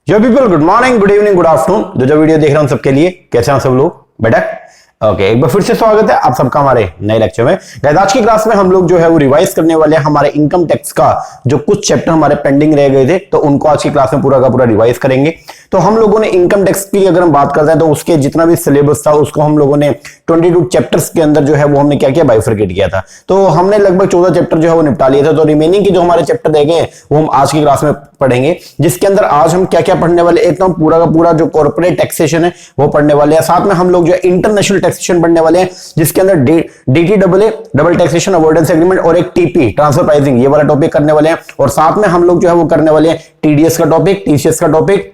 जो people good morning, good evening, good afternoon. जो video देख रहे हैं सबके लिए कैसे हैं सब लोग बेटा। ओके, एक बार फिर से स्वागत है आप सबका हमारे नए लेक्चर में। गाइस आज की क्लास में हम लोग जो है वो रिवाइज करने वाले हैं हमारे इनकम टैक्स का जो कुछ चैप्टर हमारे पेंडिंग रह गए थे, तो उनको आज की क्लास में पूरा का पूरा रिवाइज करेंगे। तो हम लोगों ने इनकम टैक्स की अगर हम बात करते हैं तो उसके जितना भी सिलेबस था उसको हम लोगों ने 22 चैप्टर्स के अंदर जो है वो हमने क्या किया, बाइफरकेट किया था। तो हमने लगभग 14 चैप्टर जो है वो निपटा लिए थे। तो रिमेनिंग के जो हमारे चैप्टर रह गए हैं वो हम आज की क्लास में पढ़ेंगे, जिसके अंदर आज हम क्या क्या पढ़ने वाले, एक तो पूरा का पूरा जो कॉर्पोरेट टैक्सेशन है वो पढ़ने वाले हैं। साथ में हम लोग जो है इंटरनेशनल टैक्सेशन पढ़ने वाले हैं, जिसके अंदर DTAA double taxation avoidance agreement और एक TP ट्रांसफर प्राइसिंग ये वाला टॉपिक करने वाले हैं। और साथ में हम लोग जो है वो करने वाले हैं TDS का टॉपिक, TCS का टॉपिक,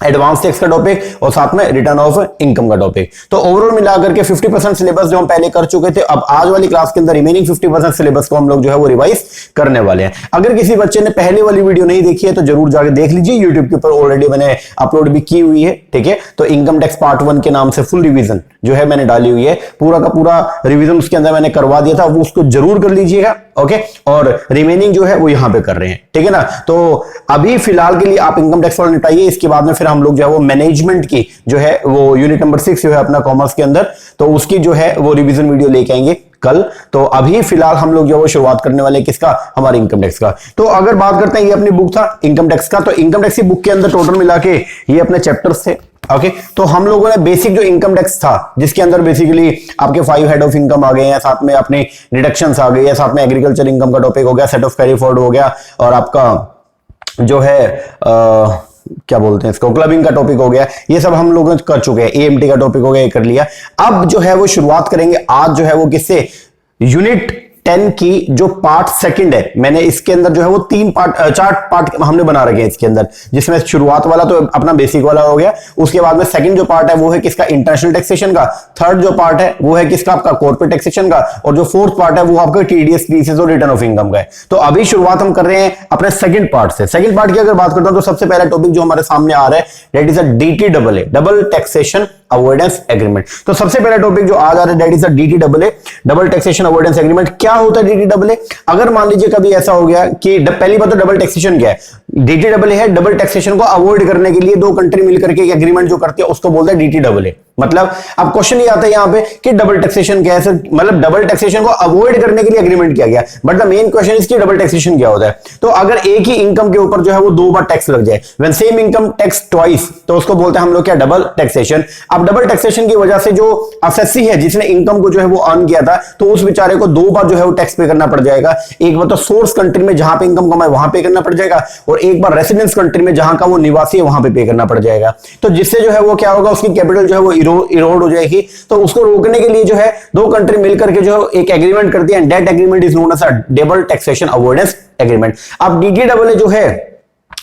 एडवांस टैक्स का टॉपिक और साथ में रिटर्न ऑफ इनकम का टॉपिक। तो ओवरऑल मिलाकर के 50% सिलेबस जो हम पहले कर चुके थे, अब आज वाली क्लास के अंदर रिमेनिंग 50% सिलेबस को हम लोग जो है वो रिवाइज करने वाले हैं। अगर किसी बच्चे ने पहले वाली वीडियो नहीं देखी है तो जरूर जाके देख लीजिए, यूट्यूब के ऊपर ऑलरेडी मैंने अपलोड भी की हुई है। ठीक है, तो इनकम टैक्स पार्ट 1 के नाम से फुल रिवीजन जो है मैंने डाली हुई है, पूरा का पूरा रिवीजन उसके अंदर मैंने करवा दिया था, वो उसको जरूर कर लीजिएगा। ओके, और रिमेनिंग जो है वो यहां पे कर रहे हैं। ठीक है ना, तो अभी फिलहाल के लिए आप इनकम टैक्स वाला निपटाइए, इसके बाद में फिर हम लोग जो है वो मैनेजमेंट की जो है वो यूनिट नंबर 6 जो है अपना कॉमर्स के अंदर, तो उसकी जो है वो रिवीजन वीडियो लेके आएंगे कल। तो अभी फिलहाल हम लोग जो है वो शुरुआत करने वाले किसका, हमारे इनकम टैक्स का। तो अगर बात करते हैं, ये अपनी बुक था इनकम टैक्स का, तो इनकम टैक्स की बुक के अंदर टोटल मिला के ये अपने चैप्टर्स थे। ओके, तो हम लोगों ने बेसिक जो इनकम टैक्स था, जिसके अंदर बेसिकली आपके 5 हेड ऑफ इनकम आ गए हैं, साथ में अपने डिडक्शंस आ गई है, साथ में एग्रीकल्चर इनकम का टॉपिक हो गया, सेट ऑफ कैरी फॉरवर्ड हो गया, और आपका जो है क्या बोलते हैं इसको, क्लबिंग का टॉपिक हो गया। ये सब हम लोग कर चुके हैं। AMT का टॉपिक हो गया, ये कर लिया। अब जो है वो शुरुआत करेंगे आज जो है वो किससे, यूनिट 10 की जो पार्ट सेकंड है। मैंने इसके अंदर जो है वो 4 पार्ट हमने बना रखे हैं इसके अंदर, जिसमें शुरुआत वाला तो अपना बेसिक वाला हो गया, उसके बाद में सेकंड जो पार्ट है वो है किसका, इंटरनेशनल टैक्सेशन का, थर्ड जो पार्ट है वो है किसका, आपका कॉर्पोरेट टैक्सेशन का, और जो फोर्थ पार्ट है वो आपका TDS TCS और रिटर्न ऑफ इनकम का है। तो अभी शुरुआत हम कर रहे हैं अपने सेकंड पार्ट से। सेकंड पार्ट की अगर बात करता हूं तो सबसे पहला टॉपिक जो हमारे सामने आ रहा है that is DTAA double taxation avoidance agreement. तो सबसे पहला टॉपिक जो आज आ रहा है that is DTAA double taxation avoidance agreement. क्या होता है DTAA? अगर मान लीजिए कभी ऐसा हो गया कि पहली बात तो डबल टैक्सेशन क्या है, DTAA है डबल टैक्सेशन को अवॉइड करने के लिए दो कंट्री मिलकर के एग्रीमेंट जो करती है उसको बोलते हैं DTAA। मतलब अब क्वेश्चन ये आता है यहां पे कि डबल टैक्सेशन क्या है, मतलब डबल टैक्सेशन को अवॉइड करने के लिए एग्रीमेंट किया गया, but the main question is कि डबल टैक्सेशन क्या होता है। तो अगर एक ही इनकम के ऊपर जो है वो 2 बार टैक्स लग जाए, when same income tax twice, तो उसको बोलते हैं हम लोग क्या, डबल टैक्सेशन। अब डबल टैक्सेशन की वजह से जो असेसी है जिसने इनकम को जो है वो अर्न किया था, तो उस बेचारे को 2 बार जो है वो टैक्स पे करना पड़ जाएगा। एक बार तो सोर्स कंट्री में जहां पे इनकम कमाए वहां पे करना पड़ जाएगा, और एक बार रेसिडेंस कंट्री में जहां का वो निवासी है वहां पे करना पड़ जाएगा। तो जिससे जो है वो क्या होगा, उसकी कैपिटल जो है वो इरोड हो जाएगी। तो उसको रोकने के लिए जो है 2 कंट्री मिलकर के जो एक एग्रीमेंट करती है, that agreement is known as a double taxation avoidance agreement. अब DTAA जो है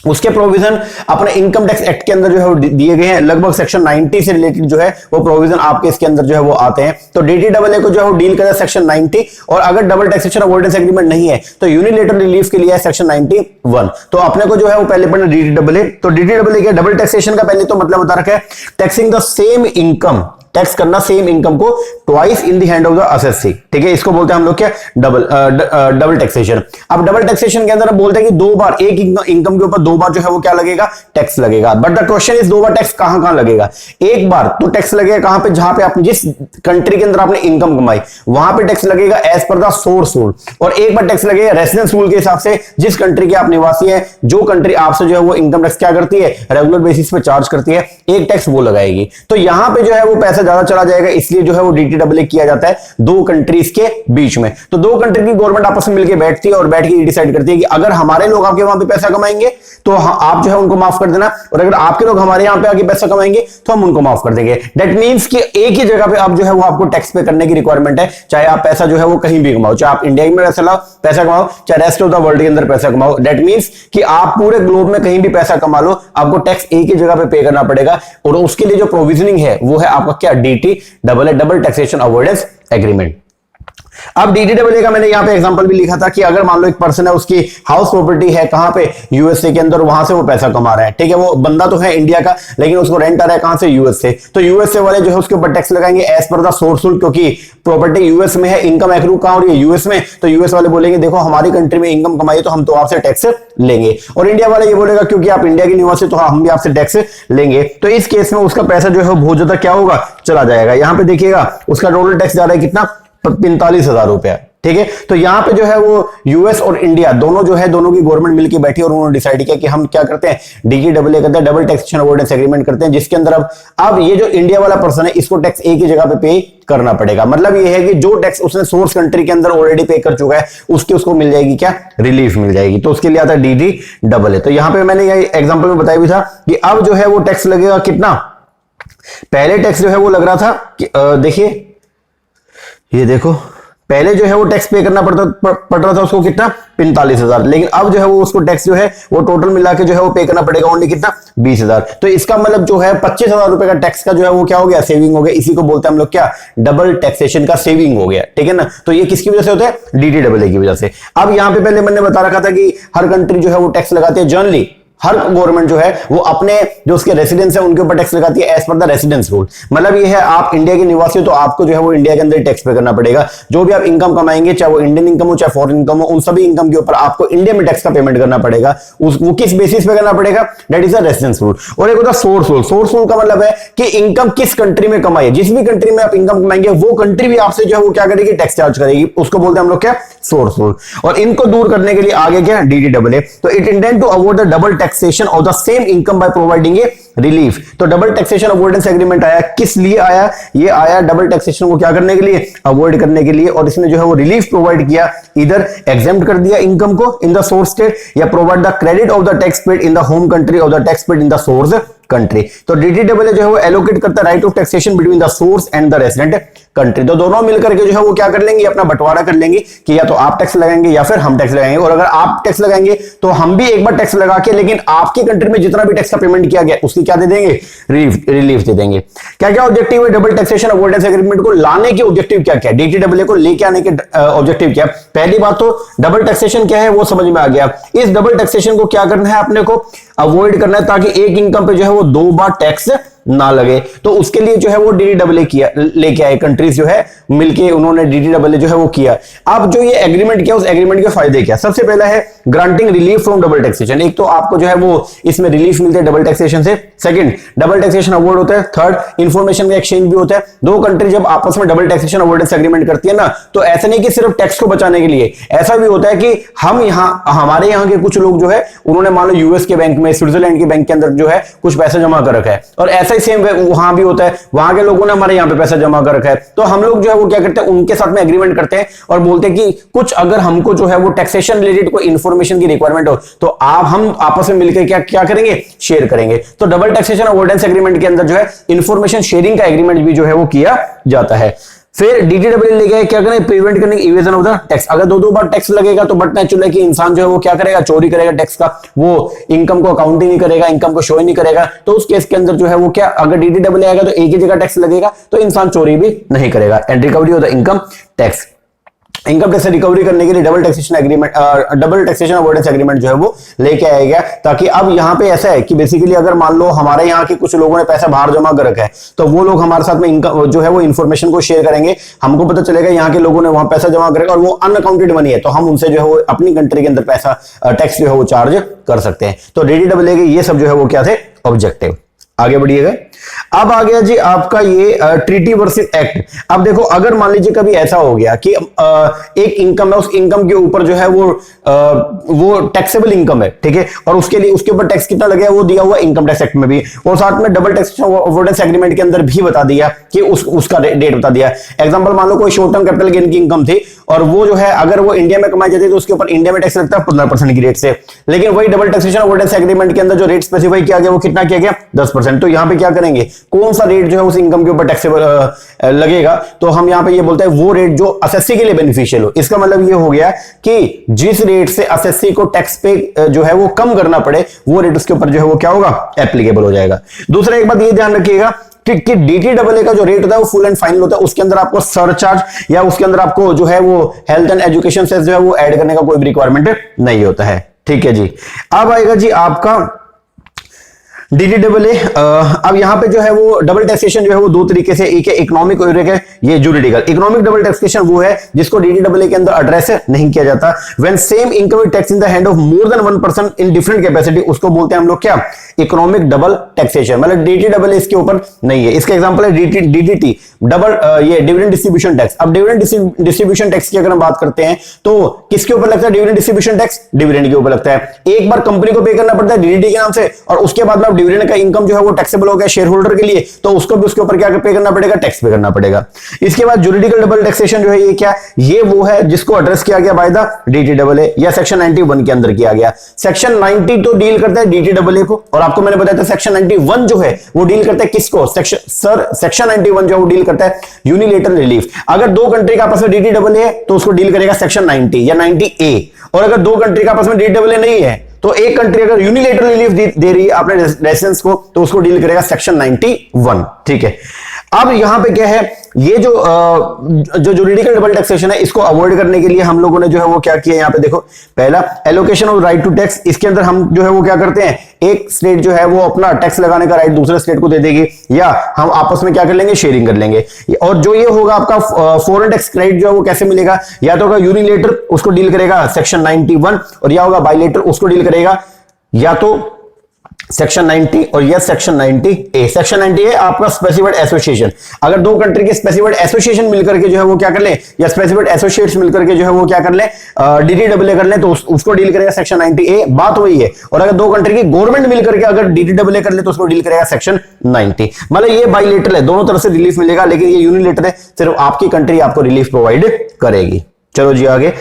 उसके प्रोविजन अपने इनकम टैक्स एक्ट के अंदर जो है वो दिए गए हैं, लगभग सेक्शन 90 से रिलेटेड जो है वो प्रोविजन आपके इसके अंदर जो है वो आते हैं। तो DTAA को जो है वो डील करता है सेक्शन 90, और अगर डबल टैक्सेशन अवॉइडेंस एग्रीमेंट नहीं है तो यूनिलेटरल रिलीफ के लिए है सेक्शन 91। तो अपने को जो है वो पहले पढ़ना DTAA। तो DTAA के डबल टैक्सेशन का पहले तो मतलब बता रखा है, taxing the same income, tax करना सेम इनकम को twice in the hand of the assessee. ठीक है, इसको बोलते हैं हम लोग क्या, डबल टैक्सेशन। अब डबल टैक्सेशन के अंदर हम बोलते हैं कि 2 बार एक इनकम के ऊपर 2 बार जो है वो क्या लगेगा, टैक्स लगेगा। But the question is 2 bar tax कहां कहां लगेगा। एक बार तो टैक्स लगेगा कहां पे, जहां पे आप जिस कंट्री के अंदर आपने इनकम कमाई वहां पे टैक्स लगेगा as per the source rule, और एक बार टैक्स लगेगा रेसिडेंस रूल के हिसाब से, जिस कंट्री के आप निवासी हैं, जो कंट्री आपसे जो है वो इनकम टैक्स क्या करती है, रेगुलर बेसिस पे चार्ज करती है, एक टैक्स वो लगाएगी। तो यहां पे जो है वो पैसा ज्यादा चला जाएगा, इसलिए जो है वो DTAA किया जाता है 2 कंट्रीज के बीच में। तो 2 कंट्री की गवर्नमेंट आपस में मिलकर बैठती है और बैठ के डिसाइड करती है कि अगर हमारे लोग आपके वहां पे पैसा कमाएंगे तो आप जो है उनको माफ कर देना, और अगर आपके लोग हमारे यहां पे आके पैसा कमाएंगे तो हम उनको माफ कर देंगे। दैट मींस कि एक ही जगह पे अब जो है वो आपको टैक्स पे करने की रिक्वायरमेंट है, चाहे आप पैसा जो है वो कहीं भी कमाओ, चाहे आप इंडिया में पैसा कमाओ, चाहे रेस्ट ऑफ द वर्ल्ड के अंदर पैसा कमाओ। दैट मींस कि आप पूरे ग्लोब में कहीं भी पैसा कमा लो, आपको टैक्स एक ही जगह पे करना पड़ेगा, और उसके लिए जो प्रोविजनिंग है वो है आपका क्या, DTAA double taxation avoidance agreement. अब DTAA का मैंने यहां पे एग्जांपल भी लिखा था कि अगर मान लो एक पर्सन है, उसकी हाउस प्रॉपर्टी है कहां पे, यूएसए के अंदर, वहां से वो पैसा कमा रहा है, ठीक है, वो बंदा तो है इंडिया का लेकिन उसको रेंट आ रहा है कहां से, यूएस से, तो यूएसए वाले जो है उसके ऊपर टैक्स लगाएंगे as per the source rule, क्योंकि प्रॉपर्टी यूएस में है, इनकम एक्रू कहां हो रही है, यूएस में, तो यूएस वाले बोलेंगे देखो हमारी कंट्री में इनकम कमाई तो हम तो आपसे टैक्स लेंगे, और इंडिया वाला ये बोलेगा क्योंकि आप इंडिया के निवासी तो हम भी आपसे टैक्स लेंगे, तो इस केस में उसका पैसा जो है बहुत ज्यादा क्या होगा, चला जाएगा। यहां पे देखिएगा उसका टोटल टैक्स जा रहा है कितना, 45,000 रुपया, ठीक है। तो यहां पे जो है वो यूएस और इंडिया दोनों जो है, दोनों की गवर्नमेंट मिलकर बैठी और उन्होंने डिसाइड किया कि हम क्या करते हैं, DTAA करते हैं, डबल टैक्सेशन अवॉइडेंस एग्रीमेंट करते हैं, जिसके अंदर अब ये जो इंडिया वाला पर्सन है इसको टैक्स एक ही जगह पे करना पड़ेगा। मतलब ये है कि जो टैक्स उसने सोर्स कंट्री के अंदर ऑलरेडी पे कर चुका है उसको मिल जाएगी क्या, रिलीफ मिल जाएगी, तो उसके लिए आता है DTAA। तो यहां पे मैंने ये एग्जांपल में बताया भी था कि अब जो है वो टैक्स लगेगा कितना, पहले टैक्स जो है वो लग रहा था कि देखिए ये देखो, पहले जो है वो टैक्स पे करना पड़ रहा था उसको कितना, 45,000, लेकिन अब जो है वो उसको टैक्स जो है वो टोटल मिला के जो है वो पे करना पड़ेगा ओनली कितना, 20,000। तो इसका मतलब जो है 25,000 रुपए का टैक्स का जो है वो क्या हो गया, सेविंग हो गया। इसी को बोलते हैं हम लोग क्या, डबल टैक्सेशन का सेविंग हो गया, ठीक है ना। तो ये किसकी वजह से होता है, DTAA की वजह से। अब यहां पे पहले मैंने बता रखा था कि हर कंट्री जो है वो टैक्स लगाते हैं, जनरली हर गवर्नमेंट जो है वो अपने जो उसके रेसिडेंस है उनके ऊपर टैक्स लगाती है as per the residence rule. मतलब ये है आप इंडिया के निवासी हो तो आपको जो है वो इंडिया के अंदर टैक्स पे करना पड़ेगा। जो भी आप इनकम कमाएंगे, चाहे वो इंडियन इनकम हो चाहे फॉरेन इनकम हो, उन सभी इनकम के ऊपर आपको इंडिया में टैक्स का पेमेंट करना पड़ेगा। वो किस बेसिस पे करना पड़ेगा, that is the residence rule. और एक होता है सोर्स रूल। सोर्स रूल का मतलब है कि इनकम किस कंट्री में कमाई है, जिस भी कंट्री में आप इनकम कमाएंगे वो कंट्री भी आपसे जो है वो क्या करेगी, टैक्स चार्ज करेगी, उसको बोलते हैं हम लोग क्या, सोर्स रूल। और इनको दूर करने के लिए आगे क्या, DTAA। तो it intend to avoid the double taxation of the same income by providing a relief. तो डबल टैक्सेशन अवॉइडेंस एग्रीमेंट आया, किस लिए आया, ये आया डबल टैक्सेशन को क्या करने के लिए, अवॉइड करने के लिए। और इसने जो है वो रिलीफ प्रोवाइड किया, इधर एग्जेम्प्ट कर दिया इनकम को इन द सोर्स स्टेट, या provide the credit of the tax paid in the home country of the tax paid in the source country. तो DTAA जो है वो एलोकेट करता है right of taxation between the source and the resident country. तो दोनों मिलकर के जो है वो क्या कर लेंगे, अपना बंटवारा कर लेंगे कि या तो आप टैक्स लगाएंगे या फिर हम टैक्स लगाएंगे। और अगर आप टैक्स लगाएंगे तो हम भी एक बार टैक्स लगा के, लेकिन आपकी कंट्री में जितना भी टैक्स का पेमेंट किया गया उसकी क्या दे देंगे, रिलीफ दे देंगे। क्या क्या ऑब्जेक्टिव है डबल टैक्सेशन अवॉइडेंस एग्रीमेंट को लाने के ऑब्जेक्टिव क्या क्या, DTAA को लेके आने के ऑब्जेक्टिव क्या। पहली बात तो डबल टैक्सेशन क्या है वो समझ में आ गया। इस डबल टैक्सेशन को क्या करना है, अपने को अवॉइड करना है ताकि एक इनकम पे जो है वो दो बार टैक्स ना लगे। तो उसके लिए जो है वो DTAA किया, लेके आए कंट्रीज जो है मिलके, उन्होंने DTAA जो है वो किया। अब जो ये एग्रीमेंट किया, उस एग्रीमेंट के फायदे क्या, सबसे पहला है granting relief from double taxation. एक तो आपको जो है वो इसमें रिलीफ मिलते हैं डबल टैक्सेशन से। सेकंड, डबल टैक्सेशन अवॉइड होता है। थर्ड, इंफॉर्मेशन का एक्सचेंज भी होता है। दो कंट्री जब आपस में डबल टैक्सेशन अवॉइडेंस एग्रीमेंट करती है ना, तो ऐसा नहीं कि सिर्फ टैक्स को बचाने के लिए, ऐसा भी होता है कि हम हमारे यहाँ के कुछ लोग जो है उन्होंने मान लो यूएस के बैंक में, स्विट्जरलैंड के बैंक के अंदर जो है कुछ पैसा जमा कर रखा है, और ऐसा ही सेम वहां भी होता है, वहां के लोगों ने हमारे यहाँ पे पैसा जमा कर रखा है। तो हम लोग जो है वो क्या करते हैं, उनके साथ में एग्रीमेंट करते हैं और बोलते हैं कि कुछ अगर हमको जो है वो टैक्सेशन रिलेटेड कोई इंफॉर्मेशन की रिक्वायरमेंट हो तो हम आपस में मिलकर क्या करेंगे, शेयर करेंगे। तो डबल टैक्सेशन अवॉइडेंस एग्रीमेंट के अंदर जो है इंफॉर्मेशन शेयरिंग का एग्रीमेंट भी जो है वो किया जाता है। फिर DTAA ले गए क्या करें, प्रिवेंट करने इवेजन ऑफ द टैक्स। अगर दो बार टैक्स लगेगा तो बट नेचुरल है कि इंसान जो है वो क्या करेगा, चोरी करेगा टैक्स का, वो इनकम को अकाउंट ही नहीं करेगा, इनकम को शो ही नहीं करेगा। तो उस केस के अंदर जो है वो क्या, अगर DTAA आएगा तो एक ही जगह टैक्स लगेगा, तो इंसान चोरी भी नहीं करेगा। And recovery of the income tax, income tax recovery करने के लिए double taxation agreement, double taxation avoidance agreement जो है वो लेके आएगा। ताकि अब यहाँ पे ऐसा है कि बेसिकली अगर मान लो हमारे यहाँ के कुछ लोगों ने पैसा बाहर जमा कर रखा है, तो वो लोग हमारे साथ में इनकम जो है वो इन्फॉर्मेशन को शेयर करेंगे, हमको पता चलेगा यहाँ के लोगों ने वहां पैसा जमा करेगा और वो अनअकाउंटेड मनी है, तो हम उनसे जो है वो अपनी कंट्री के अंदर पैसा टैक्स जो है वो चार्ज कर सकते हैं। तो DTAA के ये सब जो है वो क्या थे, ऑब्जेक्टिव। आगे बढ़िएगा। अब आ गया जी आपका ये ट्रीटी वर्सेस एक्ट। अब देखो अगर मान लीजिए कभी ऐसा हो गया कि एक इनकम है, उस इनकम के ऊपर जो है वो टैक्सेबल इनकम है, ठीक है, और उसके लिए उसके ऊपर टैक्स कितना लगेगा वो दिया हुआ इनकम टैक्स एक्ट में भी, और साथ में डबल टैक्सेशन अवॉइडेंस एग्रीमेंट के अंदर भी बता दिया कि उसका डेट बता दिया। एग्जांपल मान लो कोई शॉर्ट टर्म कैपिटल गेन की इनकम थी और वो जो है अगर वो इंडिया में कमाई जाती है तो उसके ऊपर इंडिया में टैक्स लगता है 15% की रेट से, लेकिन वही डबल टैक्सेशन अवॉइडेंस एग्रीमेंट के अंदर जो रेट स्पेसिफाई किया गया वो कितना किया गया, 10%। तो यहाँ पे क्या करेंगे, कौन सा रेट जो है उस इनकम के ऊपर टैक्सेबल लगेगा, तो हम यहाँ पे ये बोलते हैं वो रेट जो असेसी के लिए बेनिफिशियल हो। इसका मतलब ये हो गया कि जिस रेट से असेसी को टैक्स पे जो है वो कम करना पड़े, वो रेट उसके ऊपर जो है वो क्या होगा, एप्लीकेबल हो जाएगा। दूसरा एक बात ये ध्यान रखिएगा कि DTAA का जो रेट होता है वो फुल एंड फाइनल होता है, उसके अंदर आपको सरचार्ज या उसके अंदर आपको जो है वो हेल्थ एंड एजुकेशन सेस जो है वो ऐड करने का कोई भी रिक्वायरमेंट नहीं होता है। ठीक है जी। अब आएगा जी आपका DTAA। अब यहां पे जो है वो डबल टैक्सेशन जो है वो दो तरीके से, एक है इकोनॉमिक और एक है ये जुरिडिकल। इकोनॉमिक डबल टैक्सेशन वो है जिसको DTAA के अंदर एड्रेस नहीं किया जाता। When same income is tax in the hand of more than one person in different capacity, उसको बोलते हैं हम लोग क्या, इकोनॉमिक डबल टैक्सेशन। मतलब DTAA इसके ऊपर नहीं है। इसका एग्जांपल है DDT, डबल ये डिविडेंड डिस्ट्रीब्यूशन टैक्स। अब डिविडेंड डिस्ट्रीब्यूशन टैक्स की अगर हम बात करते हैं तो किसके ऊपर लगता है डिविडेंड डिस्ट्रीब्यूशन टैक्स, डिविडेंड के ऊपर लगता है। एक बार कंपनी को पे करना पड़ता है DDT के नाम से, और उसके बाद में डिविडेंड का इनकम जो है वो टैक्सेबल हो गया शेयर होल्डर के लिए, तो उसको भी उसके ऊपर क्या पे करना पड़ेगा, टैक्स पे करना पड़ेगा। इसके बाद जुरिडिकल डबल टैक्सेशन जो है ये क्या, ये वो है जिसको एड्रेस किया गया बाय द DTAA या सेक्शन 91 के अंदर किया गया। सेक्शन 90 तो डील करता है DTAA को, और आपको मैंने बताया था सेक्शन 91 जो है वो डील करता है किसको, सेक्शन 91 जो है वो डील करता है यूनिलेटरल रिलीफ। अगर दो कंट्री का आपस में DTAA है तो उसको डील करेगा सेक्शन 90 या 90A, और अगर दो कंट्री का आपस में DTAA नहीं है तो एक कंट्री अगर यूनिलेटरल रिलीफ दे रही है अपने रेसिडेंट्स को तो उसको डील करेगा सेक्शन 91। ठीक है। अब यहां पे क्या है, ये जो जुरिडिकल डबल टैक्सेशन है इसको अवॉइड करने के लिए हम लोगों ने जो है वो क्या किया, यहां पे देखो, पहला allocation of right to tax. इसके अंदर हम जो है वो क्या करते हैं, एक स्टेट जो है वो अपना टैक्स लगाने का राइट दूसरे स्टेट को दे देगी, या हम आपस में क्या कर लेंगे, शेयरिंग कर लेंगे। और जो ये होगा आपका फॉरेन टैक्स क्रेडिट जो है वो कैसे मिलेगा, या तो होगा यूनिलेटर, उसको डील करेगा सेक्शन 91, और या होगा बाइलेटर, उसको डील करेगा या तो सेक्शन 90 और यह सेक्शन 90A। सेक्शन 90 है आपका स्पेसिफाइड एसोसिएशन। अगर दो कंट्री के स्पेसिफाइड एसोसिएशन मिलकर के जो है वो क्या कर ले, या स्पेसिफाइड एसोसिएट्स मिलकर के जो है वो क्या कर ले, DTAA कर ले, तो उसको डील करेगा सेक्शन 90A। बात वही है। और अगर दो कंट्री की गवर्नमेंट मिलकर के अगर DTAA कर ले तो उसको डील करेगा सेक्शन 90। मतलब ये बाइलेटरल है, दोनों तरफ से रिलीफ मिलेगा, लेकिन ये यूनिलेटरल है, सिर्फ आपकी कंट्री आपको रिलीफ प्रोवाइड करेगी। चलो जी आगे।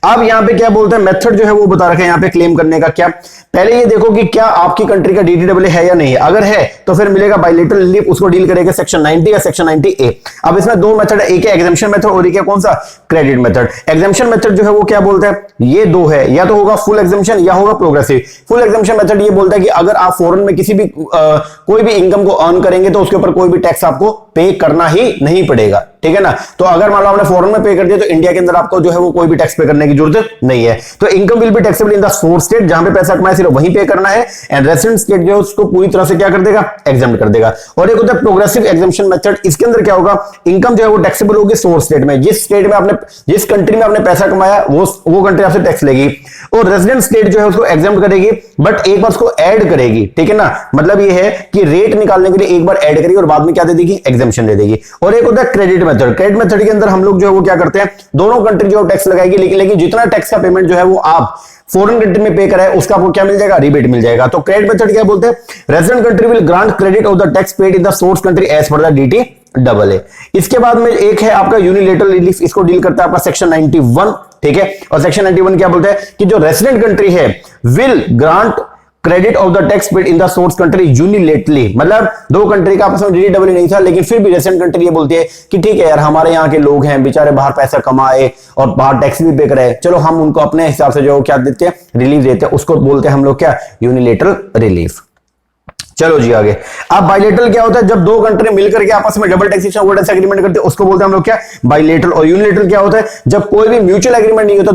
अब यहां पे क्या बोलते हैं, मेथड जो है वो बता रखा है यहां पे क्लेम करने का। क्या, पहले ये देखो कि क्या आपकी कंट्री का DTAA है या नहीं है। अगर है तो फिर मिलेगा बाइलेटरल रिलीफ, उसको डील करेगा सेक्शन 90 या सेक्शन 90A। अब इसमें दो मेथड है, एक है एग्जेम्पशन मेथड और एक है कौन सा, क्रेडिट मेथड। एग्जेम्पशन मेथड जो है वो क्या बोलता है, ये दो है, या तो होगा फुल एग्जेम्पशन या होगा प्रोग्रेसिव। फुल एग्जेम्पशन मेथड ये बोलता है कि अगर आप फॉरेन में किसी भी कोई भी इनकम को अर्न करेंगे तो उसके ऊपर कोई भी टैक्स आपको पे करना ही नहीं पड़ेगा। ठीक है ना। तो अगर मान लो आपने फॉरेन में पे कर दिया तो इंडिया के अंदर आपको जो है वो कोई भी टैक्स पे करने की जरूरत नहीं है। तो income will be taxable in the source state, जहां पे पैसा कमाया सिर्फ वहीं पे करना है, एंड रेसिडेंट स्टेट जो है उसको पूरी तरह से क्या कर देगा, एग्जेम्प्ट कर देगा। और एक होता है प्रोग्रेसिव एग्जेम्पशन मेथड। इसके अंदर क्या होगा, इनकम जो है वो टैक्सेबल होगी सोर्स स्टेट में, जिस स्टेट में आपने, जिस कंट्री में आपने पैसा कमाया वो कंट्री आपसे टैक्स लेगी, और रेसिडेंट स्टेट जो है उसको एग्जेम्प्ट करेगी, बट एक बार उसको ऐड करेगी। ठीक है ना। मतलब ये है कि रेट निकालने के लिए एक बार ऐड करेगी और बाद में क्या दे देगी, एग्जेम्पशन दे देगी। और एक होता है क्रेडिट मेथड। क्रेडिट मेथड के अंदर हम लोग जो है वो क्या करते हैं, दोनों कंट्री जो टैक्स लगाएगी, लेकिन जितना टैक्स का पेमेंट जो है वो आप फॉरेन कंट्री में पे कराए उसका आपको क्या मिल जाएगा, रिबेट मिल जाएगा। तो क्रेडिट मेथड क्या बोलते हैं, resident country will grant credit of the tax paid in the source country as per the DTAA। इसके बाद में एक है आपका यूनिलेटरल रिलीफ, इसको डील करता है आपका सेक्शन 91। ठीक है। और सेक्शन 91 क्या बोलता है कि जो रेजिडेंट कंट्री है will grant credit of the tax paid in the source country unilaterally. मतलब दो कंट्री का आपस में DTAA नहीं था, लेकिन फिर भी रेजिडेंट कंट्री ये बोलती है कि ठीक है यार, हमारे यहाँ के लोग हैं बेचारे, बाहर पैसा कमाए और बाहर टैक्स भी पे कराए, चलो हम उनको अपने हिसाब से जो क्या देते हैं, रिलीफ देते हैं, उसको बोलते हैं हम लोग क्या, यूनिलेटरल रिलीफ। चलो जी आगे। अब बाइलेटरल क्या होता है, जब दो कंट्री मिलकर के आपस में डबल टैक्सेशन अवॉइडेंस एग्रीमेंट करते हैं, उसको बोलते हैं हम लोग क्या, बाइलेटरल। और यूनिलेटरल क्या होता है, जब कोई भी म्यूचुअल एग्रीमेंट नहीं होता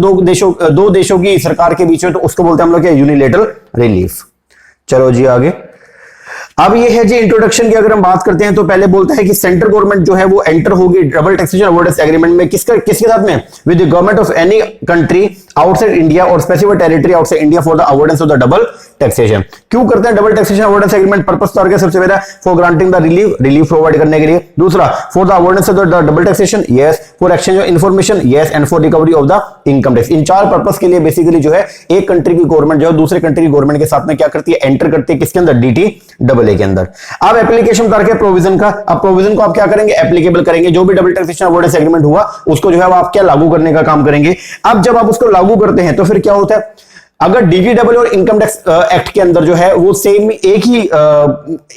दो देशों की सरकार के बीच में, तो उसको बोलते हैं हम लोग क्या, यूनिलेटरल रिलीफ। चलो जी आगे। अब ये है जी इंट्रोडक्शन की अगर हम बात करते हैं तो पहले बोलता है कि सेंट्रल गवर्नमेंट जो है वो एंटर होगी डबल टैक्सेशन अवॉइडेंस एग्रीमेंट में किसके साथ में, with the government of any country outside India और specific territory outside India for the avoidance of the double taxation. क्यों करते हैं double taxation avoidance agreement, purpose तो सबसे पहला for granting the relief provide करने के लिए, दूसरा for the avoidance of the double taxation, yes, for exchange of information, yes, and for recovery of the income tax. इन चार पर्पस के लिए बेसिकली जो है एक कंट्री की गवर्नमेंट जो है दूसरे कंट्री की गवर्नमेंट के साथ में क्या करती है, एंटर करती है किसके अंदर, DTAA के अंदर। अब एप्लीकेशन तारीख है प्रोविजन का। अब प्रोविजन को आप क्या करेंगे, एप्लीकेबल करेंगे। जो भी डबल टैक्सेशन अवॉइडेंस एग्रीमेंट हुआ उसको जो है आप क्या लागू करने का काम करेंगे। अब जब आप उसको लागू करते हैं तो फिर क्या होता है, अगर डीडीडब्ल्यू और इनकम टैक्स एक्ट के अंदर जो है वो सेम एक ही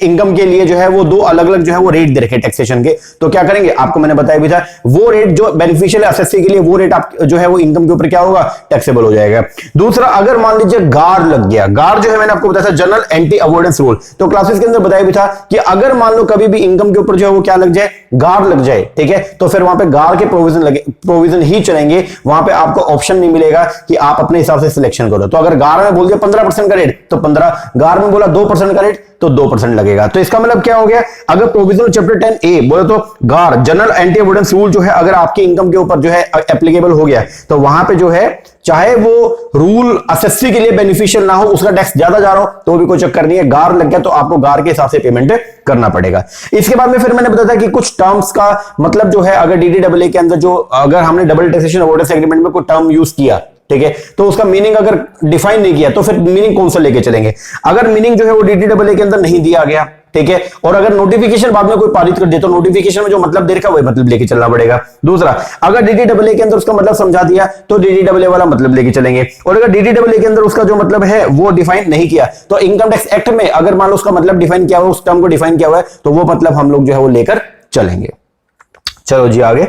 इनकम के लिए जो है वो दो अलग अलग जो है वो रेट दे रखे टैक्सेशन के, तो क्या करेंगे आपको मैंने बताया भी था, वो रेट जो बेनिफिशियल है एसएससी के लिए वो रेट आप जो है वो इनकम के ऊपर क्या होगा, टैक्सेबल हो जाएगा। दूसरा, अगर मान लीजिए गार लग गया, गार जो है मैंने आपको बताया था जनरल एंटी अवॉइडेंस रूल, तो क्लासेस के अंदर बताया भी था कि अगर मान लो कभी भी इनकम के ऊपर जो है वो क्या लग जाए, गार लग जाए, ठीक है, तो फिर वहां पे गार के प्रोविजन ही चलेंगे, वहां पे आपको ऑप्शन नहीं मिलेगा कि आप अपने हिसाब से सिलेक्शन करो। तो अगर गार में बोल दिया 15% का रेट तो 15, गार में बोला 2% का रेट तो 2% लगेगा। तो इसका मतलब क्या हो गया, अगर प्रोविजनल चैप्टर 10A बोले तो गार जनरल एंटी अवॉइडेंस रूल जो है अगर आपके इनकम के ऊपर जो है एप्लीकेबल हो गया, तो वहां पे जो है चाहे वो रूल एसएससी के लिए बेनिफिशियल ना हो, उसका टैक्स ज्यादा जा रहा हो तो भी कोई चक्कर नहीं है, गार लग गया तो आपको गार के हिसाब से पेमेंट करना पड़ेगा। इसके बाद में फिर मैंने बताया था कि कुछ टर्म्स का मतलब जो है, अगर डीडीडब्ल्यूए के अंदर जो अगर हमने डबल टैक्सेशन अवॉइडेंस एग्रीमेंट में कोई टर्म यूज किया, ठीक है, तो उसका मीनिंग अगर डिफाइन नहीं किया तो फिर मीनिंग कौन सा लेके चलेंगे। अगर मीनिंग जो है वो डीडीडब्ल्यूए के अंदर नहीं दिया गया, ठीक है, और अगर नोटिफिकेशन बाद में कोई पारित कर दे तो नोटिफिकेशन में जो मतलब दे रखा वही मतलब लेके चलना पड़ेगा। दूसरा, अगर डीडीडब्ल्यूए के अंदर उसका मतलब समझा दिया तो डीडीडब्ल्यूए वाला मतलब लेके चलेंगे, और अगर डीडीडब्ल्यूए के अंदर उसका जो मतलब है वो डिफाइन नहीं किया तो इनकम टैक्स एक्ट में अगर मान लो उसका मतलब डिफाइन किया हुआ, उस टर्म को डिफाइन किया हुआ है तो वो मतलब हम लोग जो है वो लेकर चलेंगे। चलो जी आगे।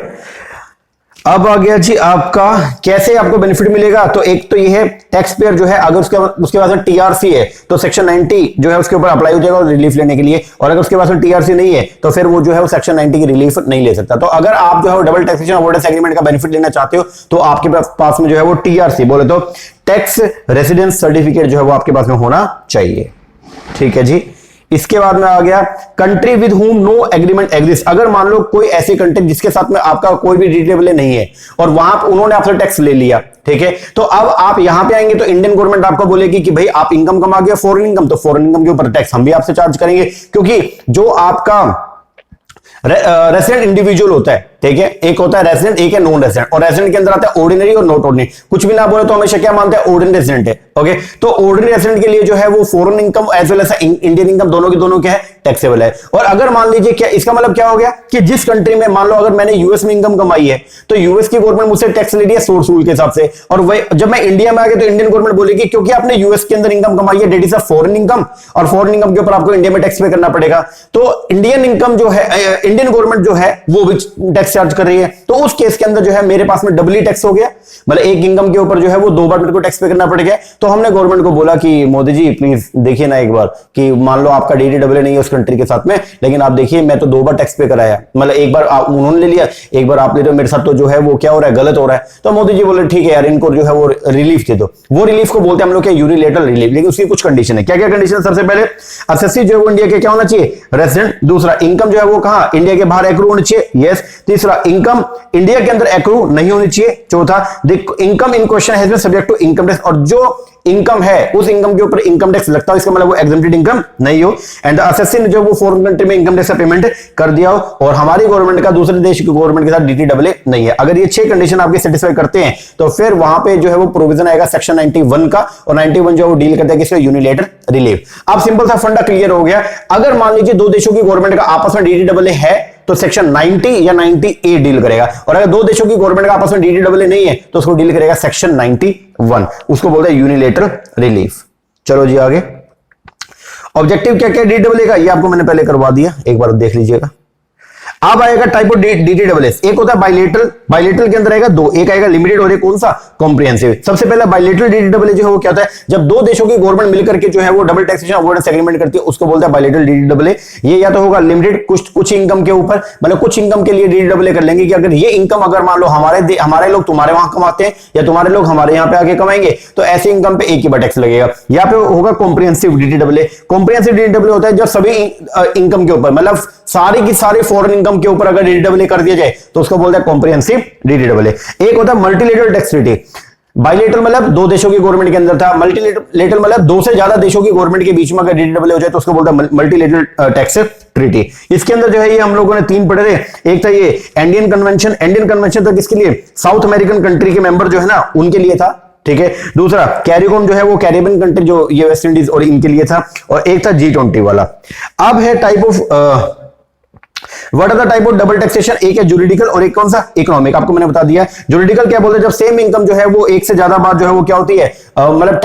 अब आ गया जी आपका कैसे आपको बेनिफिट मिलेगा, तो एक तो ये है टैक्स पेयर जो है अगर उसके पास में टीआरसी है तो सेक्शन 90 जो है उसके ऊपर अप्लाई हो जाएगा रिलीफ लेने के लिए, और अगर उसके पास में टीआरसी नहीं है तो फिर वो जो है वो सेक्शन 90 की रिलीफ नहीं ले सकता। तो अगर आप जो है डबल टैक्सेशन अवॉइडेंस एग्रीमेंट का बेनिफिट लेना चाहते हो तो आपके पास में जो है वो टीआरसी बोले तो टैक्स रेसिडेंस सर्टिफिकेट जो है वो आपके पास में होना चाहिए, ठीक है जी। इसके बाद में आ गया country with whom no agreement exist, अगर मान लो कोई ऐसी कंट्री जिसके साथ में आपका कोई भी डीडीडब्ल्यूए नहीं है और वहां उन्होंने आपसे टैक्स ले लिया, ठीक है, तो अब आप यहां पे आएंगे तो इंडियन गवर्नमेंट आपको बोलेगी कि भाई आप इनकम कमा गया फॉरेन इनकम, तो फॉरेन इनकम के ऊपर टैक्स हम भी आपसे चार्ज करेंगे, क्योंकि जो आपका रेसिडेंट इंडिविजुअल होता है, ठीक है, एक होता है रेसिडेंट एक है नॉन रेसिडेंट, और रेसिडेंट के अंदर आता है ऑर्डिनरी और नॉट ऑर्डिनरी, कुछ भी ना बोले तो हमेशा क्या मानते हैं, ऑर्डिनरी रेसिडेंट है, ओके। तो ऑर्डिनरी रेसिडेंट के लिए जो है वो foreign income as well as Indian income दोनों की दोनों क्या है, टैक्सेबल है। और अगर मान लीजिए क्या इसका मतलब क्या हो गया कि जिस कंट्री में मान लो अगर मैंने यूएस में इनकम कमाई है तो यूएस की गवर्नमेंट मुझसे टैक्स ले रही है सोर्स रूल के हिसाब से, और वही जब मैं इंडिया में आ गया तो इंडियन गवर्नमेंट बोलेगी क्योंकि आपने यूएस के अंदर इनकम कमाई है, that is a foreign income, और फॉरेन इनकम के ऊपर आपको इंडिया में टैक्स पे करना पड़ेगा। तो इंडियन इनकम जो है, इंडियन गवर्नमेंट जो है वो भी टैक्स चार्ज कर रही है, तो उस केस के अंदर जो है मेरे पास में डबली टैक्स हो गया, मतलब एक इनकम के ऊपर जो है वो दो बार मेरे को टैक्स पे करना पड़ गया। तो हमने गवर्नमेंट को बोला कि मोदी जी प्लीज देखिए ना एक बार कि मान लो आपका डीडीडब्ल्यूए नहीं है उस कंट्री के साथ में, लेकिन आप देखिए मैं तो दो बार टैक्स पे कराया, मतलब एक बार उन्होंने ले लिया एक बार आप ले रहे हो, मेरे साथ तो जो है वो क्या हो रहा है, गलत हो रहा है। तो मोदी जी बोले ठीक है यार इनको जो है वो रिलीफ दे दो। वो रिलीफ को बोलते हैं हम लोग यूनिलेटरल रिलीफ, लेकिन उसकी कुछ कंडीशन है। क्या क्या कंडीशन? सबसे पहले एसएससी जो है वो इंडिया के क्या होना चाहिए, रेजिडेंट। दूसरा, इनकम जो है वो कहां, इंडिया के बाहर एक्रू होनी चाहिए, यस। तीसरा, इनकम इंडिया के अंदर एक्रू नहीं होनी चाहिए। चौथा, income in question has been subject to income tax, और जो इनकम है उस इनकम के ऊपर इनकम टैक्स लगता है, इसका मतलब वो एग्जेम्प्टेड इनकम नहीं हो। एंड एसएससी ने जो वो फॉरेन कंट्री में इनकम टैक्स का पेमेंट कर दिया हो, और हमारी गवर्नमेंट का दूसरे देश की गवर्नमेंट के साथ डीडीडब्ल्यूए नहीं है। अगर ये 6 कंडीशन आपके सेटिस्फाई करते हैं तो फिर वहां पे जो है वो प्रोविजन आएगा सेक्शन 91 का, और 91 जो है वो डील करता है किसका, यूनिलेटरल रिलीफ। अब सिंपल सा फंडा क्लियर हो गया। अगर मान लीजिए दो देशों की गवर्नमेंट का आपस में डीडीडब्ल्यूए है तो सेक्शन 90 या 90A डील करेगा, और अगर दो देशों की गवर्नमेंट का आपस में डीडीडब्ल्यूए नहीं है तो उसको डील करेगा सेक्शन 91, उसको बोलते हैं यूनिलेटरल रिलीफ। चलो जी आगे। ऑब्जेक्टिव क्या क्या डीडीडब्ल्यूए का, ये आपको मैंने पहले करवा दिया, एक बार देख लीजिएगा। अब आएगा टाइप ऑफ डीडीडब्ल्यूए, एक होता है बायलेटरल, बायलेटरल के अंदर आएगा दो, एक आएगा लिमिटेड और एक कौन सा, कॉम्प्रिहेंसिव। सबसे पहला बायलेटरल डीडीडब्ल्यूए जो है वो क्या होता है, जब दो देशों की गवर्नमेंट मिलकर के जो है वो डबल टैक्सेशन अवॉइडेंस एग्रीमेंट करती है, उसको बोलते हैं बायलेटरल डीडीडब्ल्यूए। ये या तो होगा लिमिटेड, कुछ इनकम के ऊपर, मतलब कुछ इनकम के लिए डीडीडब्ल्यूए कर लेंगे कि अगर ये इनकम अगर मान लो हमारे लोग तुम्हारे वहां कमाते हैं या तुम्हारे लोग हमारे यहाँ पे आके कमाएंगे तो ऐसे इनकम पे एक ही बार टैक्स लगेगा। यहाँ पे होगा कॉम्प्रिहेंसिव डीडीडब्ल्यूए। कॉम्प्रिहेंसिव डीडीडब्ल्यूए होता है जब सभी इनकम के ऊपर, मतलब सारी की सारी फॉरेन इनकम के ऊपर अगर डीडीडब्ल्यूए कर दिया जाए तो उसको बोलते हैं कॉम्प्रिहेंसिव डीडीडब्ल्यूए। एक होता है मल्टीलेटरल टैक्स ट्रीटी। बायलेटरल मतलब दो देशों की गवर्नमेंट के अंदर था, मल्टीलेटरल मतलब दो से ज्यादा देशों की गवर्नमेंट के बीच में अगर डीडीडब्ल्यूए हो जाए तो उसको बोलते हैं मल्टीलेटरल टैक्स ट्रीटी। इसके अंदर जो है ये हम लोगों ने 3 पढ़े थे। एक था ये इंडियन कन्वेंशन, इंडियन कन्वेंशन तो किसके लिए, साउथ अमेरिकन कंट्री के मेंबर जो है ना उनके लिए था, ठीक है। दूसरा कैरिकॉम जो है वो कैरिबियन कंट्री जो ये वेस्ट इंडीज और इनके लिए था, और एक था G20 वाला। अब है type of what are the type of double taxation? एक है जुरिडिकल और एक कौन सा? इकोनॉमिक। आपको मैंने बता दिया जुरिडिकल क्या बोलते हैं, जब सेम इनकम जो है वो एक से ज्यादा बार जो है वो क्या होती है, मतलब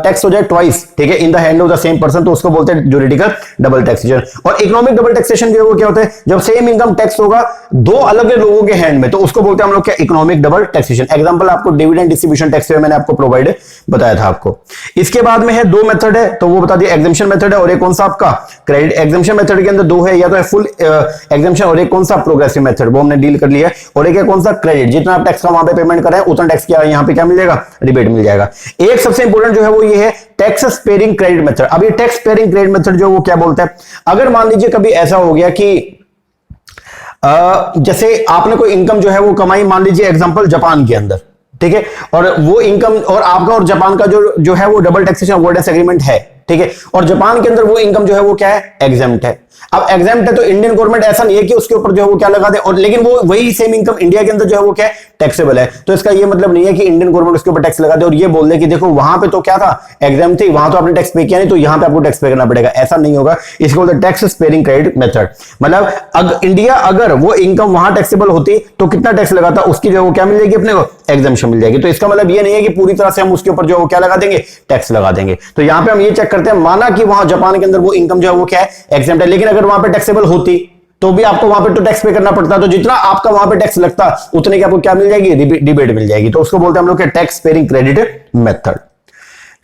टैक्स हो जाए ट्वाइस, ठीक है, इन the hand of the same person, तो उसको बोलते हैं जुरिडिकल डबल टैक्सेशन। और इकोनॉमिक डबल टैक्सेशन जो है वो क्या होता है, जब सेम इनकम टैक्स होगा दो अलग लोगों के हैंड में, तो उसको बोलते हैं हम लोग क्या, इकोनॉमिक डबल टैक्सेशन। एग्जांपल आपको डिविडेंड डिस्ट्रीब्यूशन टैक्स मैंने आपको प्रोवाइड बताया था आपको। इसके बाद में है दो मेथड है, तो वो बता दिया, एग्जम्पशन मेथड है और एक कौन सा आपका क्रेडिट। एग्जम्पशन मेथड के अंदर दो है, या तो है फुल एग्जम्पशन और एक कौन सा प्रोग्रेसिव मेथड, वो हमने डील कर लिया है। और एक है कौन सा क्रेडिट, जितना आप टैक्स का वहां पे पेमेंट कर रहे हैं उतना टैक्स क्या यहां पे क्या मिल जाएगा, रिबेट मिल जाएगा। एक सबसे इंपॉर्टेंट जो है वो ये है टैक्स स्पेयरिंग क्रेडिट मेथड। अब ये टैक्स स्पेयरिंग क्रेडिट मेथड जो वो क्या बोलता है, अगर मान लीजिए कभी ऐसा हो गया कि जैसे आपने कोई इनकम जो है वो कमाई, मान लीजिए एग्जांपल जापान के अंदर, ठीक है, और वो इनकम और आपका और जापान का जो है वो डबल टैक्सेशन अवॉइडेंस एग्रीमेंट है, ठीक है, और जापान के अंदर वो इनकम जो है वो क्या है, एग्जेम्प्ट है। अब एग्जेम्प्ट है तो इंडियन गवर्नमेंट ऐसा नहीं है कि उसके ऊपर जो है वो क्या लगा दे, और लेकिन वो वही सेम इनकम इंडिया के अंदर जो है वो क्या है, टैक्सेबल है। तो इसका ये मतलब नहीं है कि इंडियन गवर्नमेंट उसके ऊपर टैक्स लगा दे और ये बोल दे कि देखो वहां पे तो क्या था, एग्जाम्प्ट थी, वहां तो आपने टैक्स पे किया नहीं, तो यहां पे आपको टैक्स पे करना पड़ेगा, ऐसा नहीं होगा। इसको बोलते हैं टैक्स स्पेयरिंग क्रेडिट मेथड। मतलब इंडिया अगर वो इनकम वहां टैक्सेबल होती तो कितना टैक्स लगाता, उसकी जो है वो क्या मिल जाएगी, अपने को एग्जम्पशन मिल जाएगी। तो इसका मतलब ये नहीं है कि पूरी तरह से हम उसके ऊपर जो है वो क्या लगा देंगे, टैक्स लगा देंगे। तो यहां पे हम ये चेक करते हैं, माना कि वहां जापान के अंदर वो इनकम जो है वो क्या है, एग्जेम्प्ट है, लेकिन अगर वहां पे टैक्सेबल होती तो भी आपको वहां पे तो टैक्स पे करना पड़ता, तो जितना आपका वहां पे टैक्स लगता उतने की आपको क्या मिल जाएगी, रिबेट मिल जाएगी। तो उसको बोलते हैं हम लोग टैक्स स्पेयरिंग क्रेडिट मेथड।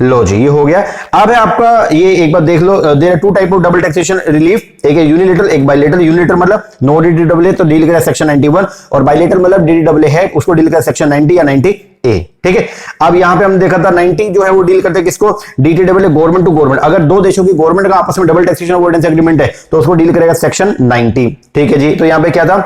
लो जी, ये हो गया। अब है आपका ये एक बार देख लो, there are two type of double taxation relief, एक है यूनिलेटरल एक बायलेटरल। यूनिलेटरल मतलब नो डीडीडब्ल्यूए तो डील करेगा सेक्शन 91, और बायलेटरल मतलब डीडीडब्ल्यूए है उसको डील करेगा सेक्शन 90 या 90 ए, ठीक है। अब यहां पे हम देखा था 90 जो है वो डील करते हैं किसको, डीटीडब्ल्यूए गवर्नमेंट टू गवर्नमेंट। अगर दो देशों की गवर्नमेंट का आपस में डबल टैक्सेशन अवॉइडेंस एग्रीमेंट है तो उसको डील करेगा सेक्शन 90, ठीक है जी। तो यहां पे क्या था,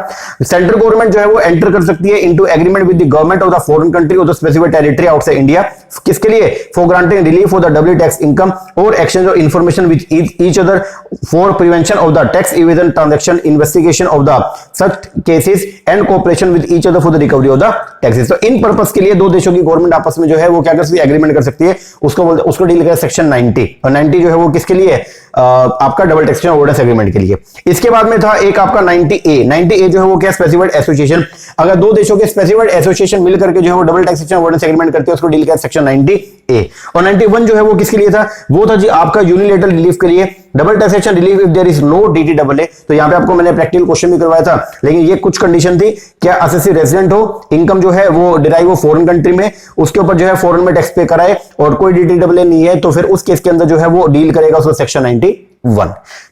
सेंट्रल गवर्नमेंट जो है वो एंटर कर सकती है into agreement with the government of the foreign country और the specific territory outside India, किसके लिए, for granting relief for the double tax income और exchange of information with each other for prevention of the tax evasion transaction, investigation of the such cases and cooperation with each other for the recovery of the taxes. तो इन purpose के लिए दो देशों की government आपस में जो है वो क्या कर सकती है, एग्रीमेंट कर सकती है, उसको डील करेगा सेक्शन 90। और 90 जो है वो किसके लिए, आपका डबल टैक्सेशन अवॉइडेंस एग्रीमेंट के लिए। इसके बाद में था एक आपका 90A। 90A जो है वो क्या, स्पेसिफाइड एसोसिएशन। अगर दो देशों के स्पेसिफाइड एसोसिएशन मिल करके जो है वो डबल टैक्सेशन अवॉइडेंस एग्रीमेंट करते हैं उसको डील करेगा सेक्शन 90A। और 91 जो है वो किसके लिए था, वो था जी आपका यूनिलेटरल रिलीफ के लिए, double taxation relief if there is no DTWA. तो यहां पे आपको मैंने प्रैक्टिकल क्वेश्चन भी करवाया था, लेकिन ये कुछ कंडीशन थी, क्या असेसी रेजिडेंट हो, इनकम जो है वो डिराइव हो फॉरेन कंट्री में, उसके ऊपर जो है फॉरेन में टैक्स पे कराए और कोई डीटीडब्ल्यूए नहीं है, तो फिर उस केस के अंदर जो है वो डील करेगा उसको सेक्शन 91।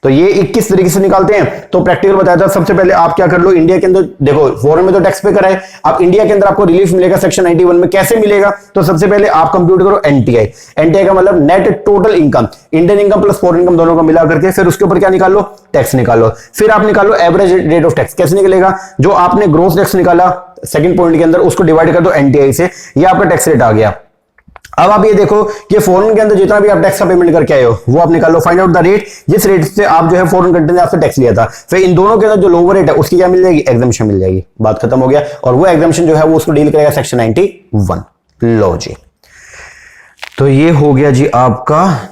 तो ये 21 तरीके से निकालते हैं। तो प्रैक्टिकल बताया था, सबसे पहले आप क्या कर लो, इंडिया के अंदर देखो फॉरेन में तो टैक्स पे कराए, अब इंडिया के अंदर आपको रिलीफ मिलेगा सेक्शन 91 में, कैसे मिलेगा, तो सबसे पहले आप कंप्यूट करो एनटीआई। एनटीआई का मतलब net total income, Indian income plus foreign income दोनों को मिला करके फिर उसके ऊपर क्या निकाल लो, टैक्स निकाल लो। फिर आप निकाल लो एवरेज रेट ऑफ टैक्स, कैसे निकलेगा, जो आपने ग्रोस टैक्स निकाला सेकंड पॉइंट के अंदर उसको डिवाइड कर दो एनटीआई से, ये आपका टैक्स रेट आ गया। अब आप ये देखो कि फॉरेन के अंदर जितना भी आप टैक्स का पेमेंट करके आए हो वो आप निकाल लो, फाइंड आउट द रेट जिस रेट से आप जो है फॉरेन कंट्री ने आपसे टैक्स लिया था, फिर इन दोनों के अंदर जो लोअर रेट है उसकी क्या मिल जाएगी, एग्जम्पशन मिल जाएगी। बात खत्म हो गया। और वो एग्जम्पशन जो है वो उसको डील करेगा सेक्शन 91। लो जी, तो ये हो गया जी आपका।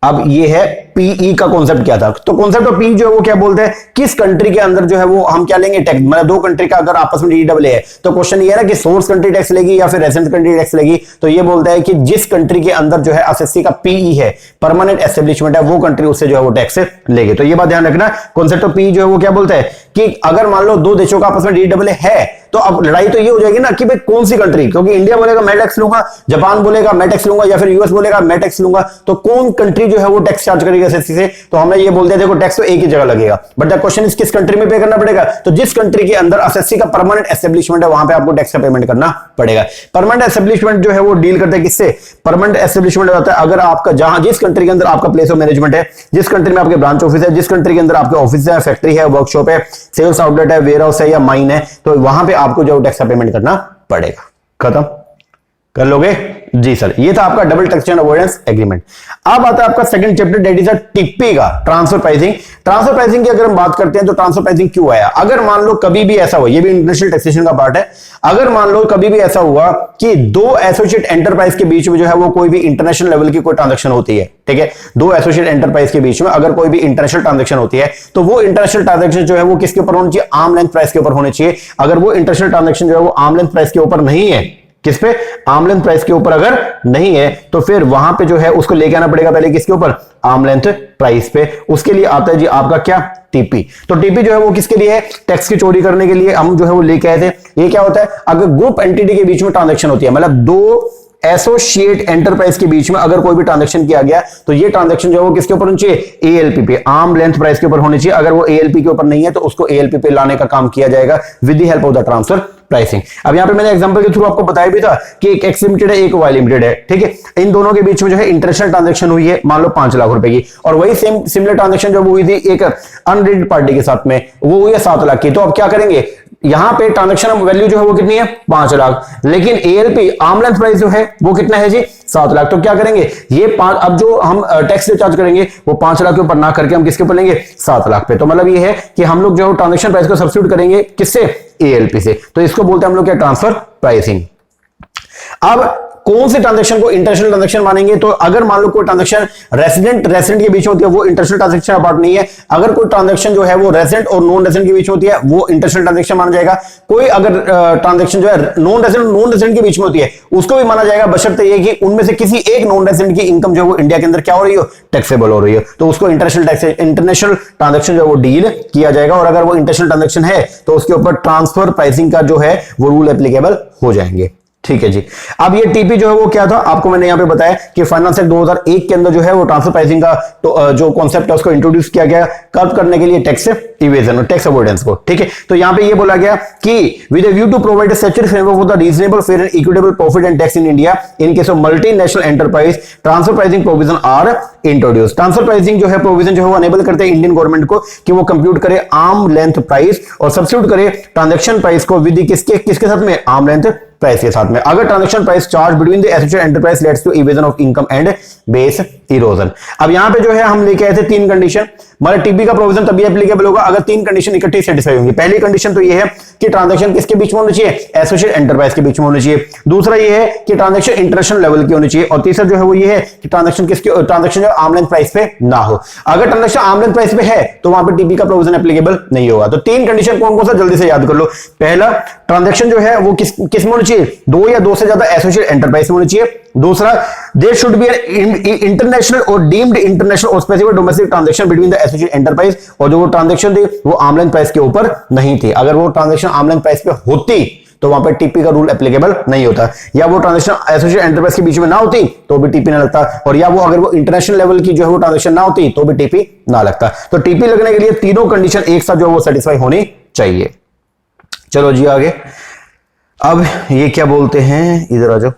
अब ये है पीई का कॉन्सेप्ट क्या था, तो कॉन्सेप्ट ऑफ पी जो है वो क्या बोलते हैं, किस कंट्री के अंदर जो है वो हम क्या लेंगे टैक्स, मतलब दो कंट्री का अगर आपस में डीडब्ल्यूए है तो क्वेश्चन ये है ना कि सोर्स कंट्री टैक्स लेगी या फिर रेजिडेंट कंट्री टैक्स लेगी। तो ये बोलता है कि जिस कंट्री के अंदर जो है एसएससी का पीई है, परमानेंट एस्टेब्लिशमेंट है, वो कंट्री उससे जो है वो टैक्स लेगी। तो ये बात ध्यान रखना, कॉन्सेप्ट ऑफ पीई जो है वो क्या बोलता है कि अगर मान लो दो देशों का आपस में डीडब्ल्यूए है तो अब लड़ाई तो ये हो जाएगी ना कि भाई कौन सी कंट्री, क्योंकि इंडिया बोलेगा मैं टैक्स लूंगा, जापान बोलेगा मैं टैक्स लूंगा, या फिर यूएस बोलेगा मैं टैक्स लूंगा, तो कौन कंट्री जो है वो टैक्स चार्ज करेगा एसएससी से। तो हमें ये बोलते हैं देखो टैक्स तो एक ही जगह लगेगा, बट द क्वेश्चन इज किस कंट्री में पे करना पड़ेगा, तो जिस कंट्री के अंदर एसएससी का परमानेंट एस्टेब्लिशमेंट है वहां पे आपको टैक्स का पेमेंट करना पड़ेगा। परमानेंट एस्टेब्लिशमेंट जो है वो डील करते हैं किससे, परमानेंट एस्टेब्लिशमेंट होता है अगर आपका जहां जिस कंट्री के अंदर आपका प्लेस ऑफ मैनेजमेंट है, जिस कंट्री में आपके ब्रांच ऑफिस है, जिस कंट्री के अंदर आपके ऑफिस है, फैक्ट्री है, वर्कशॉप है, सेल्स आउटलेट है, वेयर हाउस है या माइन है, तो वहां पे आपको जो टैक्स का पेमेंट करना पड़ेगा। खत्म कर लोगे जी सर। ये था आपका डबल टैक्सेशन अवॉइडेंस एग्रीमेंट। अब आता है आपका सेकंड चैप्टर, दैट इज टिप्पी का ट्रांसफर प्राइसिंग। ट्रांसफर प्राइसिंग की अगर हम बात करते हैं तो ट्रांसफर प्राइसिंग क्यों आया? अगर मान लो कभी भी ऐसा हो, ये भी इंटरनेशनल टैक्सेशन का पार्ट है, अगर मान लो कभी भी ऐसा हुआ कि दो एसोसिएट एंटरप्राइज के बीच में जो है वो कोई भी इंटरनेशनल लेवल की कोई ट्रांजेक्शन होती है, ठीक है, दो एसोसिएट एंटरप्राइज के बीच में अगर कोई भी इंटरनेशनल ट्रांजेक्शन होती है तो वो इंटरनेशनल ट्रांजेक्शन जो है वो किसके ऊपर होनी चाहिए? आर्म लेंथ प्राइस के ऊपर होनी चाहिए। अगर वो इंटरनेशनल ट्रांजेक्शन जो है वो आर्म लेंथ प्राइस के ऊपर नहीं है, किस पे? आर्म लेंथ प्राइस के ऊपर अगर नहीं है तो फिर वहां पे जो है उसको लेके आना पड़ेगा पहले किसके ऊपर? आर्म लेंथ प्राइस पे। उसके लिए आता है जी आपका क्या? टीपी। तो टीपी जो है वो किसके लिए है? टैक्स की चोरी करने के लिए हम जो है वो लेके आए थे। ये क्या होता है? अगर ग्रुप एंटिटी के बीच में ट्रांजेक्शन होती है, मतलब दो एसोसिएट एंटरप्राइज के बीच में अगर कोई भी ट्रांजैक्शन किया गया तो ये ट्रांजैक्शन जो है वो किसके ऊपर होनी चाहिए? एएलपी पे, आर्म लेंथ प्राइस के ऊपर होनी चाहिए। अगर वो एएलपी के ऊपर नहीं है तो उसको एएलपी पे लाने का काम किया जाएगा with the help of the transfer pricing. अब यहां पे मैंने एग्जांपल के थ्रू आपको बताया भी था कि एक एक्स लिमिटेड है, एक वाई लिमिटेड है, ठीक है। इन दोनों के बीच में जो है इंटरनेशनल ट्रांजैक्शन हुई है मान लो 5 लाख रुपए की, और वही सेम सिमिलर ट्रांजैक्शन जो हुई थी एक अनरेटेड पार्टी के साथ में, वो हुई है 7 लाख की। तो अब क्या करेंगे? यहां पे ट्रांजैक्शन वैल्यू जो है वो कितनी है? 5 लाख, लेकिन एएलपी आर्म लेंथ प्राइस जो है वो कितना है जी? 7 लाख। तो क्या करेंगे? ये 5, अब जो हम टैक्स चार्ज करेंगे वो 5 लाख के ऊपर ना करके हम किसके ऊपर लेंगे? 7 लाख पे। तो मतलब ये है कि हम लोग जो ट्रांजैक्शन प्राइस को सब्स्टिट्यूट करेंगे किससे? एएलपी से। तो इसको बोलते हैं हम लोग क्या? Transfer pricing. अब कौन से ट्रांजैक्शन को इंटरनेशनल ट्रांजैक्शन मानेंगे? तो अगर मान लो कोई ट्रांजैक्शन रेसिडेंट के बीच में होती है वो इंटरनेशनल ट्रांजैक्शन का पार्ट नहीं है। अगर कोई ट्रांजैक्शन जो है वो रेसिडेंट और नॉन रेसिडेंट के बीच में होती है वो इंटरनेशनल ट्रांजैक्शन माना जाएगा। कोई अगर ट्रांजैक्शन जो है नॉन रेसिडेंट के बीच में होती है उसको भी माना जाएगा, बशर्ते ये कि उनमें से किसी एक नॉन रेसिडेंट की इनकम जो है वो इंडिया के अंदर क्या हो रही हो? टैक्सेबल हो रही है। तो उसको इंटरनेशनल ट्रांजैक्शन जो है वो डील किया जाएगा। और अगर वो इंटरनेशनल ट्रांजैक्शन है तो उसके ऊपर ट्रांसफर प्राइसिंग का जो है वो रूल एप्लीकेबल हो जाएंगे, ठीक है जी। अब ये टीपी जो है वो क्या था? आपको मैंने यहां पे बताया कि फाइनेंस एक्ट 2001 के अंदर जो है वो ट्रांसफर प्राइसिंग का तो जो कॉन्सेप्ट है उसको इंट्रोड्यूस किया गया कर्व करने के लिए टैक्स इवेजन और टैक्स अवॉइडेंस को, ठीक है। तो यहां पे ये बोला गया कि with a view to provide a statutory framework for the reasonable fair and equitable profit and tax in India in case of multinational enterprise, transfer pricing provision are introduce. Transfer pricing जो है provision जो है वो enable करते हैं Indian government को कि वो कंप्यूट करे आर्म लेंथ प्राइस और सब्स्टिट्यूट करे ट्रांजैक्शन प्राइस को विद किसके साथ में? आर्म लेंथ प्राइस के साथ में। अगर transaction price charge between the associate enterprise leads to evasion of income and base erosion. अब यहां पे जो है हम लेके आए थे 3 कंडीशन। मतलब टीपी का प्रोविजन तभी एप्लीकेबल होगा अगर 3 कंडीशन इकट्ठी सेटिस्फाई होंगी। पहली कंडीशन तो ये है कि ट्रांजैक्शन किसके बीच में होनी चाहिए? एसोसिएट एंटरप्राइज के बीच में होनी चाहिए। दूसरा ये है कि ट्रांजैक्शन इंटरनेशनल लेवल की होनी चाहिए। और तीसरा जो है वो ये है कि ट्रांजैक्शन जो आर्म लेंथ प्राइस पे ना हो। अगर ट्रांजैक्शन आर्म लेंथ प्राइस पे है तो वहां पे टीपी का प्रोविजन एप्लीकेबल नहीं होगा। तो 3 कंडीशन कौन कौन सा? जल्दी से याद कर लो। पहला, ट्रांजैक्शन जो है वो किस में होनी चाहिए? 2 या 2 से ज्यादा एसोसिएट एंटरप्राइज में होनी चाहिए। दूसरा, देयर शुड बी इंटरनेशनल और डीम्ड इंटरनेशनल और specific domestic transaction between the associate enterprise, और जो वो ट्रांजैक्शन थी वो आर्म लेंथ प्राइस के ऊपर नहीं थी। अगर वो ट्रांजैक्शन आर्म लेंथ प्राइस पे होती तो वहां पे टीपी का रूल एप्लीकेबल नहीं होता, या वो ट्रांजैक्शन एसोसिएट एंटरप्राइज के बीच में ना होती तो भी टीपी ना लगता, और या वो अगर वो इंटरनेशनल लेवल की जो है वो ट्रांजैक्शन ना होती तो भी टीपी ना लगता। तो टीपी लगने के लिए तीनों कंडीशन एक साथ जो है वो सेटिस्फाई होनी चाहिए। चलो जी आगे। अब ये क्या बोलते हैं, इधर आ जाओ।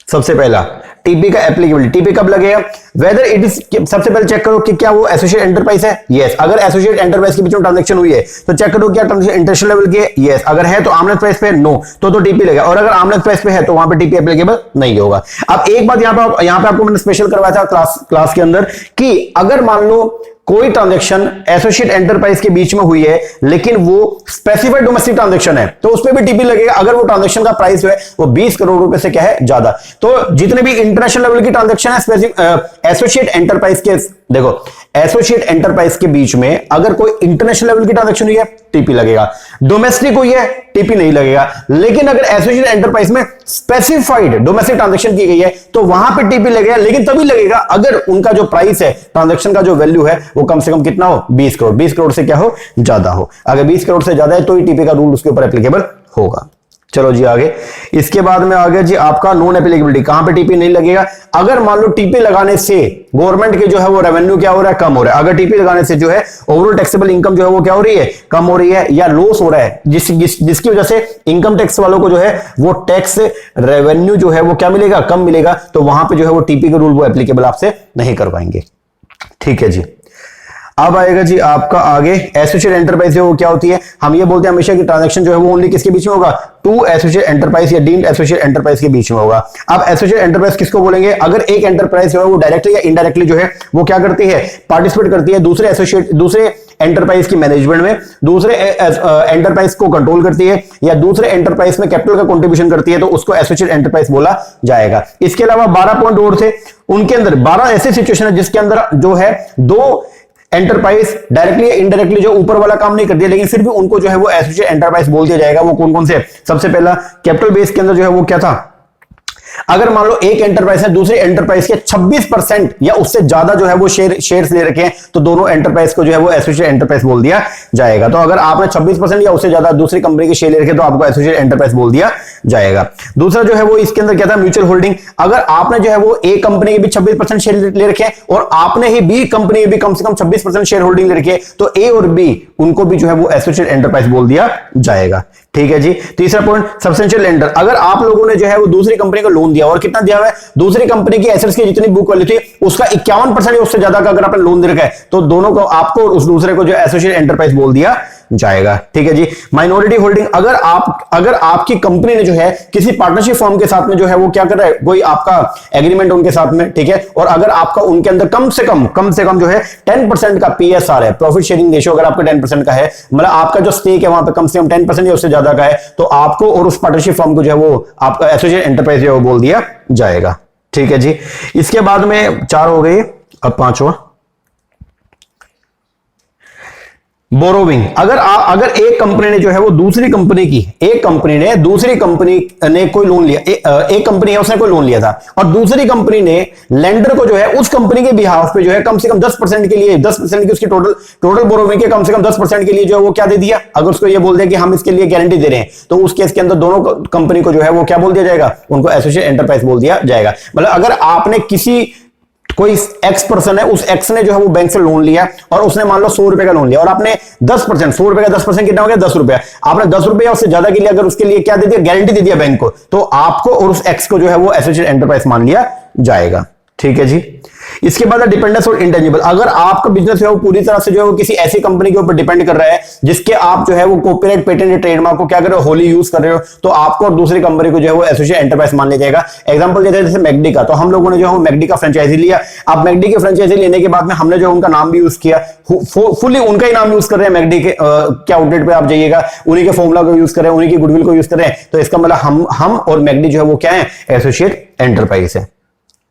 सबसे पहला टीपी का एप्लीकेबिलिटी। टीपी कब लगेगा? वेदर इट इज, सबसे पहले चेक करो कि क्या वो एसोसिएट एंटरप्राइज है। यस। अगर एसोसिएट एंटरप्राइज के बीच में ट्रांजैक्शन हुई है तो चेक करो क्या ट्रांजैक्शन इंटरनेशनल लेवल की है। यस। अगर है तो आर्म लेंथ प्राइस पे, नो तो टीपी लगेगा। और अगर आर्म लेंथ प्राइस पे है तो वहां पे टीपी एप्लीकेबल नहीं होगा। अब एक बात यहां पे आपको मैंने स्पेशल करवाया था क्लास के अंदर कि अगर मान लो कोई ट्रांजैक्शन एसोसिएट एंटरप्राइज के बीच में हुई है लेकिन वो स्पेसिफाइड डोमेस्टिक ट्रांजैक्शन है तो उस पर भी टीपी लगेगा अगर वो ट्रांजैक्शन का प्राइस जो है वो 20 करोड़ रुपए से क्या है, ज्यादा। तो जितने भी इंटरनेशनल लेवल की ट्रांजैक्शन है एसोसिएट एंटरप्राइज के, देखो एसोसिएट एंटरप्राइज के बीच में अगर कोई इंटरनेशनल लेवल की ट्रांजैक्शन हुई है टीपी लगेगा, डोमेस्टिक हुई है टीपी नहीं लगेगा। लेकिन अगर एसोसिएट एंटरप्राइज में स्पेसिफाइड डोमेस्टिक ट्रांजैक्शन की गई है तो वहां पे टीपी लगेगा, लेकिन तभी लगेगा अगर उनका जो प्राइस है, ट्रांजैक्शन का जो वैल्यू है वो कम से कम कितना हो, 20 करोड़। 20 करोड़ से क्या हो, ज्यादा हो। अगर 20 करोड़ से ज्यादा है तो ही टीपी का रूल उसके ऊपर एप्लीकेबल होगा। चलो जी आगे। इसके बाद में आ गया जी आपका नॉन एप्लीकेबिलिटी। कहां पे टीपी नहीं लगेगा? अगर मान लो टीपी लगाने से गवर्नमेंट के जो है वो रेवेन्यू क्या हो रहा है, कम हो रहा है। अगर टीपी लगाने से जो है ओवरऑल टैक्सेबल इनकम जो है वो क्या हो रही है, कम हो रही है या लॉस हो रहा है, जिसकी वजह से इनकम टैक्स वालों को जो है वो टैक्स रेवेन्यू जो है वो क्या मिलेगा, कम मिलेगा, तो वहां पे जो है वो टीपी का रूल वो एप्लीकेबल आपसे नहीं कर पाएंगे। ठीक है जी। अब आएगा जी आपका आगे एसोसिएट एंटरप्राइज है वो क्या होती है, हम ये बोलते हैं हमेशा कि ट्रांजैक्शन जो है वो ओनली किसके बीच में होगा, टू एसोसिएट एंटरप्राइज या डीम्ड एसोसिएट एंटरप्राइज के बीच में होगा। अब एसोसिएट एंटरप्राइज किसको बोलेंगे, अगर एक एंटरप्राइज जो है वो डायरेक्टली या इनडायरेक्टली जो है वो क्या करती है, पार्टिसिपेट करती है दूसरे एसोसिएट दूसरे एंटरप्राइज की मैनेजमेंट में, दूसरे एंटरप्राइज को कंट्रोल करती है या दूसरे एंटरप्राइज में कैपिटल का कंट्रीब्यूशन करती है, तो उसको एसोसिएट एंटरप्राइज बोला जाएगा। इसके अलावा 12 पॉइंट और थे, उनके अंदर 12 ऐसे सिचुएशन है जिसके अंदर जो है दो एंटरप्राइज डायरेक्टली या इनडायरेक्टली जो ऊपर वाला काम नहीं करती है, लेकिन फिर भी उनको जो है वो एसोसिएट एंटरप्राइज बोल दिया जाएगा। वो कौन कौन से, सबसे पहला कैपिटल बेस के अंदर जो है वो क्या था, अगर मान लो एक एंटरप्राइज है दूसरी एंटरप्राइज के 26% या उससे ज्यादा जो है वो शेयर्स ले रखे हैं, तो दोनों एंटरप्राइज को जो है वो एसोसिएट एंटरप्राइज बोल दिया जाएगा। तो अगर आपने 26% या उससे ज्यादा दूसरी कंपनी के शेयर ले रखे तो आपको एसोसिएट एंटरप्राइज बोल दिया जाएगा। दूसरा जो है वो इसके अंदर क्या था, म्यूचुअल होल्डिंग। अगर आपने जो है वो ए कंपनी के भी 26% शेयर ले रखे हैं और आपने ही बी कंपनी के भी कम से कम 26% शेयर होल्डिंग ले रखी है, तो ए और बी उनको भी जो है वो एसोसिएट एंटरप्राइज बोल दिया जाएगा। ठीक है जी। तीसरा पॉइंट सब्सटेंशियल लेंडर, अगर आप लोगों ने जो है वो दूसरी कंपनी को लोन दिया और कितना दिया हुआ है, दूसरी कंपनी की एसेट्स की जितनी बुक वैल्यू थी उसका 51% या उससे ज्यादा का अगर आपने लोन दे रखा है, तो दोनों को आपको और उस दूसरे को जो एसोसिएट एंटरप्राइज बोल दिया जाएगा। ठीक है जी। माइनॉरिटी होल्डिंग, अगर आपकी कंपनी ने जो है किसी पार्टनरशिप फॉर्म के साथ में जो है वो क्या कर रहा है, कोई आपका एग्रीमेंट उनके साथ में, ठीक है, और अगर आपका उनके अंदर कम से कम जो है 10% का पीएसआर है, प्रॉफिट शेयरिंग रेशियो अगर आपका 10% का है, मतलब आपका जो स्टेक है वहां पे कम से कम 10% या उससे ज्यादा का है, तो आपको और उस पार्टनरशिप फॉर्म को जो है वो आपका एसोसिएट एंटरप्राइज जो है वो बोल दिया जाएगा। ठीक है जी। इसके बाद में 4 हो गए, अब 5वां बोरोविंग। अगर एक कंपनी ने जो है वो दूसरी कंपनी ने कोई लोन लिया, एक कंपनी है उसने कोई लोन लिया था और दूसरी कंपनी ने लेंडर को जो है उस कंपनी के बिहाफ पे जो है कम से कम 10% के लिए 10% की उसकी टोटल बोरोविंग के कम से कम 10% के लिए जो है वो क्या दे दिया, अगर उसको ये बोल दिया कि हम इसके लिए गारंटी दे रहे हैं, तो उस केस के अंदर दोनों कंपनी को जो है वो क्या बोल दिया जाएगा, उनको एसोसिएट एंटरप्राइज बोल दिया जाएगा। मतलब अगर आपने कोई एक्स पर्सन है, उस एक्स ने जो है वो बैंक से लोन लिया और उसने मान लो 100 रुपए का लोन लिया और आपने 10%, 100 रुपए का 10% कितना हो गया, 10 रुपए, आपने 10 रुपए या उससे ज्यादा के लिए अगर उसके लिए क्या दे दिया, गारंटी दे दिया बैंक को, तो आपको और उस एक्स को जो है वो एसोसिएट एंटरप्राइज मान लिया जाएगा। ठीक है जी। इसके बाद डिपेंडेंस और इंटेंजिबल, अगर आपका बिजनेस है वो पूरी तरह से जो है वो किसी ऐसी कंपनी के ऊपर डिपेंड कर रहा है जिसके आप जो है वो कॉपीराइट, पेटेंट या ट्रेडमार्क को क्या कर रहे हो, होली यूज कर रहे हो, तो आपको और दूसरी कंपनी को जो है वो एसोसिएट एंटरप्राइज मान लिया जाएगा। एग्जांपल देते हैं जैसे मैकडी का, तो हम लोगों ने जो है मैकडी का फ्रेंचाइजी लिया। अब मैकडी की फ्रेंचाइजी लेने के बाद में हमने जो उनका नाम भी यूज किया, फुली उनका ही नाम यूज कर रहे हैं मैकडी के, क्या आउटलेट पे आप जाइएगा उन्हीं के फॉर्मूला को यूज कर रहे हैं, उन्हीं की गुडविल को यूज कर रहे हैं, तो इसका मतलब हम और मैकडी जो है वो क्या है, एसोसिएट एंटरप्राइज है।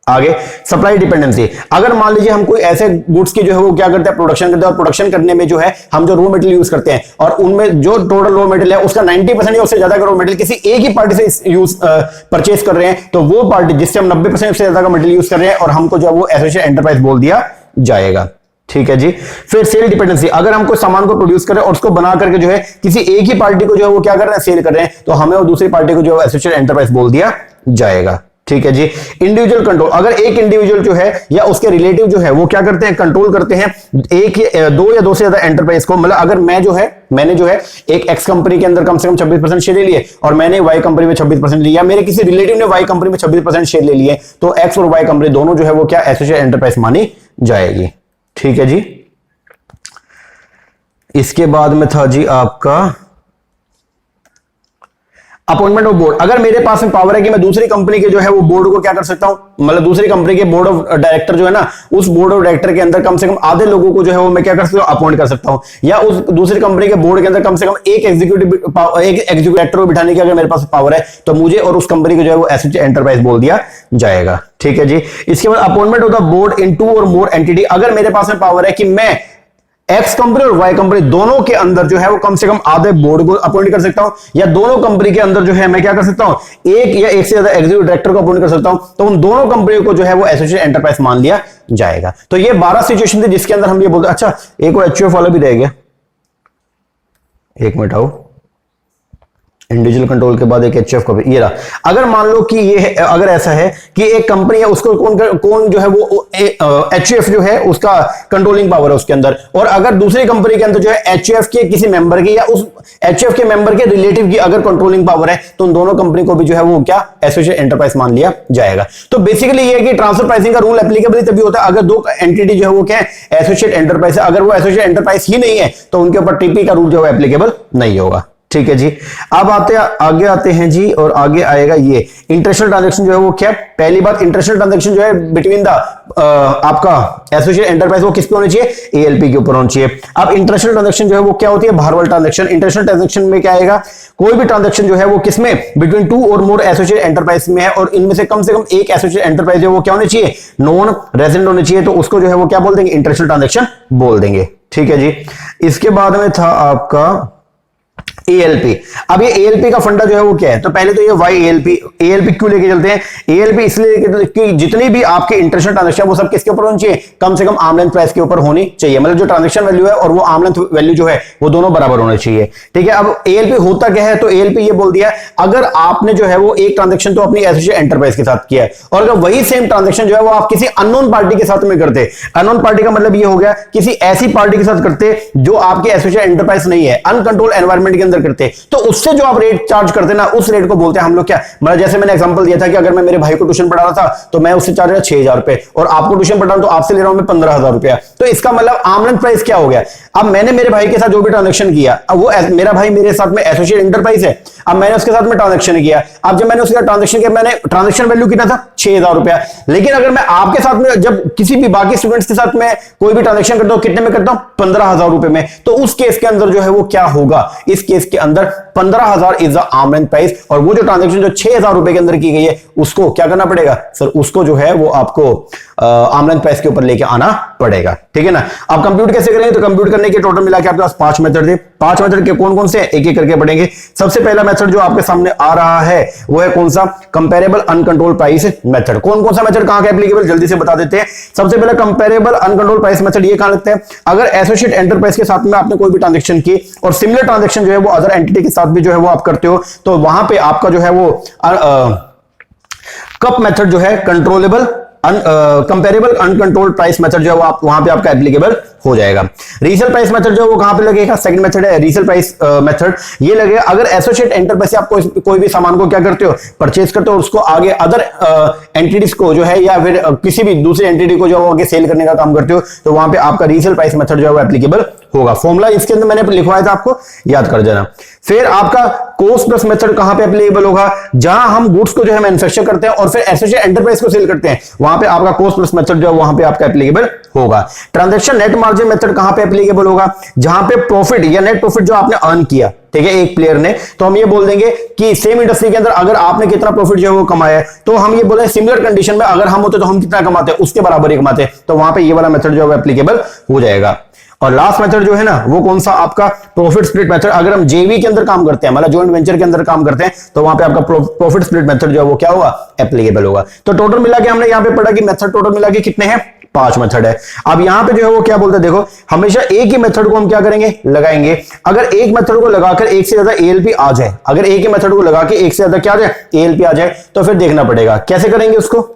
आगे सप्लाई डिपेंडेंसी, अगर मान लीजिए हम कोई ऐसे गुड्स की जो है वो क्या करते हैं, प्रोडक्शन करते हैं और प्रोडक्शन करने में जो है हम जो रॉ मटेरियल यूज करते हैं और उनमें जो टोटल रॉ मटेरियल है उसका 90% या उससे ज्यादा का रॉ मटेरियल किसी एक ही पार्टी से यूज परचेज कर रहे हैं, तो वो पार्टी जिससे हम 90% से ज्यादा का मटेरियल यूज कर रहे हैं और हमको जो है वो एसोसिएट एंटरप्राइज बोल दिया जाएगा। ठीक है जी। फिर सेल डिपेंडेंसी, अगर हम कोई सामान को प्रोड्यूस कर रहे हैं और उसको बना करके जो है किसी एक ही पार्टी को जो है वो क्या कर रहे हैं, सेल कर रहे हैं, तो हमें और दूसरी पार्टी को जो है एसोसिएट एंटरप्राइज बोल दिया जाएगा। ठीक है जी। इंडिविजुअल कंट्रोल, अगर एक इंडिविजुअल जो है या उसके रिलेटिव जो है वो क्या करते हैं, कंट्रोल करते हैं दो या दो से ज्यादा एंटरप्राइज को, मतलब अगर मैंने जो है एक एक्स कंपनी के अंदर कम से कम 26% शेयर ले लिए और मैंने वाई कंपनी में 26% लिया, मेरे किसी रिलेटिव ने वाई कंपनी में 26% शेयर ले लिए, तो एक्स और वाई कंपनी दोनों जो है वो क्या एसोसिएट एंटरप्राइज मानी जाएगी। ठीक है जी। इसके बाद में था जी आपका अपॉइंटमेंट ऑफ बोर्ड, अगर मेरे पास में पावर है कि मैं दूसरी कंपनी के जो है वो बोर्ड को क्या कर सकता हूं, मतलब दूसरी कंपनी के बोर्ड ऑफ डायरेक्टर जो है ना, उस बोर्ड ऑफ डायरेक्टर के अंदर कम से कम आधे लोगों को जो है वो मैं क्या कर सकता हूं, अपॉइंट कर सकता हूं, या उस दूसरी कंपनी के बोर्ड के अंदर कम से कम एक एग्जीक्यूटिव डायरेक्टर को बिठाने की अगर मेरे पास पावर है, तो मुझे और उस कंपनी को जो है वो एसोसिएट एंटरप्राइज बोल दिया जाएगा। ठीक है जी। इसके बाद अपॉइंटमेंट ऑफ द बोर्ड इन 2 और मोर एंटिटी, अगर मेरे पास में पावर है कि मैं एक्स कंपनी और वाई कंपनी दोनों के अंदर जो है वो कम से कम आधे बोर्ड को अपॉइंट कर सकता हूं, या दोनों कंपनी के अंदर जो है मैं क्या कर सकता हूं, एक या एक से ज्यादा एग्जीक्यूटिव डायरेक्टर को अपॉइंट कर सकता हूं, तो उन दोनों कंपनियों को जो है वो एसोसिएट एंटरप्राइज मान लिया जाएगा। तो ये 12 सिचुएशन थी जिसके अंदर हम ये बोलते। अच्छा, एक और एचयूएफ वाला भी रह गया, एक मिनट आओ, इंडिविजुअल कंट्रोल के बाद एक एचयूएफ कॉपी, ये रहा। अगर मान लो कि ये है, अगर ऐसा है कि एक कंपनी है, उसको कौन जो है वो एचयूएफ जो है उसका कंट्रोलिंग पावर है उसके अंदर, और अगर दूसरी कंपनी के अंदर जो है एचयूएफ के किसी मेंबर की या उस एचयूएफ के मेंबर के रिलेटिव की अगर कंट्रोलिंग पावर है, तो उन दोनों कंपनी को भी जो है वो क्या एसोसिएट एंटरप्राइज मान लिया जाएगा। तो बेसिकली ये है कि ट्रांसफर प्राइसिंग का रूल एप्लीकेबल तभी होता है अगर दो एंटिटी जो है वो क्या है एसोसिएट एंटरप्राइज है। अगर वो एसोसिएट एंटरप्राइज ही नहीं है तो उनके ऊपर टीपी का रूल जो है एप्लीकेबल नहीं होगा। ठीक है जी। अब आगे आते हैं जी, और आगे आएगा ये इंटरनेशनल ट्रांजैक्शन जो है वो क्या, पहली बात इंटरनेशनल ट्रांजैक्शन जो है बिटवीन द आपका एसोसिएट एंटरप्राइज वो किस पे होनी चाहिए, एएलपी के ऊपर होनी चाहिए। अब इंटरनेशनल ट्रांजैक्शन जो है वो क्या होती है, बाहर वाला ट्रांजैक्शन। इंटरनेशनल ट्रांजैक्शन में क्या आएगा, कोई भी ट्रांजैक्शन जो है वो किसमें बिटवीन टू और मोर एसोसिएट एंटरप्राइज में है, और इनमें से कम एक एसोसिएट एंटरप्राइज जो है वो क्या होनी चाहिए, नॉन रेजिडेंट होनी चाहिए, तो उसको जो है वो क्या बोल देंगे, इंटरनेशनल ट्रांजैक्शन बोल देंगे। ठीक है जी। इसके बाद में था आपका एएलपी। अब ये एएलपी का फंडा जो है वो क्या है, तो पहले तो ये वाई एएलपी, एएलपी क्यों लेके चलते हैं, एएलपी इसलिए कि जितनी भी आपके इंटरनेशनल ट्रांजैक्शन वो सब किसके ऊपर होनी चाहिए, कम से कम आर्म लेंथ प्राइस के ऊपर होनी चाहिए, मतलब जो ट्रांजैक्शन वैल्यू है और वो आर्म लेंथ वैल्यू जो है वो दोनों बराबर होने चाहिए। ठीक है। अब एएलपी होता क्या है, तो एएलपी ये बोल दिया अगर आपने जो है वो एक ट्रांजेक्शन तो अपनी एसोसिएट एंटरप्राइज के साथ किया है, और अगर वही सेम ट्रांजेक्शन जो है वो आप किसी अननोन पार्टी के साथ में करते, अननोन पार्टी का मतलब ये हो गया किसी ऐसी पार्टी के साथ करते जो आपके एसोसिएट एंटरप्राइज नहीं है, अनकंट्रोल एनवायरमेंट के अंदर करते, तो उससे जो आप रेट चार्ज करते ना, उस रेट को बोलते हैं हम लोग क्या, मतलब जैसे मैंने एग्जांपल दिया था कि अगर मैं मेरे भाई को ट्यूशन पढ़ा रहा था तो मैं उससे चार्ज 6,000 रुपए, और आपको ट्यूशन पढ़ा रहा हूं तो आपसे ले रहा हूं मैं 15,000 रुपया, तो इसका मतलब आर्म लेंथ प्राइस क्या हो गया। अब मैंने मेरे भाई के साथ जो भी ट्रांजेक्शन किया, अब वो मेरा भाई मेरे साथ में एसोसिएट एंटरप्राइज है, अब मैंने उसके साथ में ट्रांजेक्शन किया, अब जब मैंने उसके साथ ट्रांजेक्शन किया, मैंने ट्रांजेक्शन वैल्यू कितना था 6,000 रुपया, लेकिन अगर मैं आपके साथ में जब किसी भी बाकी स्टूडेंट्स के साथ में कोई भी ट्रांजेक्शन करता हूं, कितने में करता हूं, 15,000 रुपए में, तो उस केस के अंदर जो है वो क्या होगा, इस केस के अंदर 15,000 is the arm length price, और वो जो ट्रांजेक्शन जो 6,000 रुपए के अंदर की गई है उसको क्या करना पड़ेगा सर, उसको जो है वो आपको आर्म लेंथ प्राइस के ऊपर लेके आना पड़ेगा। ठीक है ना। अब कंप्यूट कैसे करेंगे, तो कंप्यूट करने के टोटल मिला के आपके पास 5 मेथड थे। 5 मेथड के कौन कौन से, एक एक करके पढ़ेंगे। सबसे पहला मेथड जो आपके सामने आ रहा है वो है कौन सा, कंपेरेबल अनकंट्रोल प्राइस मेथड। कौन कौन सा मेथड कहां का एप्लीकेबल, जल्दी से बता देते हैं। सबसे पहला कंपेरेबल अनकंट्रोल प्राइस मेथड, ये कहां लगता है, अगर एसोसिएट एंटरप्राइज के साथ में आपने कोई भी ट्रांजेक्शन की और सिमिलर ट्रांजेक्शन जो है वो अदर एंटिटी के साथ भी जो है वो आप करते हो, तो वहां पे आपका जो है वो कप मेथड जो है controllable comparable uncontrolled price method जो है वो आप वहां पे आपका एप्लीकेबल हो जाएगा। रीसेल प्राइस मेथड जो है वो कहां पे लगेगा, सेकंड मेथड है रीसेल प्राइस मेथड, ये लगेगा अगर एसोसिएट एंटरप्राइज से आप कोई भी सामान को क्या करते हो, परचेज करते हो, उसको आगे अदर एंटिटीज को जो है या फिर किसी भी दूसरी एंटिटी को जो है आगे सेल करने का काम करते हो, तो वहां पे आपका रीसेल प्राइस मेथड जो है वो एप्लीकेबल होगा। फॉर्मूला इसके अंदर मैंने लिखवाया था, आपको याद कर देना। फिर आपका कॉस्ट प्लस मेथड कहां पे एप्लीकेबल होगा, जहां हम गुड्स को जो है मैन्युफैक्चर करते हैं और फिर एसोसिएट एंटरप्राइज को सेल करते हैं, वहां पे आपका कॉस्ट प्लस मेथड जो है वहां पे आपका एप्लीकेबल होगा। ट्रांजैक्शन नेट मार्जिन मेथड कहां पे एप्लीकेबल होगा, जहां पे प्रॉफिट या नेट प्रॉफिट जो आपने अर्न किया, ठीक है, एक प्लेयर ने, तो हम ये बोल देंगे कि सेम इंडस्ट्री के अंदर अगर आपने कितना प्रॉफिट जो है वो कमाया है, तो हम ये बोलेंगे सिमिलर कंडीशन में अगर हम होते तो हम कितना कमाते हैं, उसके बराबर ही कमाते हैं, तो वहां पे ये वाला मेथड जो है एप्लीकेबल हो जाएगा। और लास्ट मेथड जो है ना वो कौन सा, आपका प्रॉफिट स्प्लिट मेथड। अगर हम जेवी के अंदर काम करते हैं, मतलब जॉइंट वेंचर के अंदर काम करते हैं, तो वहां पे आपका प्रॉफिट स्प्लिट मेथड जो है वो क्या होगा, एप्लीकेबल होगा। तो टोटल मिला के हमने यहां पे पढ़ा कि मेथड टोटल मिला के कितने हैं, 5 मेथड है। अब यहां पे जो है वो क्या बोलते हैं, देखो हमेशा एक ही मेथड को हम क्या करेंगे, लगाएंगे। अगर एक मेथड को लगाकर एक से ज्यादा एएलपी आ जाए, अगर एक ही मेथड को लगा के एक से ज्यादा क्या आ जाए, एएलपी आ जाए, तो फिर देखना पड़ेगा कैसे करेंगे उसको।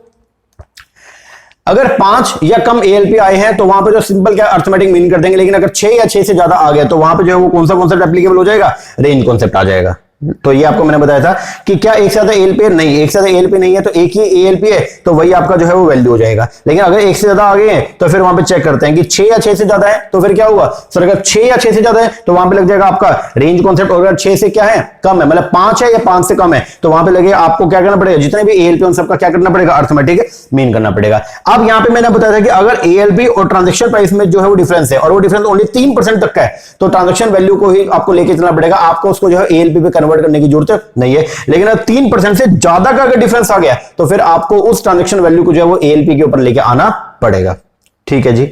अगर 5 या कम एएलपी आए हैं तो वहां पे जो सिंपल क्या अर्थमेटिक मीन कर देंगे, लेकिन अगर 6 या 6 से ज्यादा आ गया तो वहां पे जो है वो कौन सा कॉन्सेप्ट एप्लीकेबल हो जाएगा, रेंज कॉन्सेप्ट आ जाएगा। तो ये आपको मैंने बताया था कि क्या एक से ज्यादा एएलपी है, नहीं, एक से ज्यादा एएलपी नहीं है, तो एक ही एएलपी है तो वही आपका जो है वो वैल्यू हो जाएगा। लेकिन अगर एक से ज्यादा आ गए हैं तो फिर वहां पे चेक करते हैं कि 6 या 6 से ज्यादा है, तो फिर क्या हुआ सर, अगर 6 या 6 से ज्यादा है तो वहां पे लग जाएगा आपका रेंज कॉन्सेप्ट। और अगर 6 से क्या है, कम है, मतलब 5 है या 5 से कम है, तो वहां पे लगेगा आपको क्या करना पड़ेगा, जितने भी एएलपी उन सबका क्या करना पड़ेगा, अर्थमेटिक मीन करना पड़ेगा। अब यहां पे मैंने बताया था कि अगर एएलपी और ट्रांजेक्शन प्राइस में जो है वो डिफरेंस है और वो डिफरेंस ओनली 3% तक का है, तो ट्रांजेक्शन वैल्यू को ही आपको लेके चलना पड़ेगा, आपको उसको जो है एएलपी पे कन्वर्ट करने की जरूरत नहीं है। लेकिन अगर 3% से ज्यादा का अगर डिफरेंस आ गया तो फिर आपको उस ट्रांजैक्शन वैल्यू को जो है वो एएलपी के ऊपर लेके आना पड़ेगा। ठीक है जी।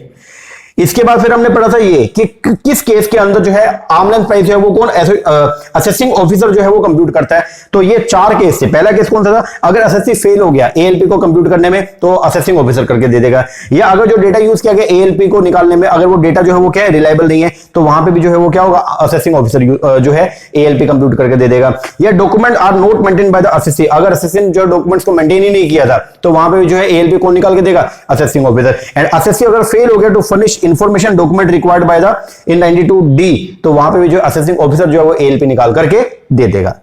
इसके बाद फिर हमने पढ़ा था ये कि किस केस के अंदर जो है आर्म लेंथ प्राइस जो है वो कौन असेसिंग ऑफिसर जो है वो कंप्यूट करता है। तो ये 4 केस थे। पहला केस कौन सा था, अगर असेसी फेल हो गया एएलपी को कंप्यूट करने में तो असेसिंग ऑफिसर करके दे देगा, या अगर जो डेटा यूज किया गया एएलपी को निकालने में अगर वो डेटा जो है वो क्या है रिलायबल नहीं है तो वहां पे भी जो है वो क्या होगा असेसिंग ऑफिसर जो है एएलपी कंप्यूट करके दे देगा। या document are not maintain by the assessee, अगर असेसी जो डॉक्यूमेंट्स को मेंटेन ही नहीं किया था तो वहां पे भी जो है एएलपी कौन निकाल के देगा असेसिंग ऑफिसर। एंड असेसी अगर फेल हो गया to furnish information document required by the in 92D तो वहां पे भी जो असेसिंग ऑफिसर जो है वो एएलपी निकाल करके दे देगा।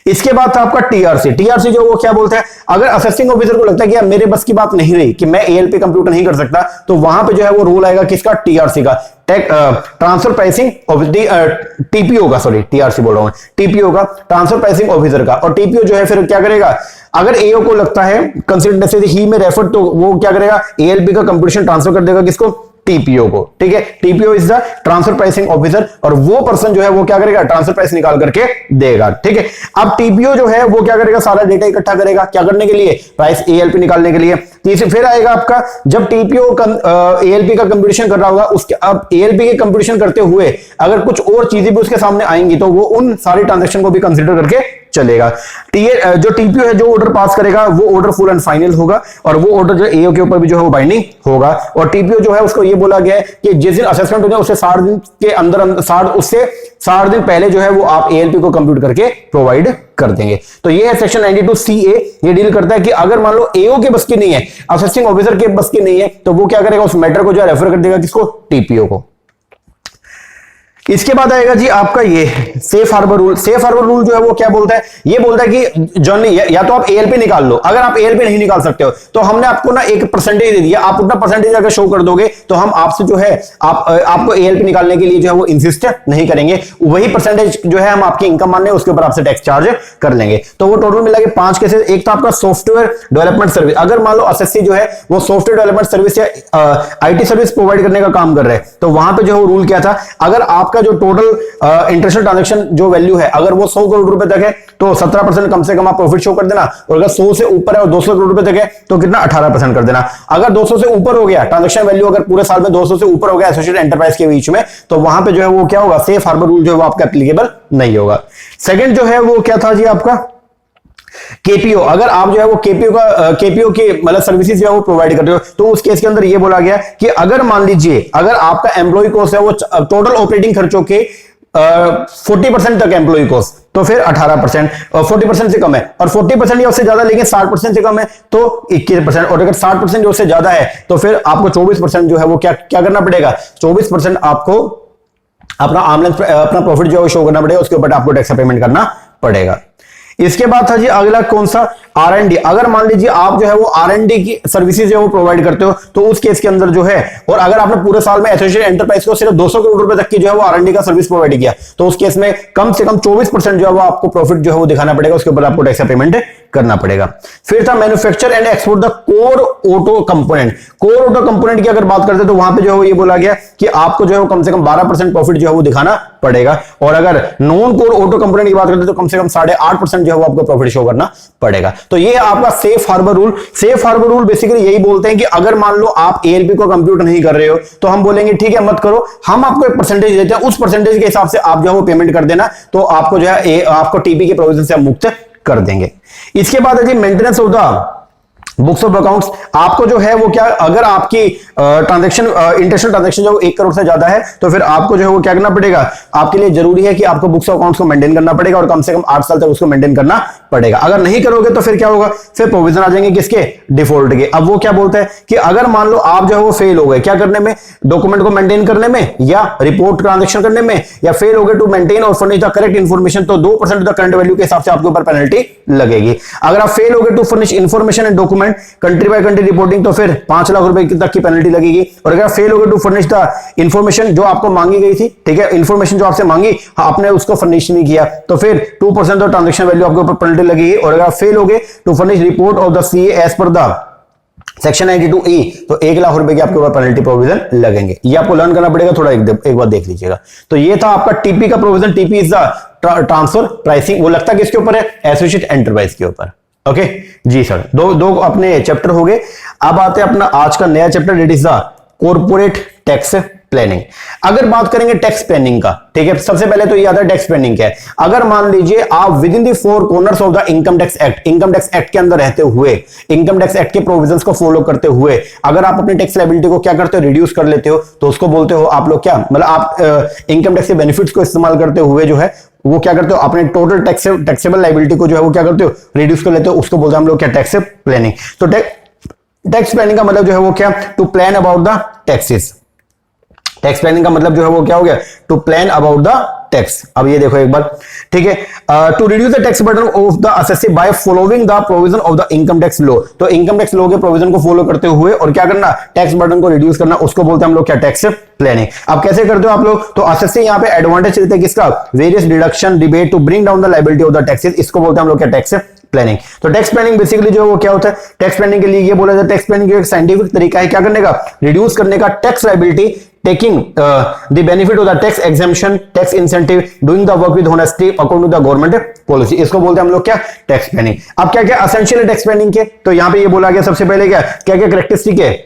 इसके बाद था आपका टीआरसी। टीआरसी जो वो क्या बोलता है, अगर असेसिंग ऑफिसर को लगता है कि यार मेरे बस की बात नहीं रही कि मैं एएलपी कंप्यूट नहीं कर सकता तो वहां पे जो है वो रूल आएगा किसका, टीआरसी का, ट्रांसफर प्राइसिंग टीपीओ का, सॉरी टीआरसी बोल रहा हूं, टीपीओ का, ट्रांसफर प्राइसिंग ऑफिसर का। और टीपीओ जो है फिर क्या करेगा, अगर एओ को लगता है कंसिडर ही में रेफर तो वो क्या करेगा एएलपी का कंप्यूटेशन ट्रांसफर कर देगा किसको, टीपीओ को। ठीक है, TPO is the transfer pricing officer और वो पर्सन जो है वो क्या करेगा ट्रांसफर प्राइस निकाल करके देगा। ठीक है, अब टीपीओ जो है वो क्या करेगा सारा डेटा इकट्ठा करेगा, क्या करने के लिए, प्राइस एएलपी निकालने के लिए। तीसरे फिर आएगा आपका जब टीपीओ एएलपी का कंप्यूटेशन कर रहा होगा उसके अब एएलपी के कंप्यूटेशन करते हुए अगर कुछ और चीजें भी उसके सामने आएंगी तो वो उन सारी ट्रांजैक्शन को भी कंसीडर करके चलेगा। जो टीपीओ है जो ऑर्डर पास करेगा वो ऑर्डर फुल एंड फाइनल होगा और वो ऑर्डर जो एओ के ऊपर भी जो है वो बाइंडिंग होगा। और टीपीओ जो है उसको ये बोला गया है कि जिस दिन असेसमेंट हो जाए उससे 60 दिन के अंदर उससे 60 दिन पहले जो है वो आप एएलपी को कंप्यूट करके प्रोवाइड कर देंगे। तो ये है सेक्शन 92CA, ये डील करता है कि अगर मान लो एओ के बस की नहीं है, असेसिंग ऑफिसर के बस की नहीं है तो वो क्या करेगा उस मैटर को जो है रेफर कर देगा किसको, टीपीओ को। इसके बाद आएगा जी आपका ये safe harbour rule. Safe harbour rule जो है वो क्या बोलता है, ये बोलता है कि जर्नी या तो आप एएलपी निकाल लो, अगर आप एएलपी नहीं निकाल सकते हो तो हमने आपको ना एक परसेंटेज दे दिया, आप उतना परसेंटेज अगर शो कर दोगे तो हम आपसे जो है आपको एएलपी निकालने के लिए जो है वो इंसिस्ट नहीं करेंगे, वही परसेंटेज जो है हम आपकी इनकम मानने उसके ऊपर आपसे टैक्स चार्ज कर लेंगे। तो वो टोटल मिला के 5 केसेस। एक था आपका सॉफ्टवेयर डेवलपमेंट सर्विस, अगर मान लो एसएससी जो है वो सॉफ्टवेयर डेवलपमेंट सर्विस या आईटी सर्विस प्रोवाइड करने का काम कर रहे हैं तो वहां पे जो है रूल क्या था, अगर आपका जो टोटल इंटरनेशनल ट्रांजैक्शन जो वैल्यू है अगर वो 100 करोड़ रुपए तक है तो 17% कम से कम आप प्रॉफिट शो कर देना, और अगर 100 से ऊपर है और 200 करोड़ रुपए तक है तो कितना 18% कर देना। अगर 200 से ऊपर हो गया ट्रांजैक्शन वैल्यू, अगर पूरे साल में 200 से ऊपर हो गया एसोसिएट एंटरप्राइज के बीच में तो वहां पे जो है वो क्या होगा, सेफ हार्बर रूल जो है वो आपका एप्लीकेबल नहीं होगा। सेकंड जो है वो क्या था जी आपका केपीओ। अगर आप जो है वो केपीओ के मतलब सर्विसेज जो है वो प्रोवाइड कर रहे हो तो उस केस के अंदर ये बोला गया कि अगर मान लीजिए अगर आपका एम्प्लॉय कॉस्ट है वो टोटल ऑपरेटिंग खर्चों के 40% तक एम्प्लॉय कॉस्ट तो फिर 18%, और 40% से कम है और 40% या उससे ज्यादा लेकिन 60% से कम है तो 21%, और अगर 60% जो उससे ज्यादा है तो फिर आपको 24% जो है वो क्या करना पड़ेगा, 24% आपको अपना अपना प्रॉफिट जो है शो करना पड़ेगा, उसके ऊपर आपको टैक्स पेमेंट करना पड़ेगा। इसके बाद था जी अगला कौन सा, R&D। अगर मान लीजिए आप जो है वो R&D की सर्विसेज जो है वो प्रोवाइड करते हो तो उस केस के अंदर जो है, और अगर आपने पूरे साल में एसोसिएट एंटरप्राइज को सिर्फ 200 करोड़ रुपए तक की जो है वो R&D का सर्विस प्रोवाइड किया तो उस केस में कम से कम 24% जो है वो आपको प्रॉफिट जो है वो दिखाना पड़ेगा, उसके ऊपर आपको टैक्स पेमेंट करना पड़ेगा। फिर था manufacture and export the core auto component. Core auto component की अगर बात करते तो वहां पे जो है ये बोला गया कि आपको जो है कम से कम 12% प्रॉफिट जो है वो दिखाना पड़ेगा, और अगर नॉन कोर ऑटो कंपोनेंट की बात करते तो कम से कम 8.5% जो है वो आपको प्रॉफिट शो करना पड़ेगा। तो ये आपका safe harbour rule. Safe harbour rule basically यही बोलते हैं कि अगर मान लो आप एएलपी को कंप्यूट नहीं कर रहे हो तो हम बोलेंगे ठीक है मत करो, हम आपको एक परसेंटेज देते हैं, उस परसेंटेज के हिसाब से आप जो है वो पेमेंट कर देना तो आपको जो है आपको टीपी के प्रोविजन से मुक्त कर देंगे। इसके बाद है G maintenance of the books of accounts. आपको जो है वो क्या, अगर आपकी ट्रांजैक्शन इंटरनेशनल ट्रांजैक्शन जो 1 करोड़ से ज्यादा है तो फिर आपको जो है वो क्या करना पड़ेगा, आपके लिए जरूरी है कि आपको बुक्स ऑफ अकाउंट्स को मेंटेन करना पड़ेगा और कम से कम 8 साल तक उसको मेंटेन करना पड़ेगा। अगर नहीं करोगे तो फिर क्या होगा, फिर प्रोविजन आ जाएंगे किसके, डिफॉल्ट के। अब वो क्या बोलता है कि अगर मान लो आप जो है वो फेल हो गए क्या करने में, डॉक्यूमेंट को मेंटेन करने में या रिपोर्ट ट्रांजैक्शन करने में, या फेल हो गए टू मेंटेन और फर्निश द करेक्ट इन्फॉर्मेशन तो 2% ऑफ द करंट वैल्यू के हिसाब से आपके ऊपर पेनल्टी लगेगी। अगर आप फेल हो गए to furnish information and document country by country reporting तो फिर 5 लाख रुपए तक की पेनल्टी लगेगी। और अगर फेल हो गए टू फर्निश द इंफॉर्मेशन जो आपको मांगी गई थी, ठीक है, इंफॉर्मेशन जो आपसे मांगी आपने उसको फर्निश नहीं किया तो फिर 2% ऑफ ट्रांजैक्शन वैल्यू आपके ऊपर पेनल्टी लगेगी। और अगर फेल हो गए to furnish report of the CA as per the section 92E तो 1 लाख रुपए की आपके ऊपर पेनल्टी प्रोविजन लगेंगे। ये आपको लर्न करना पड़ेगा, थोड़ा एक बार देख लीजिएगा। तो ये था आपका टीपी का provision. TP is the transfer pricing, वो लगता है किसके ऊपर है, एसोसिएट एंटरप्राइज के ऊपर। ओके जी सर, दो अपने चैप्टर हो गए। अब आते हैं अपना आज का नया chapter, it is the corporate tax. Planning. अगर बात करेंगे टैक्स प्लानिंग का, ठीक है, सबसे पहले तो ये आता है टैक्स प्लानिंग क्या है। अगर मान लीजिए आप with in the four corners of the income tax act के अंदर रहते हुए, इनकम टैक्स एक्ट के प्रोविजंस को फॉलो करते हुए अगर आप अपनी टैक्स लायबिलिटी को क्या करते हो, रिड्यूस कर लेते हो, तो उसको बोलते हो आप लोग क्या, मतलब आप इनकम टैक्स के बेनिफिट्स को इस्तेमाल करते हुए जो है वो क्या करते हो, अपने टोटल टैक्सेबल लायबिलिटी को जो है वो क्या करते हो, रिड्यूस कर लेते हो, उसको बोलते हैं हम लोग क्या, टैक्स प्लानिंग। तो टैक्स प्लानिंग का मतलब जो है वो क्या, to plan about the taxes. Tax planning का मतलब जो है वो क्या हो गया, to plan about the tax. अब ये देखो एक बार, ठीक है, to reduce the tax burden of the assessee by following the provision of the income tax law. तो इनकम टैक्स लॉ के प्रोविजन को फॉलो करते हुए और क्या करना, टैक्स बर्डन को रिड्यूस करना, उसको बोलते हैं हम लोग क्या, टैक्स प्लानिंग। अब कैसे करते हो आप लोग, तो असेसी यहां पे एडवांटेज लेते हैं किसका, various deduction rebate to bring down the liability of the taxes, इसको बोलते हैं हम लोग क्या, टैक्स प्लानिंग। तो टैक्स प्लानिंग बेसिकली जो है वो क्या होता है, टैक्स प्लानिंग के लिए ये बोला जाता है, टैक्स प्लानिंग एक साइंटिफिक तरीका है क्या करने का, रिड्यूस करने का tax liability, taking the benefit of the tax exemption, tax incentive, doing the work with honesty according to the government policy, इसको बोलते हैं हम लोग क्या, टैक्स प्लानिंग। अब क्या क्या एसेंशियल है टैक्स प्लानिंग के, तो यहां पे ये बोला गया सबसे पहले क्या क्या क्या कैरेक्टरिस्टिक है।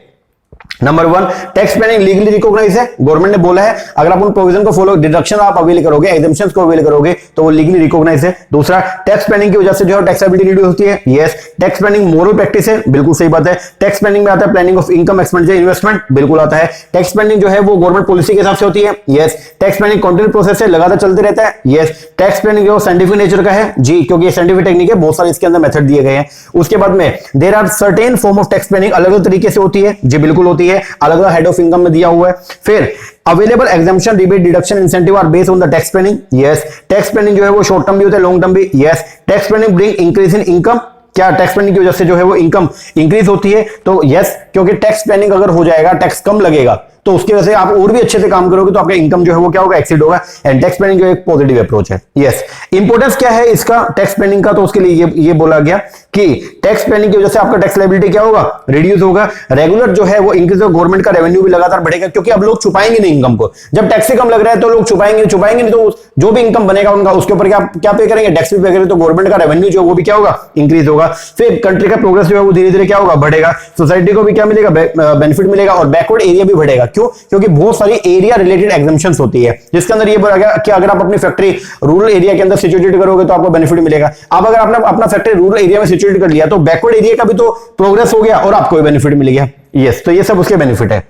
Number 1, tax planning legally recognise है, गवर्नमेंट ने बोला है अगर आप उन प्रोविजन को फॉलो, डिडक्शन आप अवेल करोगे, एग्जेम्पशंस को अवेल करोगे तो वो लीगली रिकॉग्नाइज है। दूसरा, टैक्स प्लानिंग की वजह से जो है टैक्स लायबिलिटी रिड्यूस होती है, yes. Tax planning moral practice है, बिल्कुल सही बात है। टैक्स प्लानिंग में आता है planning of income, expenditure, investment, बिल्कुल आता है। टैक्स प्लानिंग जो है वो गवर्नमेंट पॉलिसी के हिसाब से होती है, yes. Tax planning continue process है, लगातार चलते रहता है, यस। टैक्स प्लानिंग जो साइंटिफिक नेचर का है जी, क्योंकि ये साइंटिफिक टेक्निक है, बहुत सारे इसके अंदर मेथड दिए गए हैं। उसके बाद में there are certain form of tax planning, अलग अलग तरीके से होती है जी, बिल्कुल होती है, अलग अलग हेड ऑफ इनकम में दिया हुआ है। फिर available exemption, rebate, deduction, incentive are based on the tax planning, yes. Tax planning जो है वो शॉर्ट टर्म भी होता है, लॉन्ग टर्म भी, yes. Tax planning bring increase in income, क्या टैक्स प्लानिंग की वजह से जो है वो इनकम इंक्रीज होती है, तो यस, क्योंकि टैक्स प्लानिंग अगर हो जाएगा, टैक्स कम लगेगा तो उसकी वजह से आप और भी अच्छे से काम करोगे तो आपका इनकम जो है वो क्या होगा, एक्सीड होगा। एंड टैक्स प्लानिंग जो एक पॉजिटिव अप्रोच है, यस। इंपोर्टेंस क्या है इसका टैक्स प्लानिंग का, तो उसके लिए ये बोला गया कि टैक्स प्लानिंग की वजह से आपका टैक्स लायबिलिटी क्या होगा, रिड्यूस होगा। रेगुलर जो है वो इंक्रीज होगा, गवर्नमेंट का रेवेन्यू भी लगातार बढ़ेगा, क्योंकि अब लोग छुपाएंगे नहीं इनकम को, जब टैक्स से कम लग रहा है तो लोग छुपाएंगे नहीं, तो जो भी इनकम बनेगा उनका उसके ऊपर क्या पे करेंगे, टैक्स भी पे करेंगे, तो गवर्नमेंट का रेवेन्यू जो वो भी क्या होगा, इंक्रीज होगा। फिर कंट्री का प्रोग्रेस जो है वो धीरे धीरे क्या होगा, बढ़ेगा, सोसाइटी को भी क्या मिलेगा, बेनिफिट मिलेगा, और बैकवर्ड एरिया भी बढ़ेगा। क्यों, क्योंकि बहुत सारी एरिया रिलेटेड एग्जम्पशंस होती है, जिसके अंदर ये बोला गया कि अगर आप अपनी फैक्ट्री रूरल एरिया के अंदर सिचुएटेड करोगे तो आपको बेनिफिट मिलेगा। अब अगर आपने अपना फैक्ट्री रूरल एरिया में सिचुएट कर लिया तो बैकवर्ड एरिया का भी तो प्रोग्रेस हो गया और आपको बेनिफिट मिल गया, यस। तो ये सब उसके बेनिफिट है।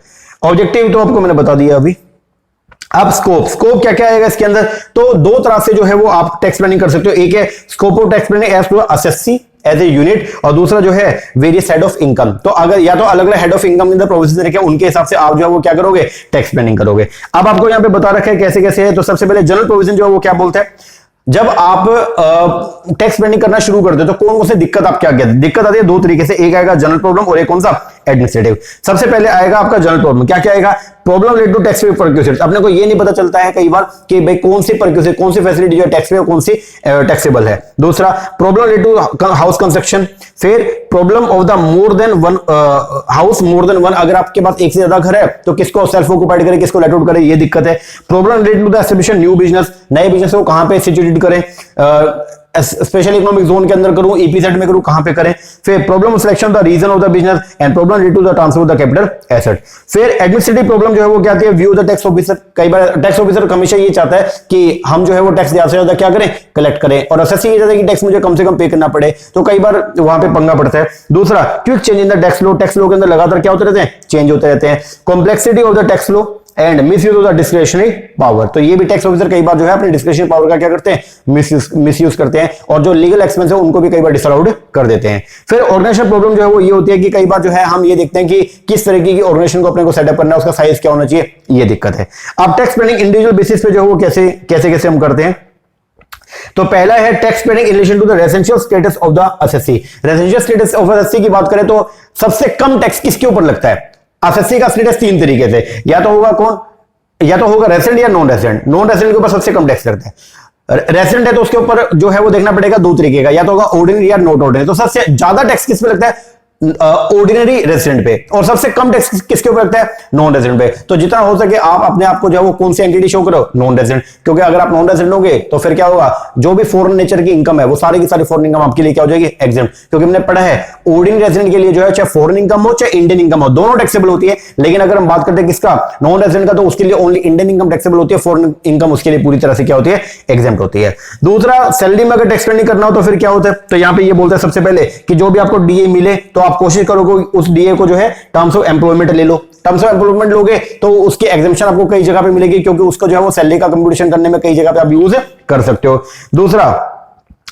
ऑब्जेक्टिव तो आपको मैंने बता दिया अभी। अब स्कोप क्या क्या आएगा इसके अंदर, तो दो तरह से जो है वो आप टैक्स प्लानिंग कर सकते हो। एक है scope of tax planning as to assessee as a unit, और दूसरा जो है वेरियस हेड ऑफ इनकम। तो अगर या तो अलग अलग हेड ऑफ इनकम के अंदर प्रोविजन रखे, उनके हिसाब से आप जो है वो क्या करोगे, टैक्स प्लानिंग करोगे। अब आपको यहां पे बता रखा है कैसे कैसे है। तो सबसे पहले जनरल प्रोविजन जो है वो क्या बोलते हैं, जब आप टैक्स प्लानिंग करना शुरू करते हो तो कौन सी दिक्कत आप क्या कहते हैं, दिक्कत आती है दो तरीके से, एक आएगा जनरल प्रॉब्लम और एक कौन सा, एडमिनिस्ट्रेटिव। सबसे पहले आएगा आपका जनरल प्रॉब्लम, क्या क्या आएगा, प्रॉब्लम रिलेटेड टू टैक्स परक्यूसिट। अपने को ये नहीं पता चलता है कई बार कि भाई कौन सी परक्यूसिट, कौन सी फैसिलिटी जो है टैक्स पे और कौन सी टैक्सेबल है। दूसरा problem related to house construction. फिर problem of the more than one house, more than one, अगर आपके पास एक से ज्यादा घर है तो किसको सेल्फ ऑक्युपाइड करे, किसको लेट आउट करे, ये दिक्कत है। Problem related to the establishment new business, नए बिजनेस को कहां पे सिचुएटेड करें, स्पेशल इकोनॉमिक जोन के अंदर करूं, ईपीजेड में करूं, कहां पे करें। फिर problem selection of the region of the business and problem related to the transfer of the capital asset. फिर एडमिनिस्ट्रेटिव प्रॉब्लम जो है वो क्या आती है, व्यू द टैक्स ऑफिसर। कई बार टैक्स ऑफिसर हमेशा ये चाहता है कि हम जो है वो टैक्स ज्यादा से ज्यादा क्या करें, कलेक्ट करें, और असेसी ये चाहता है कि टैक्स मुझे कम से कम पे करना पड़े, तो कई बार वहां पे पंगा पड़ता है। दूसरा quick change in the tax law, tax law के अंदर लगातार क्या होते रहते हैं, चेंज होते रहते हैं। Complexity of the tax law and misuse of the discretionary power. तो ये भी टैक्स ऑफिसर कई बार जो है अपने डिस्क्रिशनरी पावर का क्या करते हैं, मिसयूज करते हैं, और जो लीगल एक्सपेंस है उनको भी कई बार डिसअलाउड कर देते हैं। फिर ऑर्गेनाइजेशन प्रॉब्लम जो है वो ये होती है कि कई बार जो है हम ये देखते हैं कि किस तरीके की ऑर्गेनाइजेशन को अपने को सेटअप करना है, उसका साइज क्या होना चाहिए, ये दिक्कत है। अब टैक्स प्लानिंग इंडिविजुअल बेसिस पे जो है वो कैसे कैसे हम करते हैं। तो पहला है tax planning in relation to the residential status of the assessee. Residential status of assessee की बात करें तो सबसे कम टैक्स किसके ऊपर लगता है, असेसी का स्टेटस तीन तरीके से, या तो होगा कौन, या तो होगा रेसिडेंट या नॉन रेसिडेंट। नॉन रेसिडेंट के ऊपर सबसे कम टैक्स लगता है। रेसिडेंट है तो उसके ऊपर जो है वो देखना पड़ेगा दो तरीके का, या तो होगा ऑर्डिनरी या नॉट ऑर्डिनरी। तो सबसे ज्यादा टैक्स किस पे लगता है, ऑर्डिनरी रेजिडेंट पे, और सबसे कम टैक्स किसके ऊपर लगता है? नॉन रेजिडेंट पे। तो जितना हो सके आप अपने आप को जो है वो कौन सी एंटिटी शो करो? नॉन रेजिडेंट, क्योंकि अगर आप नॉन रेजिडेंट होगे तो फिर क्या होगा, जो भी फॉरेन नेचर की इनकम है वो सारी की सारी फॉरेन इनकम आपके लिए क्या हो जाएगी? एग्जेम्प्ट। क्योंकि हमने पढ़ा है ऑर्डिनरी रेजिडेंट के लिए जो है चाहे फॉरेन इनकम हो चाहे इंडियन इनकम हो, दोनों टैक्सेबल होती है। लेकिन अगर हम बात करते हैं किसका? नॉन रेजिडेंट का, तो उसके लिए ओनली इंडियन इनकम टैक्सेबल होती है, फॉरेन इनकम उसके लिए पूरी तरह से क्या होती है? एग्जेम्प्ट होती है। दूसरा, सैलरी में अगर टैक्स पेड नहीं करना हो तो फिर क्या होता है? तो यहां पे ये बोलता है सबसे पहले कि जो भी आपको डीए मिले तो आप कोशिश करोगे उस डीए को जो है टर्म्स ऑफ एम्प्लॉयमेंट ले लो। टर्म्स ऑफ एम्प्लॉयमेंट लोगे तो उसकी एग्जेम्पशन आपको कई जगह पे मिलेगी, क्योंकि उसको जो है वो सैलरी का कंप्यूटेशन करने में कई जगह पे आप यूज कर सकते हो। दूसरा,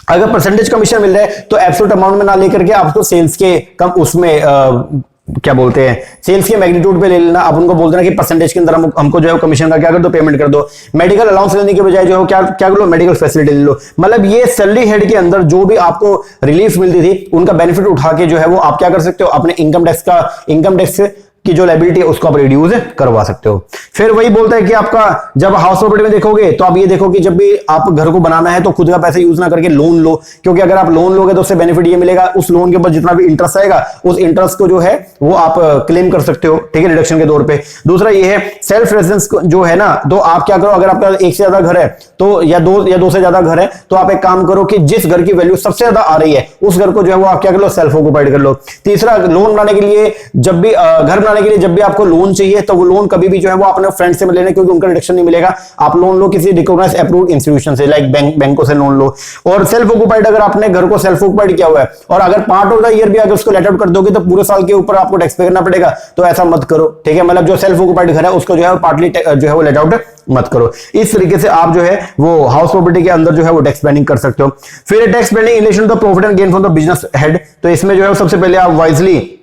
अगर परसेंटेज कमीशन मिल रहा है तो एब्सोल्यूट अमाउंट में ना लेकर के आपको सेल्स के कम उसमें क्या बोलते हैं, सेल्स के मैग्नीट्यूड पे ले लेना। आप उनको बोल देना कि परसेंटेज के अंदर हमको जो है कमीशन का क्या कर दो? पेमेंट कर दो। मेडिकल अलाउंस लेने के बजाय जो है क्या कर लो? मेडिकल फैसिलिटी ले लो। मतलब ये सैलरी हेड के अंदर जो भी आपको रिलीफ मिलती थी उनका बेनिफिट उठा के जो है वो आप क्या कर सकते हो? अपने इनकम टैक्स की जो लायबिलिटी है उसको आप रिड्यूस करवा सकते हो। फिर वही बोलता है कि आपका जब हाउस प्रॉपर्टी में देखोगे तो आप ये देखो कि जब भी आप घर को बनाना है तो खुद का पैसा यूज ना करके लोन लो, क्योंकि अगर आप लोन लोगे तो उससे बेनिफिट ये मिलेगा, उस लोन के ऊपर जितना भी इंटरेस्ट आएगा उस इंटरेस्ट को जो है वो आप क्लेम कर सकते हो, ठीक है, रिडक्शन के तौर पे। दूसरा ये है सेल्फ रेजिडेंस जो है ना, तो आप क्या करो, अगर आपका एक से ज्यादा घर है तो या दो से ज्यादा घर है तो आप एक काम करो कि जिस घर की वैल्यू सबसे ज्यादा आ रही है उस घर को जो है वो आप क्या कर लो? सेल्फ ऑक्युपाइड कर लो। तीसरा, लोन बनाने के लिए जब भी घर बनाने के लिए जब भी आपको लोन चाहिए तो वो लोन कभी भी जो है वो अपने फ्रेंड से लेना, क्योंकि उनका रिडक्शन नहीं मिलेगा। आप लोन लो किसी रिकॉग्नाइज्ड अप्रूव्ड इंस्टीट्यूशन से, लाइक बैंकों से लोन लो। और सेल्फ ऑक्युपाइड, अगर आपने घर को सेल्फ ऑक्युपाइड किया हुआ है और अगर पार्ट ऑफ द ईयर भी अगर उसको लेट आउट कर दोगे तो पूरे साल के ऊपर आपको टैक्स पे करना पड़ेगा, तो ऐसा मत करो, ठीक है। मतलब जो सेल्फ ऑक्युपाइड घर है उसको जो है पार्टली जो है वो लेट आउट मत करो। इस तरीके से आप जो है वो हाउस प्रॉपर्टी के अंदर जो है वो टैक्स प्लानिंग कर सकते हो। फिर tax planning in relation to the profit and gain from the business head, तो इसमें जो है सबसे पहले आप वाइजली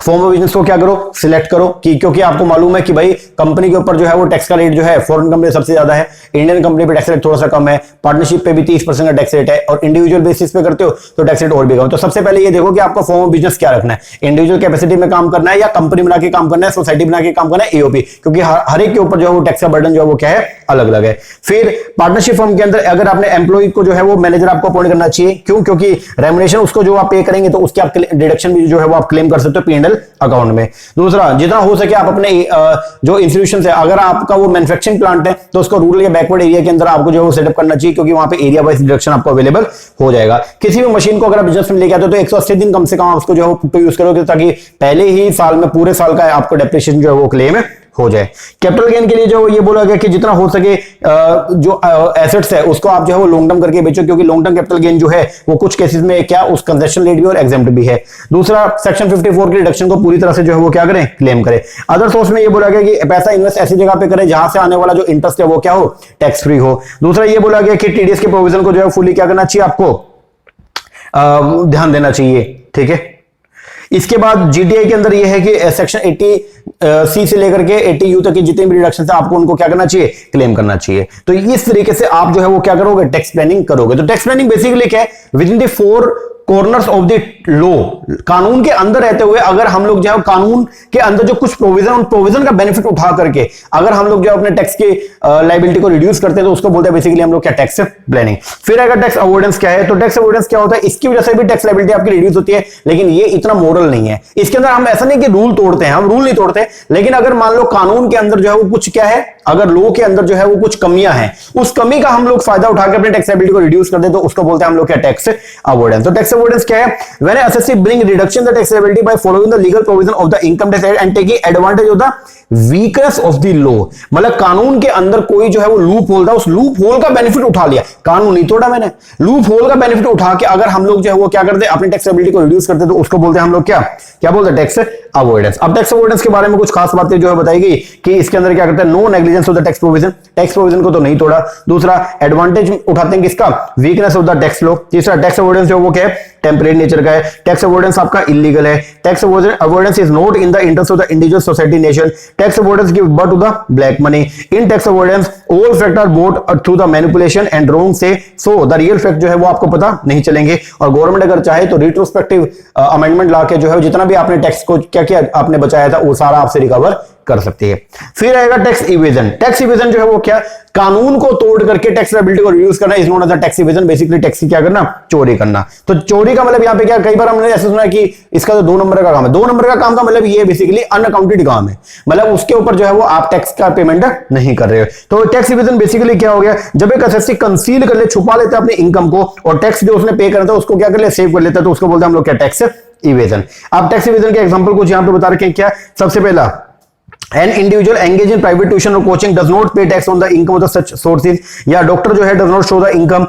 फॉर्म ऑफ बिजनेस को क्या करो? सिलेक्ट करो, क्योंकि आपको मालूम है कि भाई कंपनी के ऊपर जो है वो टैक्स का रेट जो है फॉरेन कंपनी सबसे ज्यादा है, इंडियन कंपनी पे टैक्स रेट थोड़ा सा कम है, पार्टनरशिप पे भी 30% का टैक्स रेट है, और इंडिविजुअल बेसिस पे करते हो तो टैक्स रेट और भी कम। तो सबसे पहले ये देखो कि आपका फॉर्म ऑफ बिजनेस क्या रखना है, इंडिविजुअल कैपेसिटी में काम करना है या कंपनी बना के काम करना है, सोसाइटी बना के काम करना है, एओपी, क्योंकि हर एक के ऊपर जो है वो टैक्स का बर्डन जो है वो क्या है? अलग अलग है। फिर पार्टनरशिप फर्म के अंदर अगर आपने एम्प्लॉय को जो है वो मैनेजर आपको अपॉइंट करना चाहिए, क्यों? क्योंकि रेम्युनरेशन उसको जो आप पे करेंगे तो उसके आप डिडक्शन भी जो है वो आप क्लेम कर सकते हो पीएनएल अकाउंट में। दूसरा, जितना हो सके आप अपने जो इंस्टीट्यूशन है, अगर आपका वो मैन्युफैक्चरिंग प्लांट है तो उसको रूरल या बैकवर्ड एरिया के अंदर आपको जो है वो सेटअप करना चाहिए, क्योंकि वहां पे एरिया वाइज डिडक्शन आपको अवेलेबल हो जाएगा। किसी भी मशीन को अगर आप बिजनेस में लेके आते हो तो 180 दिन कम से कम आप उसको जो है यूज करोगे, ताकि पहले ही साल में पूरे साल का आपको डेप्रिसिएशन जो है वो क्लेम हो जाए। कैपिटल गेन के लिए जो ये बोला गया कि जितना हो सके जो एसेट्स है उसको आप जो है वो लॉन्ग टर्म करके बेचो, क्योंकि लॉन्ग टर्म कैपिटल गेन जो है वो कुछ केसेस में क्या उस कंसेशन रेट भी और एग्जेम्प्ट भी है। दूसरा, सेक्शन 54 की रिडक्शन को पूरी तरह से जो है वो क्या करें? क्लेम करें। अदर सोर्स में ये बोला गया कि पैसा इन्वेस्ट ऐसी जगह पे करें जहां से आने वाला जो इंटरेस्ट है वो क्या हो? टैक्स फ्री हो। दूसरा, ये बोला गया कि टीडीएस के प्रोविजन को जो है फुली क्या करना चाहिए? आपको ध्यान देना चाहिए, ठीक है। इसके बाद जीटीआई के अंदर यह है कि सेक्शन 80C से लेकर के 80U तक की जितनी भी रिडक्शन है आपको उनको क्या करना चाहिए? क्लेम करना चाहिए। तो इस तरीके से आप जो है वो क्या करोगे? टैक्स प्लानिंग करोगे। तो टैक्स प्लानिंग बेसिकली क्या है? With in the 4 corners of the law, कानून के अंदर रहते हुए अगर हम लोग जो है कानून के अंदर जो कुछ प्रोविजन, उन प्रोविजन का बेनिफिट उठा करके अगर हम लोग जो अपने टैक्स की लायबिलिटी को रिड्यूस करते हैं तो उसको बोलते हैं बेसिकली हम लोग क्या? Tax planning. फिर अगर टैक्स अवॉइडेंस क्या है, तो टैक्स अवॉइडेंस क्या होता है? इसकी वजह से भी टैक्स लायबिलिटी आपकी रिड्यूस होती है, लेकिन ये इतना मोरल नहीं है। इसके अंदर हम ऐसा नहीं कि रूल तोड़ते हैं, हम रूल नहीं तोड़ते, लेकिन अगर मान लो कानून के अंदर जो है वो कुछ क्या है, अगर लॉ के अंदर जो है वो कुछ कमियां हैं, उस कमी का हम लोग फायदा उठाकर अपने टैक्स लायबिलिटी को रिड्यूस कर दे तो उसको बोलते हैं हम लोग क्या? Tax avoidance. तो टैक्स अवॉइडेंस क्या है? When an assessee bring reduction the tax liability by following the legal provision of the income tax act and taking advantage of the weakness of the law, मतलब कानून के अंदर कोई जो है वो लूप होल था, उस लूप होल का बेनिफिट उठा लिया, कानून नहीं तोड़ा मैंने, लूप होल का बेनिफिट उठा के अगर हम लोग जो है वो क्या करते अपनी टैक्स लायबिलिटी को रिड्यूस करते तो उसको बोलते हैं हम लोग क्या बोलते हैं? Tax avoidance. अब टैक्स अवॉइडेंस के बारे में कुछ खास बातें जो है बताई गई कि इसके अंदर क्या करते हैं? No negligence of the tax provision, tax provision को तो नहीं तोड़ा। दूसरा, एडवांटेज उठाते हैं किसका? Weakness of the tax law. तीसरा, टैक्स अवॉइडेंस जो वो क्या है? टेम्परेरी नेचर का है। टैक्स अवॉइडेंस आपका इलीगल है। Tax avoidance is not in the interest of the individual society nation. Tax avoidance give birth to the black money. In tax avoidance all fact are bought through the manipulation and wrong से, so the real fact जो है वो आपको पता नहीं चलेंगे। और government अगर चाहे तो रिट्रोस्पेक्टिव अमेंडमेंट ला के जो है जितना भी आपने टैक्स को क्या किया आपने बचाया था वो सारा आपसे रिकवर कर सकती है। फिर आएगा टैक्स इवेजन। टैक्स इवेजन जो है वो क्या, कानून को तोड़ करके टैक्स लायबिलिटी को रिड्यूस करना is known as tax evasion. Basically tax की क्या करना, चोरी करना। तो चोरी का मतलब यहां पे क्या, कई बार हमने ऐसा सुना कि इसका तो 2 नंबर का काम है। 2 नंबर का काम का मतलब ये बेसिकली अनअकाउंटेड काम है, मतलब उसके ऊपर जो है वो आप टैक्स का पेमेंट नहीं कर रहे हो। तो टैक्स इवेजन बेसिकली क्या हो गया, जब एक एसेसी कंसील कर ले, छुपा लेता है अपने इनकम को, और टैक्स जो उसने पे करना था उसको क्या कर ले, सेव कर लेता है, तो उसको बोलते हैं हम लोग क्या, टैक्स इवेजन। अब टैक्स इवेजन के एग्जांपल कुछ यहां पे बता रखे हैं। क्या, सबसे पहला, An individual engaged in private tuition or coaching does not pay tax on the income of the such sources। या डॉक्टर जो है does not show the income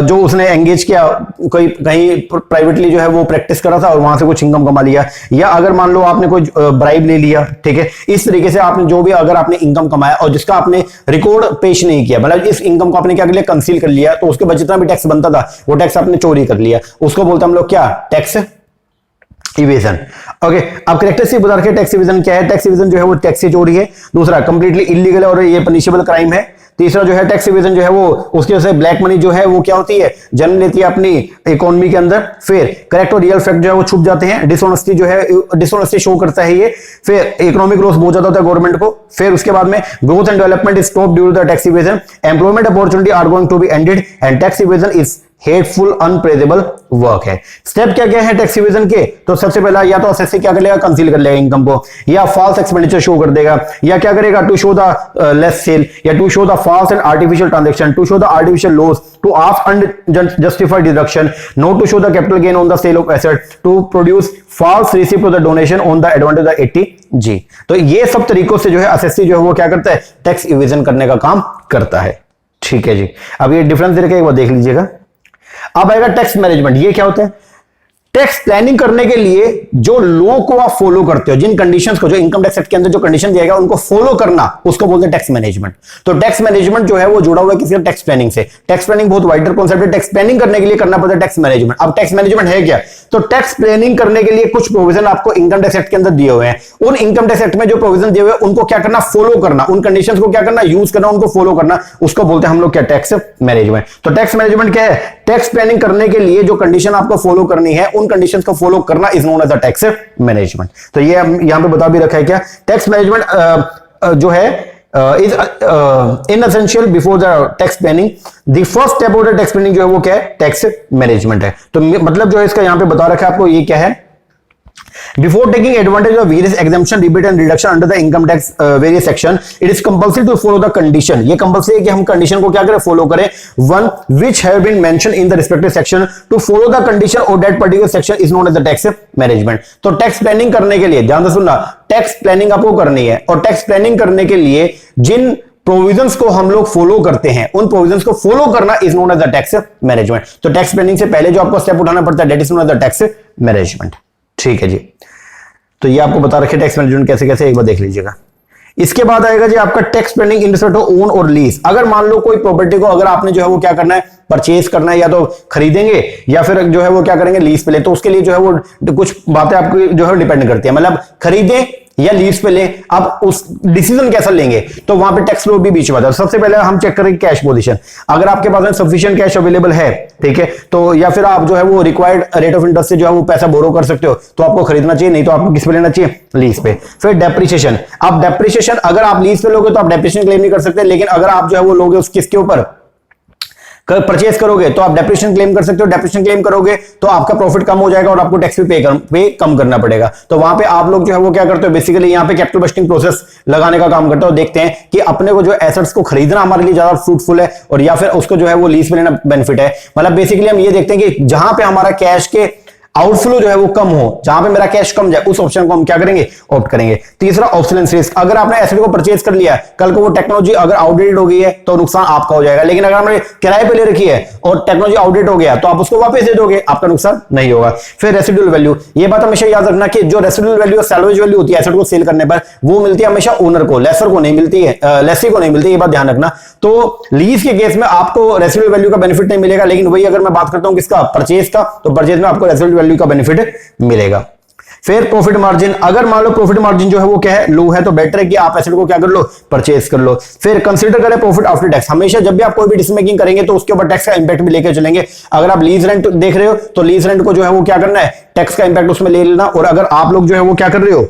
जो उसने एंगेज किया, कोई कहीं प्राइवेटली जो है वो प्रैक्टिस करा था और वहां से कुछ इनकम कमा लिया। या अगर मान लो आपने कोई ब्राइब ले लिया, ठीक है, इस तरीके से आपने जो भी अगर आपने इनकम कमाया और जिसका आपने रिकॉर्ड पेश नहीं किया, मतलब इस इनकम को आपने क्या कर लिया, कंसील कर लिया, तो उसके बाद जितना भी टैक्स बनता था वो टैक्स आपने चोरी कर लिया, उसको बोलते हैं हम लोग क्या, टैक्स इवेजन। ओके, अब करेक्टरस्टिक बता रखे टैक्स इवेजन क्या है। टैक्स इवेजन जो है वो टैक्स से चोरी है। दूसरा, कंप्लीटली इलीगल और ये पनिशेबल क्राइम है। तीसरा जो है टैक्स इवेजन जो है वो उसकी वजह से ब्लैक मनी जो है वो क्या होती है, जन्म लेती है अपनी इकोनॉमी के अंदर। फिर करेक्ट और रियल फैक्ट जो है वो छुप जाते हैं। डिसऑनेस्टी जो है, डिसऑनेस्टी शो करता है ये। फिर इकोनॉमिक ग्रोथ बहुत ज्यादा होता है गवर्नमेंट को। फिर उसके बाद में growth and development is stop due to the tax evasion. Employment opportunity are going to be ended and tax evasion is hateful unpraisable work है। स्टेप क्या क्या है टैक्स इवेजन के, तो सबसे पहला या तो एसएससी क्या कर लेगा, कंसील कर लेगा इनकम को, या फॉल्स एक्सपेंडिचर शो कर देगा, या क्या करेगा, to show the less sale, या to show the false and artificial transaction, to show the artificial loss, to ask unjustified deduction, not to show the capital gain on the sale of asset, to produce false receipt of the donation on the advantage of 80G। तो ये सब तरीकों से जो है SSC जो है वो क्या करता है, टैक्स इवेजन करने का काम करता है। ठीक है जी, अब ये डिफरेंस दे रखा है, एक बार देख लीजिएगा। अब आएगा टैक्स मैनेजमेंट। ये क्या होता है, टैक्स प्लानिंग करने के लिए जो लॉ को आप फॉलो करते हो, जिन कंडीशंस को, जो इनकम टैक्स एक्ट के अंदर जो कंडीशन दिया गया उनको फॉलो करना, उसको बोलते हैं टैक्स मैनेजमेंट। तो टैक्स मैनेजमेंट जो है वो जुड़ा हुआ है किसी टैक्स प्लानिंग से। टैक्स प्लानिंग बहुत वाइडर कॉन्सेप्ट है, टैक्स प्लानिंग करने के लिए करना पड़ता है टैक्स मैनेजमेंट। अब टैक्स मैनेजमेंट है क्या, तो टैक्स प्लानिंग करने के लिए कुछ प्रोविजन आपको इनकम टैक्स एक्ट के अंदर दिए हुए हैं। उन इनकम टैक्स एक्ट में जो प्रोविजन दिए हुए हैं उनको क्या करना, फॉलो करना, उन कंडीशंस को क्या करना, यूज करना, उनको फॉलो करना, उसको बोलते हैं हम लोग क्या, टैक्स मैनेजमेंट। तो टैक्स मैनेजमेंट क्या है, टैक्स प्लानिंग करने के लिए जो कंडीशन आपको फॉलो करनी है उन कंडीशंस को फॉलो करना is known as a tax management. तो ये यहां पे बता भी रखा है क्या, टैक्स मैनेजमेंट जो है is in essential before the tax planning. The first step of the tax planning जो है वो क्या है, टैक्स मैनेजमेंट है। तो मतलब जो है इसका यहां पे बता रखा है आपको, ये क्या है, Before taking advantage of various exemption, rebate and reduction under the income tax various section, it is compulsory to follow the condition। ये compulsory है कि हम condition को क्या करें, follow करें। One which have been mentioned in the respective section, to follow the condition of that particular section is known as the tax management। तो tax planning करने के लिए ध्यान से सुनना, टैक्स प्लानिंग आपको करनी है और टैक्स प्लानिंग करने के लिए जिन प्रोविजंस को हम लोग फॉलो करते हैं उन प्रोविजंस को फॉलो करना is known as the tax management. तो टैक्स प्लानिंग से पहले जो आपको स्टेप उठाना पड़ता है that is known as the tax management. ठीक है जी, तो ये आपको बता रखे टैक्स मैनेजमेंट कैसे कैसे, एक बार देख लीजिएगा। इसके बाद आएगा जी आपका tax planning in respect of own और लीज। अगर मान लो कोई प्रॉपर्टी को अगर आपने जो है वो क्या करना है, परचेज करना है, या तो खरीदेंगे या फिर जो है वो क्या करेंगे, लीज पे ले, तो उसके लिए जो है वो कुछ बातें आपकी जो है डिपेंड करती है, मतलब खरीदें या लीज पे लें, आप उस डिसीजन कैसा लेंगे, तो वहां पे टैक्स लो भी बीच में आता है। सबसे पहले हम चेक करेंगे कैश पोजीशन। अगर आपके पास में सफिशिएंट कैश अवेलेबल है, ठीक है, तो या फिर आप जो है वो रिक्वायर्ड रेट ऑफ इंटरेस्ट से जो है वो पैसा बोरो कर सकते हो, तो आपको खरीदना चाहिए, नहीं तो आपको किस पे लेना चाहिए, लीज पे। फिर डेप्रिसिएशन, आप डेप्रिसिएशन अगर आप लीज पे लोगे तो आप डेप्रिसिएशन क्लेम नहीं कर सकते, लेकिन अगर आप जो है वो लोगे किसके ऊपर, परचेज करोगे तो आप डेप्रिसिएशन क्लेम कर सकते हो। डेप्रिसिएशन क्लेम करोगे तो आपका प्रॉफिट कम हो जाएगा और आपको टैक्स भी पे कम करना पड़ेगा। तो वहां पे आप लोग जो है वो क्या करते हो, बेसिकली यहाँ पे कैपिटल बस्टिंग प्रोसेस लगाने का काम करते हो। देखते हैं कि अपने को जो एसेट्स को खरीदना हमारे लिए ज्यादा फ्रूटफुल है और या फिर उसको जो है वो लीज पे लेना बेनिफिट है। मतलब बेसिकली हम ये देखते हैं कि जहां पे हमारा कैश के आउटफ्लो जो है वो कम हो, जहां पे मेरा कैश कम जाए, उस ऑप्शन को हम क्या करेंगे, ऑप्ट करेंगे। तीसरा ऑब्सोलेंस रिस्क, अगर आपने एसेट को परचेज कर लिया है, कल को वो टेक्नोलॉजी अगर आउटडेटेड हो गई है तो नुकसान आपका हो जाएगा, लेकिन अगर आपने किराए पे ले रखी है और टेक्नोलॉजी आउटडेट हो गया तो आप उसको वापस दे दोगे, आपका नुकसान नहीं होगा। फिर रेसिडुअल वैल्यू, ये बात हमेशा याद रखना कि जो रेसिडुअल वैल्यू और सैल्वेज वैल्यू होती है एसेट को सेल करने पर, वो मिलती है हमेशा ओनर को, लेसर को नहीं मिलती है, लेसी को नहीं मिलती है, ये बात ध्यान रखना। तो लीज के केस में आपको रेसिडुअल वैल्यू का बेनिफिट नहीं मिलेगा, लेकिन वही अगर मैं बात करता हूं किसका, परचेज का, तो परचेज में आपको रेसिडुअल वैल्यू का बेनिफिट मिलेगा। फिर प्रॉफिट मार्जिन, अगर मान लो प्रॉफिट मार्जिन जो है वो क्या है, लो है, तो बेटर है कि आप एसेट को क्या कर लो, परचेज कर लो। फिर कंसीडर करें प्रॉफिट आफ्टर टैक्स, हमेशा जब भी आप कोई भी डिसीजन मेकिंग करेंगे तो उसके ऊपर टैक्स का इंपैक्ट भी लेकर चलेंगे। अगर आप लीज रेंट देख रहे हो तो लीज रेंट को जो है वो क्या करना है, टैक्स का इंपैक्ट उसमें ले लेना। और अगर आप लोग जो है वो क्या कर रहे हो,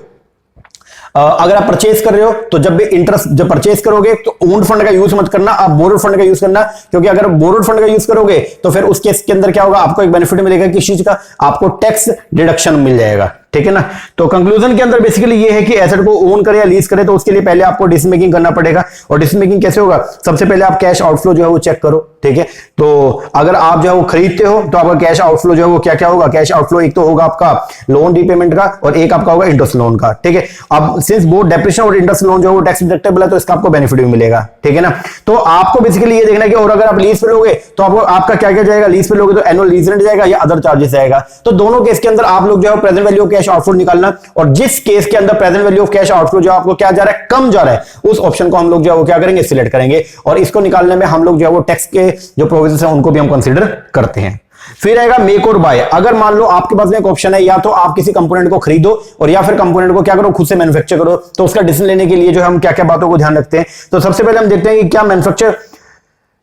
अगर आप परचेज कर रहे हो तो जब भी इंटरेस्ट जब परचेज करोगे तो ओन्ड फंड का यूज मत करना, आप बोरोड फंड का यूज करना, क्योंकि अगर बोरोड फंड का यूज करोगे तो फिर उस केस के अंदर क्या होगा, आपको एक बेनिफिट मिलेगा किस चीज का, आपको टैक्स डिडक्शन मिल जाएगा, ठीक है ना। तो कंक्लूजन के अंदर बेसिकली ये है कि एसेट को ओन करे या लीज करे तो उसके लिए पहले आपको डिसीजन मेकिंग करना पड़ेगा। और डिसीजन मेकिंग कैसे होगा, सबसे पहले आप कैश आउटफ्लो जो है वो चेक करो, ठीक है। तो अगर आप जो है वो खरीदते हो तो आपका कैश आउटफ्लो जो है वो क्या क्या होगा, कैश आउटफ्लो एक तो होगा आपका लोन रीपेमेंट का और एक आपका होगा इंटरेस्ट लोन का, ठीक है। अब सिंस बोथ डेप्रिसिएशन और इंटरेस्ट लोन जो है वो टैक्स डिडक्टेबल है तो इसका आपको बेनिफिट भी मिलेगा, ठीक है ना। तो आपको बेसिकली ये देखना है कि और अगर आप लीज पे लोगे तो आपको आपका क्या क्या जाएगा, लीज पे लोगे तो एनुअल लीज रेंट जाएगा या अदर चार्जेस जाएगा। तो दोनों केस के अंदर आप लोग जो है present value of cash outflow निकालना, और जिस केस के अंदर present value of cash outflow जो आपको क्या जा रहा है, कम जा रहा है, उस ऑप्शन को हम लोग जो है वो क्या करेंगे, सिलेक्ट करेंगे। और इसको निकालने में हम लोग जो है वो टैक्स के जो प्रोविजन है उनको भी हम कंसीडर करते हैं। फिर आएगा मेक और बाय। अगर मान लो आपके पास में एक ऑप्शन है, या तो आप किसी कंपोनेंट को खरीदो और या फिर कंपोनेंट को क्या करो, खुद से मैन्युफैक्चर करो। तो उसका डिसीजन लेने के लिए जो हम क्या क्या बातों को ध्यान रखते हैं, तो सबसे पहले हम देखते हैं कि क्या मैन्युफैक्चर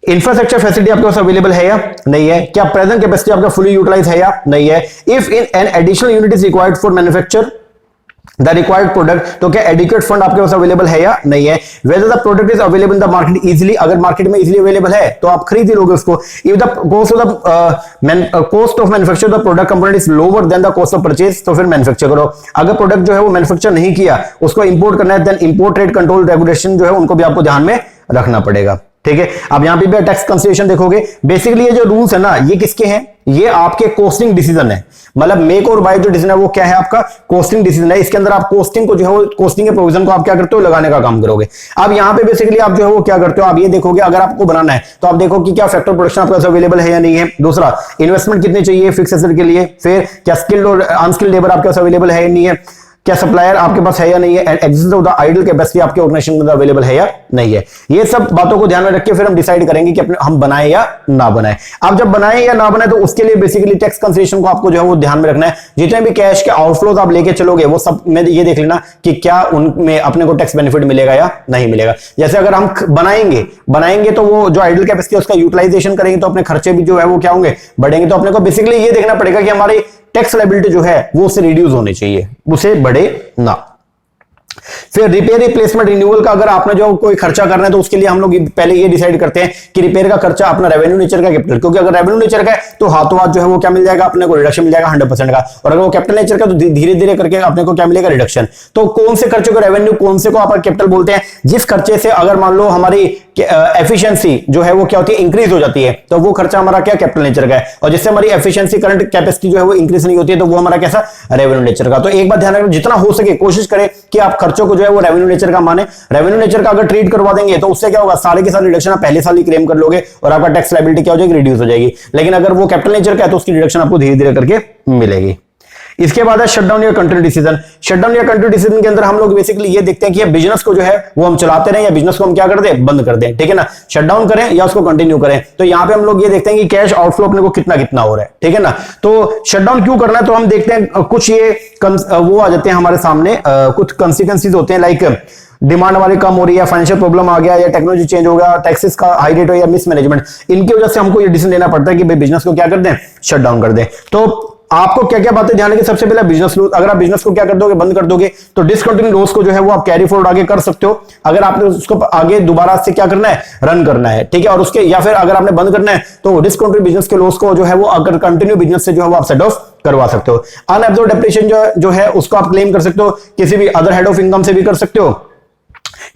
इंफ्रास्ट्रक्चर फैसिलिटी आपके पास अवेलेबल है या नहीं है, क्या प्रेजेंट कैपेसिटी आपका फुली यूटिलाइज है या नहीं है, if in an additional unit is required for manufacture the required product, तो क्या एडिक्वेट फंड आपके पास अवेलेबल है या नहीं है, whether the product is available in the market easily, अगर मार्केट में इजीली अवेलेबल है तो आप खरीद ही लोगे उसको, if the cost of manufacture the product component is lower than the cost of purchase, तो फिर मैन्युफैक्चर करो। अगर प्रोडक्ट जो है वो मैन्युफैक्चर नहीं किया, उसको इंपोर्ट करना है, then import trade control regulation जो है उनको भी आपको ध्यान में रखना पड़ेगा, ठीक है। अब यहां पे भी टैक्स कंसिडरेशन देखोगे, बेसिकली ये जो रूल्स है ना, ये किसके हैं, ये आपके कोस्टिंग डिसीजन है। मतलब मेक और बाय जो डिसीजन है वो क्या है, आपका कोस्टिंग डिसीजन है। इसके अंदर आप कोस्टिंग को जो है वो कोस्टिंग के प्रोविजन को आप क्या करते हो, लगाने का काम करोगे। अब यहां पे बेसिकली आप जो है वो क्या करते हो, आप ये देखोगे अगर आपको बनाना है तो आप देखो कि क्या फैक्टर प्रोडक्शन आपके पास अवेलेबल है या नहीं है। दूसरा, इन्वेस्टमेंट कितनी चाहिए फिक्स एसेट के लिए। फिर क्या स्किल्ड और अनस्किल्ड लेबर आपके पास अवेलेबल है या नहीं है। क्या सप्लायर आपके पास है या नहीं है। Existence of the idle capacity आपके ऑर्गेनाइजेशन के अंदर अवेलेबल है या नहीं है। ये सब बातों को ध्यान में रख के फिर हम डिसाइड करेंगे कि हम बनाए या ना बनाए। अब जब बनाए या ना बनाए तो उसके लिए बेसिकली टैक्स कंसिडरेशन को आपको जो है वो ध्यान में रखना है। जितने भी कैश के आउटफ्लोज आप लेके चलोगे वो सब में ये देख लेना कि क्या उनमें अपने को टैक्स बेनिफिट मिलेगा या नहीं मिलेगा। जैसे अगर हम बनाएंगे तो वो जो आइडल कैपेसिटी है उसका यूटिलाइजेशन करेंगे तो अपने खर्चे भी जो है वो क्या होंगे, बढ़ेंगे। तो अपने को बेसिकली ये देखना पड़ेगा कि हमारी टैक्स लायबिलिटी जो है वो उससे रिड्यूस होनी चाहिए, उसे बढ़े ना। फिर रिपेयर रिप्लेसमेंट रिन्यूअल का अगर आपने जो कोई खर्चा करना है तो उसके लिए हम लोग पहले ये डिसाइड करते हैं कि रिपेयर का खर्चा अपना रेवेन्यू नेचर का कैपिटल, क्योंकि अगर रेवेन्यू नेचर का है तो हाथों हाथ जो है वो क्या मिल जाएगा, अपने को रिडक्शन मिल जाएगा 100% का। और अगर वो कैपिटल नेचर का तो धीरे धीरे करके अपने को क्या मिलेगा, रिडक्शन। तो कौन से खर्चे को रेवेन्यू, कौन से को आप कैपिटल बोलते हैं, जिस खर्चे से अगर मान लो हमारी एफिशिएंसी जो है वो क्या होती है, इंक्रीज हो जाती है, तो वो खर्चा हमारा क्या, कैपिटल नेचर का है। और जिससे हमारी एफिशिएंसी करंट कैपेसिटी जो है वो इंक्रीज नहीं होती है तो वो हमारा कैसा, रेवेन्यू नेचर का। तो एक बात ध्यान रखना, जितना हो सके कोशिश करें कि आप खर्चों को जो है वो रेवेन्यू नेचर का माने। रेवेन्यू नेचर का अगर ट्रीट करवा देंगे तो उससे क्या होगा, सारे के सारे रिडक्शन आप पहले साल ही क्लेम कर लोगे और आपका टैक्स लायबिलिटी क्या हो जाएगी, रिड्यूस हो जाएगी। लेकिन अगर वो कैपिटल नेचर का है तो उसकी रिडक्शन आपको धीरे धीरे करके मिलेगी। इसके बाद है शटडाउन या कंटिन्यू डिसीजन। शटडाउन या कंटिन्यू डिसीजन के अंदर हम लोग बेसिकली ये देखते हैं कि बिजनेस को जो है वो हम चलाते रहें या बिजनेस को हम क्या कर दें, बंद कर दें, ठीक है ना। शटडाउन करें या उसको कंटिन्यू करें। तो यहां पे हम लोग ये देखते हैं कि कैश आउटफ्लो अपने को कितना कितना हो रहा है, ठीक है ना। तो शटडाउन क्यों करना है, तो हम देखते हैं कुछ ये वो आ जाते हैं हमारे सामने, कुछ कंसिक्वेंसेज होते हैं, लाइक डिमांड हमारी कम हो रही है, फाइनेंशियल प्रॉब्लम आ गया, या टेक्नोलॉजी चेंज हो गया, टैक्सेस का हाई रेट हो या मिसमैनेजमेंट। इनकी वजह से हमको ये डिसीजन लेना पड़ता है कि भाई बिजनेस को क्या कर दें, शट डाउन कर दें। तो आपको क्या क्या बातें ध्यान रखिए। सबसे पहले बिजनेस लॉस, अगर आप बिजनेस को क्या कर दोगे, बंद कर दोगे, तो डिसकंटिन्यू लॉस को जो है वो आप कैरी फॉरवर्ड आगे कर सकते हो। अगर आपने उसको आगे दोबारा से क्या करना है, रन करना है, ठीक है। और उसके या फिर अगर आपने बंद करना है तो डिसकंटिन्यू बिजनेस के लॉस को जो है वो अगर कंटिन्यू बिजनेस से जो है वो आप सेट ऑफ करवा सकते हो। अनएब्जॉर्ब्ड डेप्रिसिएशन जो है उसको आप क्लेम कर सकते हो, किसी भी अदर हेड ऑफ इनकम से भी कर सकते हो,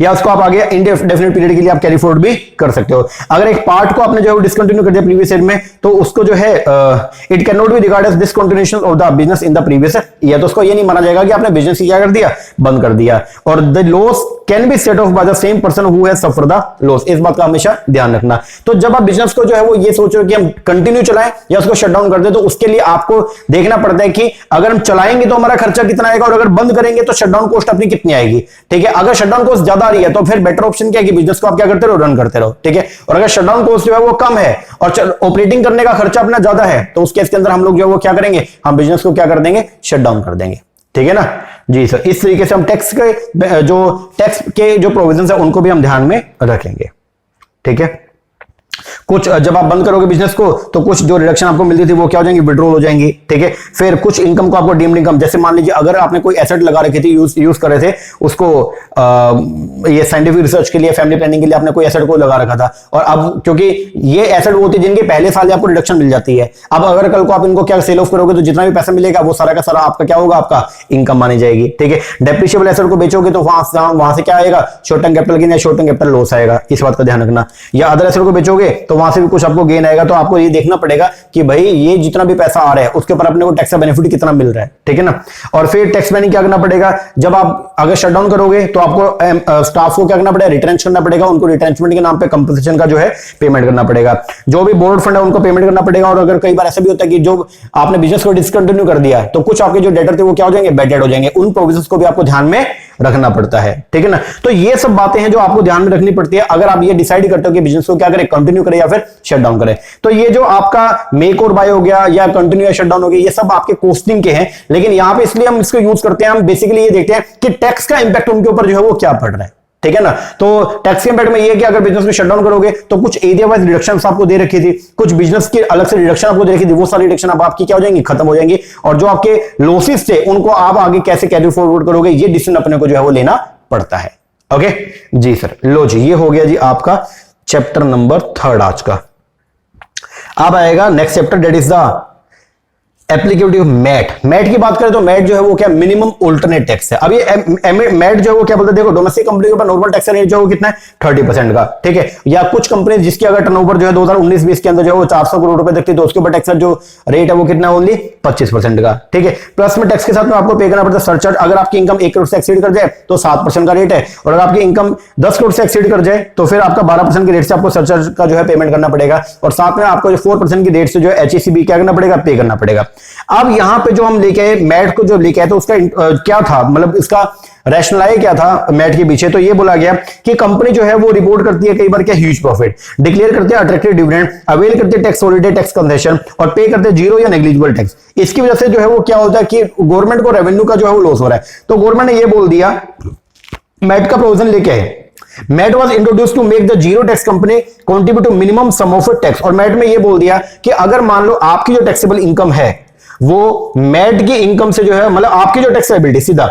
या उसको आप आगे इंडेफिनिट पीरियड के लिए आप कैरी फॉरवर्ड भी कर सकते हो। अगर एक पार्ट को आपने जो है डिसकंटिन्यू कर दिया प्रीवियस ईयर में, तो उसको जो है it can not be regard as discontinuation of the business in the previous year. तो उसको ये नहीं माना जाएगा कि आपने बिजनेस क्या कर दिया, बंद कर दिया। और the loss can be set of by the same person who has suffered the loss. इस बात का हमेशा ध्यान रखना। तो जब आप बिजनेस को जो है वो ये सोचो कि हम कंटिन्यू चलाएं या उसको शट डाउन कर दे, तो उसके लिए आपको देखना पड़ता है कि अगर हम चलाएंगे तो हमारा खर्चा कितना आएगा, और अगर बंद करेंगे तो शटडाउन कॉस्ट अपनी कितनी आएगी, ठीक है। अगर शटडाउन कॉस्ट ज्यादा आ रही है तो फिर बेटर ऑप्शन क्या है कि बिजनेस को आप क्या करते रहो, रन करते रहो, ठीक है। और अगर शटडाउन कॉस्ट जो है वो कम है और ऑपरेटिंग करने का खर्चा अपना ज्यादा है, तो उस केस के अंदर हम लोग जो है वो क्या करेंगे, हम बिजनेस को क्या कर देंगे, शट डाउन कर देंगे, ठीक है ना जी सर। इस तरीके से हम टैक्स के जो प्रोविजन है उनको भी हम ध्यान में रखेंगे, ठीक है। कुछ जब आप बंद करोगे बिजनेस को तो कुछ जो रिडक्शन आपको मिलती थी वो क्या हो जाएंगी, विड्रॉल हो जाएंगी, ठीक है। फिर कुछ इनकम को आपको डीम्ड इनकम, जैसे मान लीजिए अगर आपने कोई एसेट लगा रखी थी, यूज कर रहे थे उसको, ये साइंटिफिक रिसर्च के लिए, फैमिली प्लानिंग के लिए आपने कोई एसेट को लगा रखा था, और अब क्योंकि ये एसेट वो होती है जिनके पहले साल आपको रिडक्शन मिल जाती है, अब अगर कल को आप इनको क्या सेल ऑफ करोगे तो जितना भी पैसा मिलेगा वो सारा का सारा आपका क्या होगा, आपका इनकम मानी जाएगी, ठीक है। डेप्रिशिएबल एसेट को बेचोगे तो वहां से क्या आएगा, शॉर्ट टर्म कैपिटल गेन या शॉर्ट टर्म कैपिटल लॉस आएगा, इस बात का ध्यान रखना। या अदर एसेट को बेचोगे तो वहां से भी कुछ आपको गेन आएगा, तो आपको ये देखना पड़ेगा कि भाई ये जितना भी पैसा आ रहा है उसके ऊपर अपने को टैक्स का बेनिफिट कितना मिल रहा है, ठीक है ना। और फिर टैक्स प्लानिंग क्या करना पड़ेगा, जब आप अगर शटडाउन करोगे तो आपको स्टाफ को क्या करना पड़ेगा, रिटेंच करना पड़ेगा, उनको रिटेंचमेंट के नाम पे कंपनसेशन का जो है पेमेंट करना पड़ेगा, जो भी बोर्ड फंड है उनको पेमेंट करना पड़ेगा। और अगर कई बार ऐसा भी होता है कि जो आपने बिजनेस को डिसकंटिन्यू कर दिया तो कुछ आपके जो डेटर थे वो क्या हो जाएंगे, बैड डेट हो जाएंगे, उन प्रोविजंस को भी आपको ध्यान में रखना पड़ता है, ठीक है ना। तो ये सब बातें हैं जो आपको ध्यान में रखनी पड़ती है अगर आप ये डिसाइड करते हो कि बिजनेस को क्या करें, कंटिन्यू करें या फिर शट डाउन करें। तो ये जो आपका मेक और बाय हो गया या कंटिन्यू या शट डाउन हो गया, ये सब आपके कॉस्टिंग के हैं, लेकिन यहां पे इसलिए हम इसको यूज करते हैं, हम बेसिकली ये देखते हैं कि टैक्स का इंपैक्ट उनके ऊपर जो है वो क्या पड़ रहा है, ठीक है ना। तो टैक्स के इंपैक्ट में ये है कि अगर बिजनेस में शटडाउन करोगे तो कुछ एरिया वाइज रिडक्शन आपको दे रखी थी, कुछ बिजनेस की अलग से रिडक्शन आपको दे रखी थी, वो सारी रिडक्शन अब आपकी क्या हो जाएंगी, खत्म हो जाएंगी, और जो आपके लॉसेस थे उनको आप आगे कैसे कैरी फॉरवर्ड करोगे, ये डिसीजन अपने को जो है वो लेना पड़ता है। ओके जी सर, लो जी, ये हो गया जी आपका चैप्टर नंबर 3 आज का। अब आएगा next chapter, that is the applicability of MAT. MAT की बात करें तो मैट जो है वो क्या, मिनिमम अल्टरनेट टैक्स है। अब ये मैट जो है वो क्या बोलते हैं, देखो डोमेस्टिक कंपनी के ऊपर नॉर्मल टैक्स रेट जो है वो कितना है, 30% का, ठीक है। या कुछ कंपनी जिसकी अगर टर्नओवर जो है 2019-20 के अंदर जो है वो 400 करोड़ रुपए तक थी, तो उसके ऊपर टैक्स जो रेट है वो कितना, ओनली 25% का, ठीक है। प्लस में टैक्स के साथ में आपको पे करना पड़ता है सरचार्ज। अगर आपकी इनकम 1 करोड़ से एक्सीड कर जाए तो 7% का रेट है, और अगर आपकी इनकम 10 करोड़ से एक्सीड कर जाए तो फिर आपका 12% के रेट से आपको सरचार्ज का जो है पेमेंट करना पड़ेगा, और साथ में आपको जो 4% की रेट से जो है HECB क्या करना पड़ेगा, पे करना पड़ेगा। अब यहां पे जो हम लेके आए मैट को, जो लेके आए तो उसका क्या था, मतलब इसका रैशनलाइज क्या था मैट के पीछे, तो ये बोला गया कि कंपनी जो है वो रिपोर्ट करती है कई बार क्या, ह्यूज प्रॉफिट, डिक्लेयर करते हैं अट्रैक्टिव डिविडेंड, अवेल करते हैं टैक्स हॉलिडे, टैक्स कंसेशन, और पे करते हैं जीरो या नेग्लिजिबल टैक्स। इसकी वजह से जो है वो क्या होता है कि गवर्नमेंट को रेवेन्यू का जो है वो लॉस हो रहा है। तो गवर्नमेंट ने ये बोल दिया, मैट का प्रोविजन लेके आए, MAT was introduce to make the zero tax company contribute to minimum sum of tax. और मैट में ये बोल दिया कि अगर मान लो आपकी जो टैक्सेबल इनकम है वो मैट की इनकम से जो है, मतलब आपकी जो टैक्स लायबिलिटी, सीधा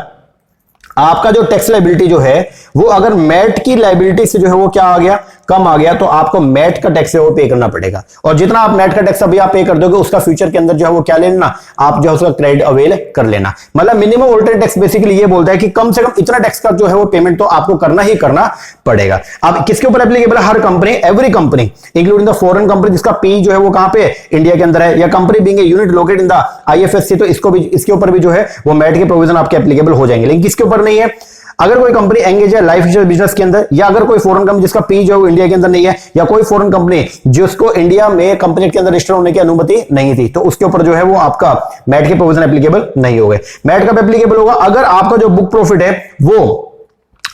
आपका जो टैक्स लायबिलिटी जो है वो अगर मैट की लायबिलिटी से जो है वो क्या आ गया, कम आ गया, तो आपको मैट का टैक्स है वो पे करना पड़ेगा। और जितना आप मैट का टैक्स अभी आप पे कर दोगे उसका फ्यूचर के अंदर जो है वो क्या ले लेना, आप जो है उसका क्रेडिट अवेल कर लेना। मतलब मिनिमम अल्टरनेट टैक्स बेसिकली ये बोलता है कि कम से कम इतना टैक्स का जो है वो पेमेंट तो आपको करना ही करना पड़ेगा। अब किसके ऊपर एप्लीकेबल है, हर company, every company including the foreign company जिसका पी जो है वो कहां पे, इंडिया के अंदर है, या company being a unit located in the IFSC, तो इसको भी, इसके ऊपर भी जो है वो मैट के प्रोविजन आपके एप्लीकेबल हो जाएंगे। लेकिन किसके ऊपर नहीं है, अगर कोई कंपनी एंगेज है लाइफ इंश्योरेंस बिजनेस के अंदर, या अगर कोई फॉरेन कंपनी जिसका पी जो इंडिया के अंदर नहीं है, या कोई फॉरेन कंपनी जिसको इंडिया में कंपनी के अंदर रजिस्टर होने की अनुमति नहीं थी, तो उसके ऊपर जो है वो आपका मैट के प्रोविजन एप्लीकेबल नहीं होगा। मैट कब एप्लीकेबल होगा, अगर आपका जो बुक प्रॉफिट है वो,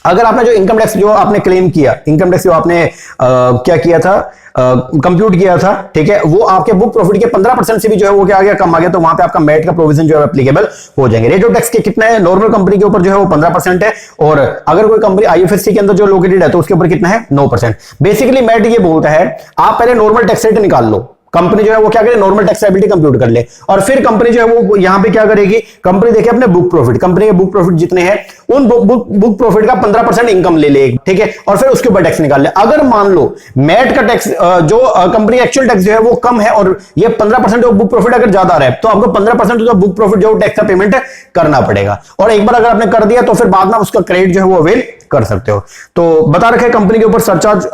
अगर आपने जो इनकम टैक्स जो आपने क्लेम किया, इनकम टैक्स जो आपने क्या किया था, कंप्यूट किया था, ठीक है, वो आपके बुक प्रॉफिट के 15% से भी जो है वो क्या आ गया, कम आ गया, तो वहां पे आपका मैट का प्रोविजन जो है एप्लीकेबल हो जाएंगे। रेट ऑफ टैक्स के कितना है, नॉर्मल कंपनी के ऊपर जो है वो 15% है, और अगर कोई कंपनी IFSC के अंदर जो लोकेटेड है तो उसके ऊपर कितना है, 9%। बेसिकली मैट ये बोलता है आप पहले नॉर्मल टैक्स रेट निकाल लो, कंपनी जो है वो क्या करे, नॉर्मल टैक्स लायबिलिटी कंप्यूट कर ले, और फिर कंपनी जो है वो यहां पे क्या करेगी, कंपनी देखे अपने बुक प्रॉफिट, कंपनी के बुक प्रॉफिट जितने हैं उन बुक प्रॉफिट का 15% इनकम ले ले, ठीक है, और फिर उसके ऊपर टैक्स निकाल ले। अगर मान लो मैट का टैक्स जो कंपनी एक्चुअल टैक्स जो है वो कम है और ये 15% जो बुक प्रॉफिट अगर ज्यादा रहा है, तो आपको 15% जो बुक प्रॉफिट जो टैक्स का पेमेंट करना पड़ेगा। और एक बार अगर आपने कर दिया तो फिर बाद में उसका क्रेडिट जो है वो अवेल कर सकते हो। तो बता रखे कंपनी के ऊपर सरचार्ज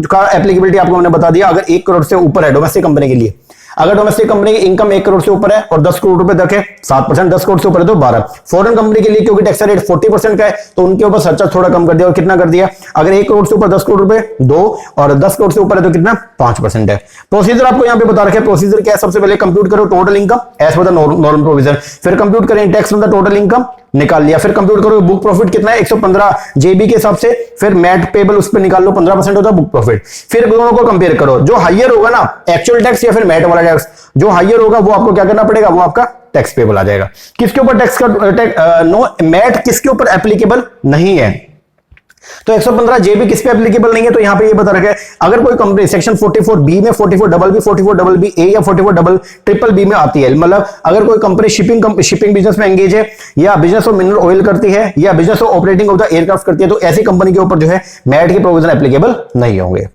का एप्लीकेबिलिटी आपको हमने बता दिया, अगर 1 करोड़ से ऊपर है डोमेस्टिक कंपनी के लिए, अगर डोमेस्टिक कंपनी की इनकम 1 करोड़ से ऊपर है और 10 करोड़ रुपए तक है 7%, 10 करोड़ से ऊपर है तो 12। फॉरेन कंपनी के लिए क्योंकि टैक्स रेट 40% का है तो उनके ऊपर सरचार्ज थोड़ा कम कर दिया, और कितना कर दिया, अगर 1 करोड़ से ऊपर 10 करोड़ रुपए 2, और 10 करोड़ से ऊपर है तो कितना 5% है। प्रोसीजर आपको यहां पे बता रखे, प्रोसीजर क्या है, सबसे पहले कंप्यूट करो total income as per the normal provision, फिर कंप्यूट करें tax on the total income, निकाल लिया, फिर कंप्यूट करो बुक प्रॉफिट कितना है 115 जेबी के हिसाब से, फिर मैट पेबल उस पर निकाल लो 15% होता है बुक प्रॉफिट, फिर दोनों को कंपेयर करो, जो हाईयर होगा ना एक्चुअल टैक्स या फिर मैट वाला टैक्स, जो हाईयर होगा वो आपको क्या करना पड़ेगा, वो आपका टैक्स पेबल आ जाएगा। किसके ऊपर टैक्स का मैट किसके ऊपर एप्लीकेबल नहीं है, तो 115 जे भी किस पे एप्लीकेबल नहीं है, तो यहां पे ये बता रखा है अगर कोई कंपनी सेक्शन 44 में 44 44 ए या 44 बी में आती है, मतलब अगर कोई कंपनी शिपिंग बिजनेस में एंगेज है या बिजनेस ऑफ मिनरल ऑयल करती है या business of operating of the aircraft करती है, तो ऐसी कंपनी के ऊपर जो है मैट के प्रोविजन एप्लीकेबल नहीं होंगे।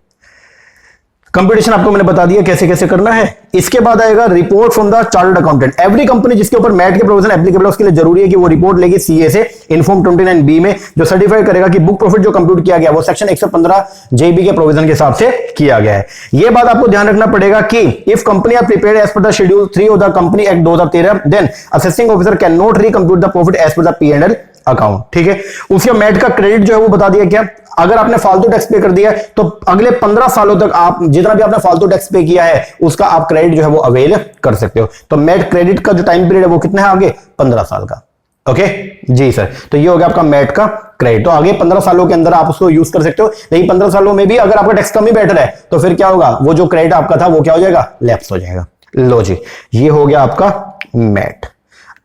कंप्यूटेशन आपको मैंने बता दिया कैसे कैसे करना है। इसके बाद आएगा report from the chartered accountant. Every company जिसके ऊपर मैट के प्रोविजन एप्लीकेबल है उसके लिए जरूरी है कि वो रिपोर्ट लेगी सीए से इनफॉर्म 29B में, जो सर्टिफाई करेगा कि बुक प्रॉफिट जो कंप्यूट किया गया वो सेक्शन 115 जेबी के प्रोविजन के हिसाब से किया गया है। यह बात आपको ध्यान रखना पड़ेगा कि if company are prepared as per the schedule 3 of the company act 2013 then assessing officer can not recompute the profit as per the P&L account. ठीक है, उसके मैट का क्रेडिट जो है वो बता दिया क्या, अगर आपने फालतू टैक्स पे कर दिया है तो अगले 15 सालों तक आप जितना भी आपने फालतू टैक्स पे किया है उसका आप क्रेडिट जो है वो अवेल कर सकते हो। तो मैट क्रेडिट का जो टाइम पीरियड है वो कितना है आगे, 15 साल का। ओके जी सर, तो ये हो गया आपका मैट का क्रेडिट। तो आगे 15 सालों के अंदर आप उसको यूज कर सकते हो, लेकिन 15 सालों में भी अगर आपका टैक्स कम ही बेटर है तो फिर क्या होगा, वो जो क्रेडिट आपका था वो क्या हो जाएगा, लैप्स हो जाएगा। लो जी, ये हो गया आपका मैट।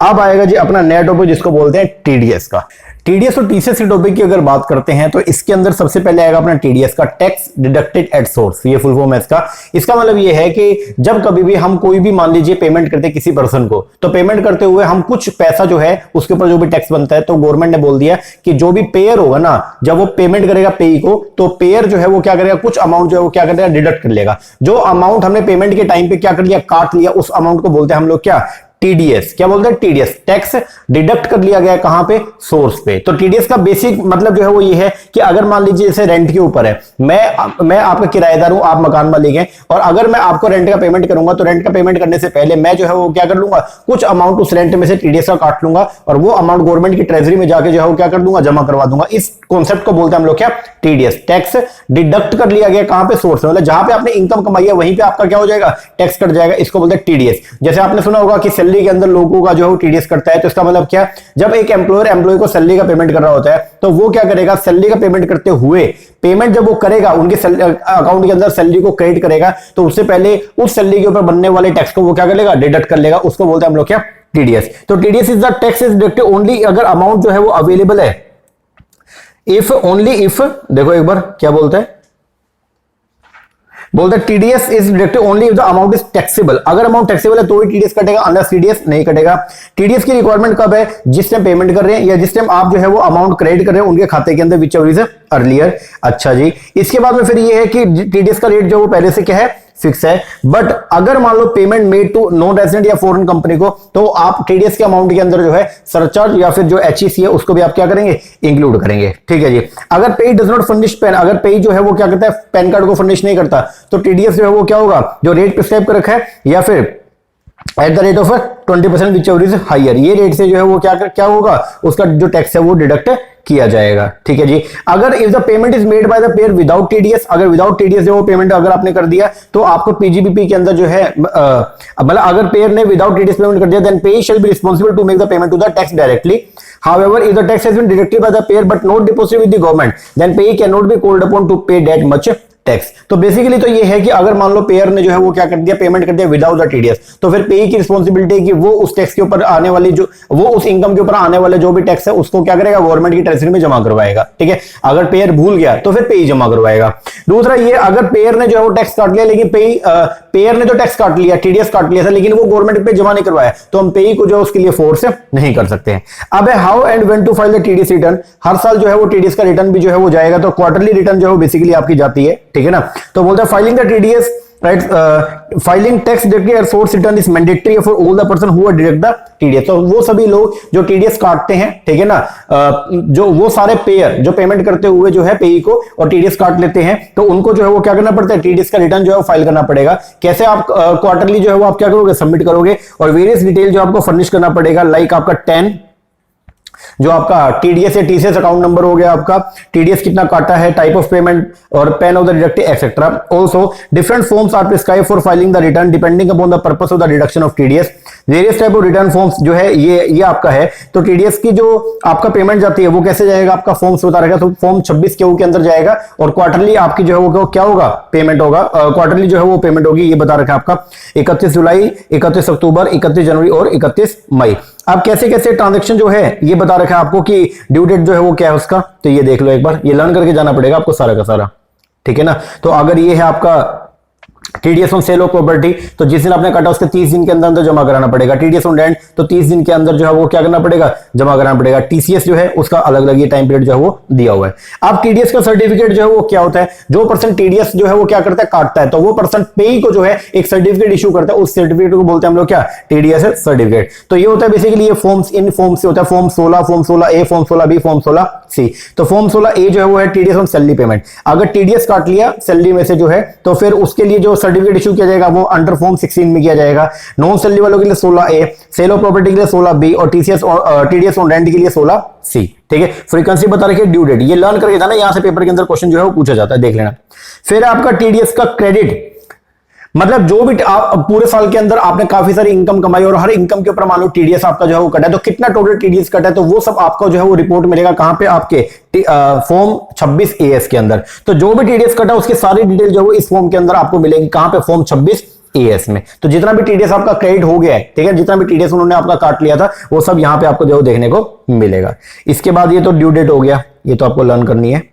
अब आएगा जी अपना नया टॉपिक जिसको बोलते हैं टीडीएस का। टीडीएस और टीसीएस के टॉपिक की अगर बात करते हैं तो इसके अंदर सबसे पहले आएगा अपना टीडीएस का, टैक्स डिडक्टेड एट सोर्स। ये फुल फॉर्म है इसका। इसका मतलब ये है कि जब कभी भी हम कोई भी मान लीजिए पेमेंट करते किसी पर्सन को, तो पेमेंट करते हुए हम कुछ पैसा जो है उसके ऊपर जो भी टैक्स बनता है, तो गवर्नमेंट ने बोल दिया कि जो भी पेयर होगा ना, जब वो पेमेंट करेगा पेई को, तो पेयर जो है वो क्या करेगा, कुछ अमाउंट जो है वो क्या करेगा, डिडक्ट कर लेगा। जो अमाउंट हमने पेमेंट के टाइम पे क्या कर लिया, काट लिया, उस अमाउंट को बोलते हैं हम लोग क्या, टीडीएस। क्या बोलते हैं, टीडीएस। टैक्स डिडक्ट कर लिया गया कहां पे, सोर्स पे। तो टीडीएस का बेसिक मतलब जो है वो ये है कि अगर मान लीजिए जैसे रेंट के ऊपर है, मैं आपका किराएदार हूं, आप मकान मालिक हैं, और अगर मैं आपको रेंट का पेमेंट करूंगा तो रेंट का पेमेंट करने से पहले मैं जो है वो क्या कर लूंगा, कुछ अमाउंट उस रेंट में से टीडीएस का काट लूंगा और वो अमाउंट गवर्नमेंट की ट्रेजरी में जाके जो है वो क्या कर दूंगा, जमा करवा दूंगा। इस कॉन्सेप्ट को बोलते हैं हम लोग क्या, टीडीएस। टैक्स डिडक्ट कर लिया गया कहां पे, सोर्स में, मतलब जहां पे आपने इनकम कमाई है वहीं पे आपका क्या हो जाएगा, टैक्स कट जाएगा। इसको बोलते हैं टीडीएस। जैसे आपने सुना होगा कि सैलरी के अंदर लोगों का जो है टीडीएस करता है, तो इसका मतलब क्या, जब एक एम्प्लॉयर एम्प्लॉय को सैलरी का पेमेंट कर रहा होता है तो वो क्या करेगा, सैलरी का पेमेंट करते हुए पेमेंट जब वो करेगा उनके अकाउंट के अंदर सैलरी को क्रेडिट करेगा, तो उससे पहले उस सैलरी के ऊपर बनने वाले टैक्स को वो क्या करेगा, डिडक्ट कर लेगा। उसको बोलते हैं हम लोग क्या, टीडीएस। तो TDS is the tax is deducted only अगर अमाउंट जो है वो अवेलेबल है, इफ ओनली इफ, देखो एक बार क्या बोलता है, बोलते हैं TDS is deducted only if the amount is taxable. अगर अमाउंट टैक्सेबल है तो ही टीडीएस कटेगा, अनलेस टीडीएस नहीं कटेगा। टीडीएस की रिक्वायरमेंट कब है, जिस टाइम पेमेंट कर रहे हैं या जिस टाइम आप जो है वो अमाउंट क्रेडिट कर रहे हैं उनके खाते के अंदर, विच एवर इज अर्लियर। अच्छा जी, इसके बाद में फिर ये है कि टीडीएस का रेट जो वो पहले से क्या है, फिक्स है। बट अगर मान लो payment made to non resident या फॉरेन कंपनी को, तो आप टीडीएस के अमाउंट के अंदर जो है सरचार्ज या फिर जो एचईसी है उसको भी आप क्या करेंगे, इंक्लूड करेंगे। ठीक है जी। अगर पेई डज नॉट फर्निश पैन, अगर पेई जो है वो क्या करता है, पैन कार्ड को फर्निश नहीं करता, तो टीडीएस जो है वो क्या होगा, जो रेट प्रिस्क्राइब कर रखा है या फिर at the rate of 20% whichever is higher, ये रेट से जो है वो क्या होगा, उसका जो टैक्स है वो डिडक्ट किया जाएगा। ठीक है जी। अगर if the payment is made by the pair without TDS, अगर विदाउट टीडीएस जो पेमेंट अगर आपने कर दिया तो आपको पीजीबीपी के अंदर जो है मतलब अगर पेयर ने विदाउट टीडीएस पेमेंट कर दिया, then payer shall be responsible to make the payment to the tax directly. However, if the tax has been deducted by the payer but not deposited with the government, then payee cannot be called upon to pay that much tax. तो basically तो ये है कि अगर मान लो pair ने जो है वो क्या कर दिया, पेमेंट कर दिया विदाउट द टीडीएस, तो फिर पेई की रिस्पांसिबिलिटी है कि वो उस टैक्स के ऊपर आने वाली जो वो उस इनकम के ऊपर आने वाले जो भी टैक्स है उसको क्या करेगा, गवर्नमेंट की ट्रेजरी में जमा करवाएगा। ठीक है। अगर पेयर भूल गया तो फिर पेई जमा करवाएगा। दूसरा ये, अगर पेयर ने जो है वो टैक्स काट लिया, लेकिन पेयर ने तो टैक्स काट लिया, टीडीएस काट लिया था, लेकिन वो गवर्नमेंट पे जमा नहीं करवाया, तो हम पेई को जो है उसके लिए फोर्स नहीं कर सकते हैं। अब how and when to file the TDS return, हर साल जो है वो टीडीएस का रिटर्न भी जो है वो जाएगा, तो क्वार्टरली रिटर्न जो है बेसिकली आपकी जाती है। ठीक है ना। तो बोलते हैं filing the TDS, right, filing tax deducted source return is mandatory for all the person who deduct the TDS. तो वो सभी लोग जो टीडीएस काटते हैं, ठीक है ना, जो वो सारे पेयर जो पेमेंट करते हुए जो है पेई को और टीडीएस काट लेते हैं, तो उनको जो है वो क्या करना पड़ता है, टीडीएस का रिटर्न जो है वो फाइल करना पड़ेगा। कैसे आप क्वार्टरली जो है वो आप क्या करोगे, सबमिट करोगे, और वेरियस डिटेल जो आपको फर्निश करना पड़ेगा, लाइक आपका 10 जो आपका टीडीएस या टीसीएस अकाउंट नंबर हो गया, आपका टीडीएस कितना काटा है, टाइप ऑफ पेमेंट और PAN of the deducted etcetera. Also different forms are prescribe for filing the return depending upon the purpose of the deduction of TDS. Various type of return forms जो है ये आपका है। तो TDS की जो आपका पेमेंट जाती है वो कैसे जाएगा, आपका फॉर्म्स बता रहेगा, तो फॉर्म 26 क्यू के अंदर जाएगा और क्वार्टरली आपकी जो है वो क्या होगा, पेमेंट होगा, क्वार्टरली जो है वो पेमेंट होगी, ये बता रखा है आपका 31 जुलाई, 31 अक्टूबर, 31 जनवरी और 31 मई। अब कैसे कैसे ट्रांजेक्शन जो है ये बता रखा है आपको कि ड्यू डेट जो है वो क्या है उसका, तो ये देख लो एक बार, ये लर्न करके जाना पड़ेगा आपको सारा का सारा, ठीक है ना। तो अगर ये है आपका TDS on sale of property, तो जिस दिन आपने काटा उसके 30 दिन के अंदर अंदर जमा कराना पड़ेगा। टीडीएस ऑन रेंट, तो 30 दिन के अंदर जो है वो क्या करना पड़ेगा, जमा कराना पड़ेगा। टीसीएस जो है उसका अलग अलग ये टाइम पीरियड जो है वो दिया हुआ है। अब टीडीएस का सर्टिफिकेट जो है वो क्या होता है, जो पर्सन टीडीएस जो है वो क्या करता है, काटता है, तो वो पर्सन पेई को जो है एक सर्टिफिकेट इशू करता है, उस सर्टिफिकेट को बोलते हैं हम लोग क्या, टीडीएस सर्टिफिकेट। तो ये होता है बेसिकली ये फॉर्म्स, इन फॉर्म्स से होता है form 16, form 16A, form 16B, form 16C। तो फॉर्म 16A जो है वो है टीडीएस ऑन सैलरी पेमेंट। अगर टीडीएस काट लिया सैलरी में से जो है, तो फिर उसके लिए जो सर्टिफिकेट इशू किया जाएगा वो अंडर फॉर्म 16 में किया जाएगा। नॉन सैलरी वालों के लिए 16A, सेल ऑफ प्रॉपर्टी के लिए 16B और टीडीएस ऑन रेंट के लिए 16C। ठीक है, फ्रीक्वेंसी बता रखी है, ड्यू डेट, ये लर्न करके जाना, यहां से पेपर के अंदर क्वेश्चन जो है वो पूछा जाता है, देख लेना। फिर आपका टीडीएस का क्रेडिट, मतलब जो भी आप पूरे साल के अंदर आपने काफी सारी इनकम कमाई और हर इनकम के ऊपर मान लो टीडीएस आपका जो है वो कटा है, तो कितना टोटल टीडीएस कटा है, तो वो सब आपको जो है वो रिपोर्ट मिलेगा कहां पे, आपके फॉर्म 26AS के अंदर। तो जो भी टीडीएस कटा उसकी सारी डिटेल जो है इस फॉर्म के अंदर आपको मिलेगी, कहां पे, फॉर्म 26AS में। तो जितना भी टीडीएस आपका क्रेडिट हो गया है, ठीक है, जितना भी टीडीएस उन्होंने आपका काट लिया था वो सब यहां पे आपको जो देखने को मिलेगा। इसके बाद ये तो ड्यू डेट हो गया, ये तो आपको लर्न करनी है।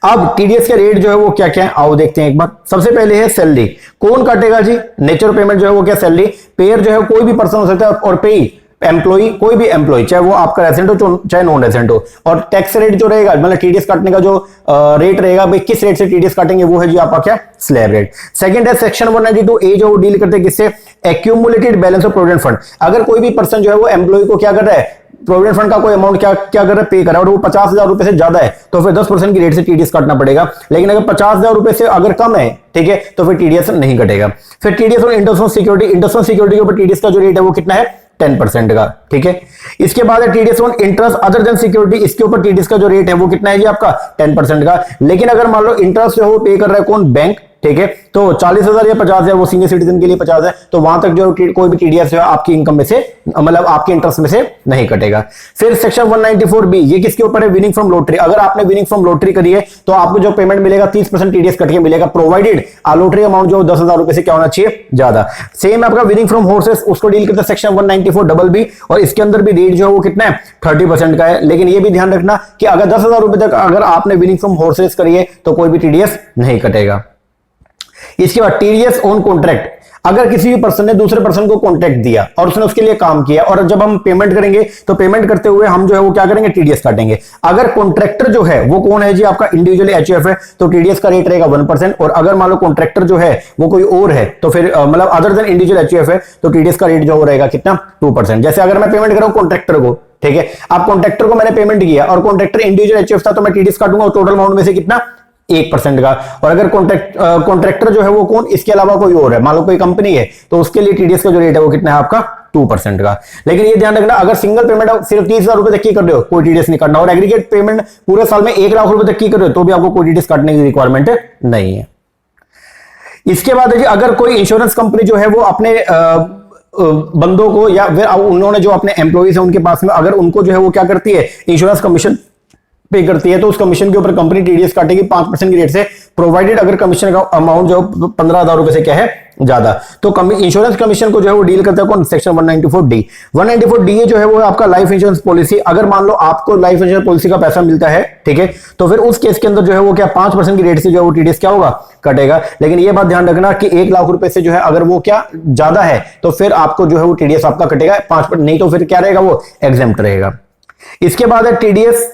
अब टीडीएस का रेट जो है वो क्या क्या है, आओ देखते हैं एक बार। सबसे पहले है सैलरी, कौन काटेगा जी, नेचर पेमेंट जो है वो क्या, सैलरी। पेयर जो है कोई भी पर्सन हो सकता है, और पेई एम्प्लॉई, कोई भी एम्प्लॉय, चाहे वो आपका रेजिडेंट हो चाहे नॉन रेजिडेंट हो। और टैक्स रेट जो रहेगा, मतलब टीडीएस काटने का जो रेट रहेगा, भाई किस रेट से टीडीएस काटेंगे, वो है जी आपका क्या, स्लैब रेट। सेकंड है सेक्शन 192A जो डील करते हैं किससे, accumulated balance of provident fund. अगर कोई भी पर्सन जो है वो एम्प्लॉय को क्या कर रहा है, प्रोविडेंट फंड का कोई अमाउंट क्या क्या कर रहा है, पे कर रहा है, और वो 50,000 रुपए से ज्यादा है तो फिर 10% की रेट से टीडीएस काटना पड़ेगा। लेकिन अगर 50,000 रुपए से अगर कम है, ठीक है, तो फिर टीडीएस नहीं कटेगा। फिर टीडीएस और interest on security, interest on security के ऊपर टीडीएस का जो रेट है वो कितना है, 10% का, ठीक है। इसके बाद है TDS on interest other than security, इसके ऊपर टीडीएस का जो रेट है वो कितना है जी आपका, 10% का। लेकिन अगर मान लो इंटरेस्ट जो पे कर रहा है कौन, बैंक, ठीक है, तो 40,000 या 50,000 वो सीनियर सिटीजन के लिए 50 है, तो वहां तक जो कोई भी टीडीएस है आपकी इनकम में से, मतलब आपके इंटरेस्ट में से नहीं कटेगा। फिर सेक्शन 194B, ये किसके ऊपर है, विनिंग फ्रॉम लॉटरी। अगर आपने विनिंग फ्रॉम लॉटरी करी है तो आपको जो पेमेंट मिलेगा 30% टीडीएस कट के मिलेगा, प्रोवाइडेड लॉटरी अमाउंट जो 10,000 रुपए से क्या होना चाहिए, ज्यादा। सेम आपका विनिंग फ्रॉम हॉर्सेस, उसको डील करता है सेक्शन 194BB, और इसके अंदर भी रेट जो है वो कितना है, 30% का है। लेकिन ये भी ध्यान रखना कि अगर 10,000 रुपए तक अगर आपने विनिंग फ्रॉम हॉर्सेस करी है तो कोई भी टीडीएस नहीं कटेगा। इसके बाद टीडीएस ऑन कॉन्ट्रैक्ट, अगर किसी भी पर्सन ने दूसरे पर्सन को कॉन्ट्रैक्ट दिया और उसने उसके लिए काम किया, और जब हम पेमेंट करेंगे तो पेमेंट करते हुए हम जो है वो क्या करेंगे, टीडीएस काटेंगे। अगर कॉन्ट्रैक्टर जो है वो कौन है जी, आपका इंडिविजुअल एचयूएफ है, तो टीडीएस का रेट रहेगा 1%। और अगर मान लो कॉन्ट्रैक्टर जो है वो कोई और है, तो फिर मतलब अदर देन इंडिविजुअल एचयूएफ है, तो टीडीएस का रेट जो रहेगा कितना, 2%। जैसे अगर मैं पेमेंट करूं कॉन्ट्रैक्टर को, ठीक है, अब कॉन्ट्रैक्टर को मैंने पेमेंट किया और कॉन्ट्रैक्टर इंडिविजुअल एचयूएफ था, तो मैं टीडीएस काटूंगा टोटल अमाउंट में से कितना, 1% का। और अगर कॉन्ट्रैक्टर जो है वो कौन, इसके अलावा कोई और है, मान लो कोई कंपनी है, तो उसके लिए टीडीएस का जो रेट है वो कितना है आपका, 2% का। लेकिन ये ध्यान रखना, अगर सिंगल पेमेंट आप सिर्फ 30,000 रुपए तक की कर रहे हो, कोई टीडीएस नहीं काटना। और एग्रीगेट पेमेंट पूरे साल में 1 लाख रुपए तक की कर रहे हो, तो भी आपको कोई टीडीएस काटने की रिक्वायरमेंट नहीं है। इसके बाद है जी, अगर कोई इंश्योरेंस कंपनी जो है वो अपने बंदों को, या फिर उन्होंने जो अपने एम्प्लॉइज है उनके पास में, अगर उनको जो है वो क्या करती है, इंश्योरेंस कमीशन पे करती है, तो उस कमीशन के ऊपर कंपनी टीडीएस काटेगी 5% की रेट से, प्रोवाइडेड अगर कमीशन का अमाउंट जो 15,000 रुपए से क्या है, ज्यादा। तो इंश्योरेंस कमीशन को जो है वो डील करता है कौन, सेक्शन 194D। 194D जो है वो आपका लाइफ इंश्योरेंस पॉलिसी। अगर मान लो आपको लाइफ इंश्योरेंस पॉलिसी का पैसा मिलता है, ठीक है, तो फिर उस केस के अंदर जो है वो क्या 5% की रेट से जो है वो टीडीएस क्या होगा, कटेगा। लेकिन ये बात ध्यान रखना कि 1 लाख रुपए से जो है अगर वो क्या ज्यादा है, तो फिर आपको जो है वो टीडीएस आपका कटेगा 5%, नहीं तो फिर क्या रहेगा, वो एग्जेम्प्ट रहेगा। इसके बाद है टीडीएस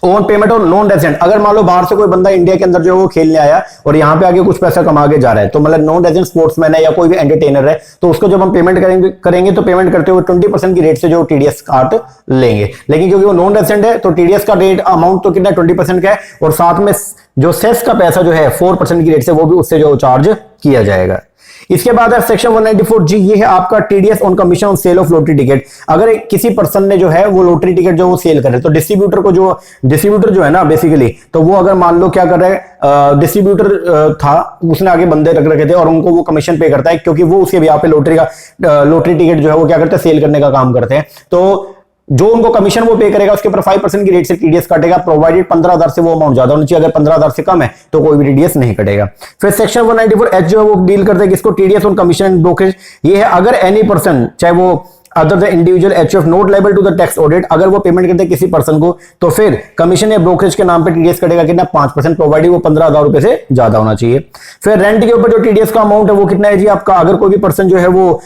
ऑन पेमेंट और नॉन रेजिडेंट। अगर मान लो बाहर से कोई बंदा इंडिया के अंदर जो है वो खेलने आया और यहाँ पे आके कुछ पैसा कमा के जा रहा है, तो मतलब नॉन रेजिडेंट स्पोर्ट्समैन है या कोई भी एंटरटेनर है, तो उसको जब हम पेमेंट करेंगे तो पेमेंट करते हुए 20% की रेट से जो टीडीएस काट लेंगे। लेकिन क्योंकि वो नॉन रेजिडेंट है तो टीडीएस का रेट अमाउंट तो कितना 20% का है, और साथ में जो सेस का पैसा जो है 4% की रेट से वो भी उससे जो चार्ज किया जाएगा। इसके बाद है सेक्शन 194G, ये है आपका TDS on commission on sale of lottery ticket. अगर किसी पर्सन ने जो है वो लॉटरी टिकट जो वो सेल करे, तो डिस्ट्रीब्यूटर जो है ना बेसिकली, तो वो अगर मान लो क्या कर रहा है, डिस्ट्रीब्यूटर था, उसने आगे बंदे रख रखे थे और उनको वो कमीशन पे करता है, क्योंकि वो उसके यहाँ पे लॉटरी टिकट जो है वो क्या करते हैं, सेल करने का काम करते हैं। तो जो उनको कमीशन वो पे करेगा उसके ऊपर 5% की रेट से टीडीएस काटेगा, प्रोवाइडेड 15,000 से वो अमाउंट ज्यादा होनी चाहिए, अगर 15,000 से कम है तो कोई भी टीडीएस नहीं कटेगा। फिर सेक्शन 194H जो है वो डील करता है किसको, TDS on commission and brokerage. ये है अगर एनी पर्सन, चाहे वो other the individual HUF not liable to the tax audit, अगर वो पेमेंट करते हैं किसी पर्सन को, तो फिर कमीशन या ब्रोकरेज के नाम पे टीडीएस कटेगा कितना, 5%, प्रोवाइडेड वो 15,000 रुपए से ज्यादा होना चाहिए। फिर रेंट के ऊपर जो टीडीएस का अमाउंट है वो कितना है जी आपका, अगर कोई भी पर्सन जो है वो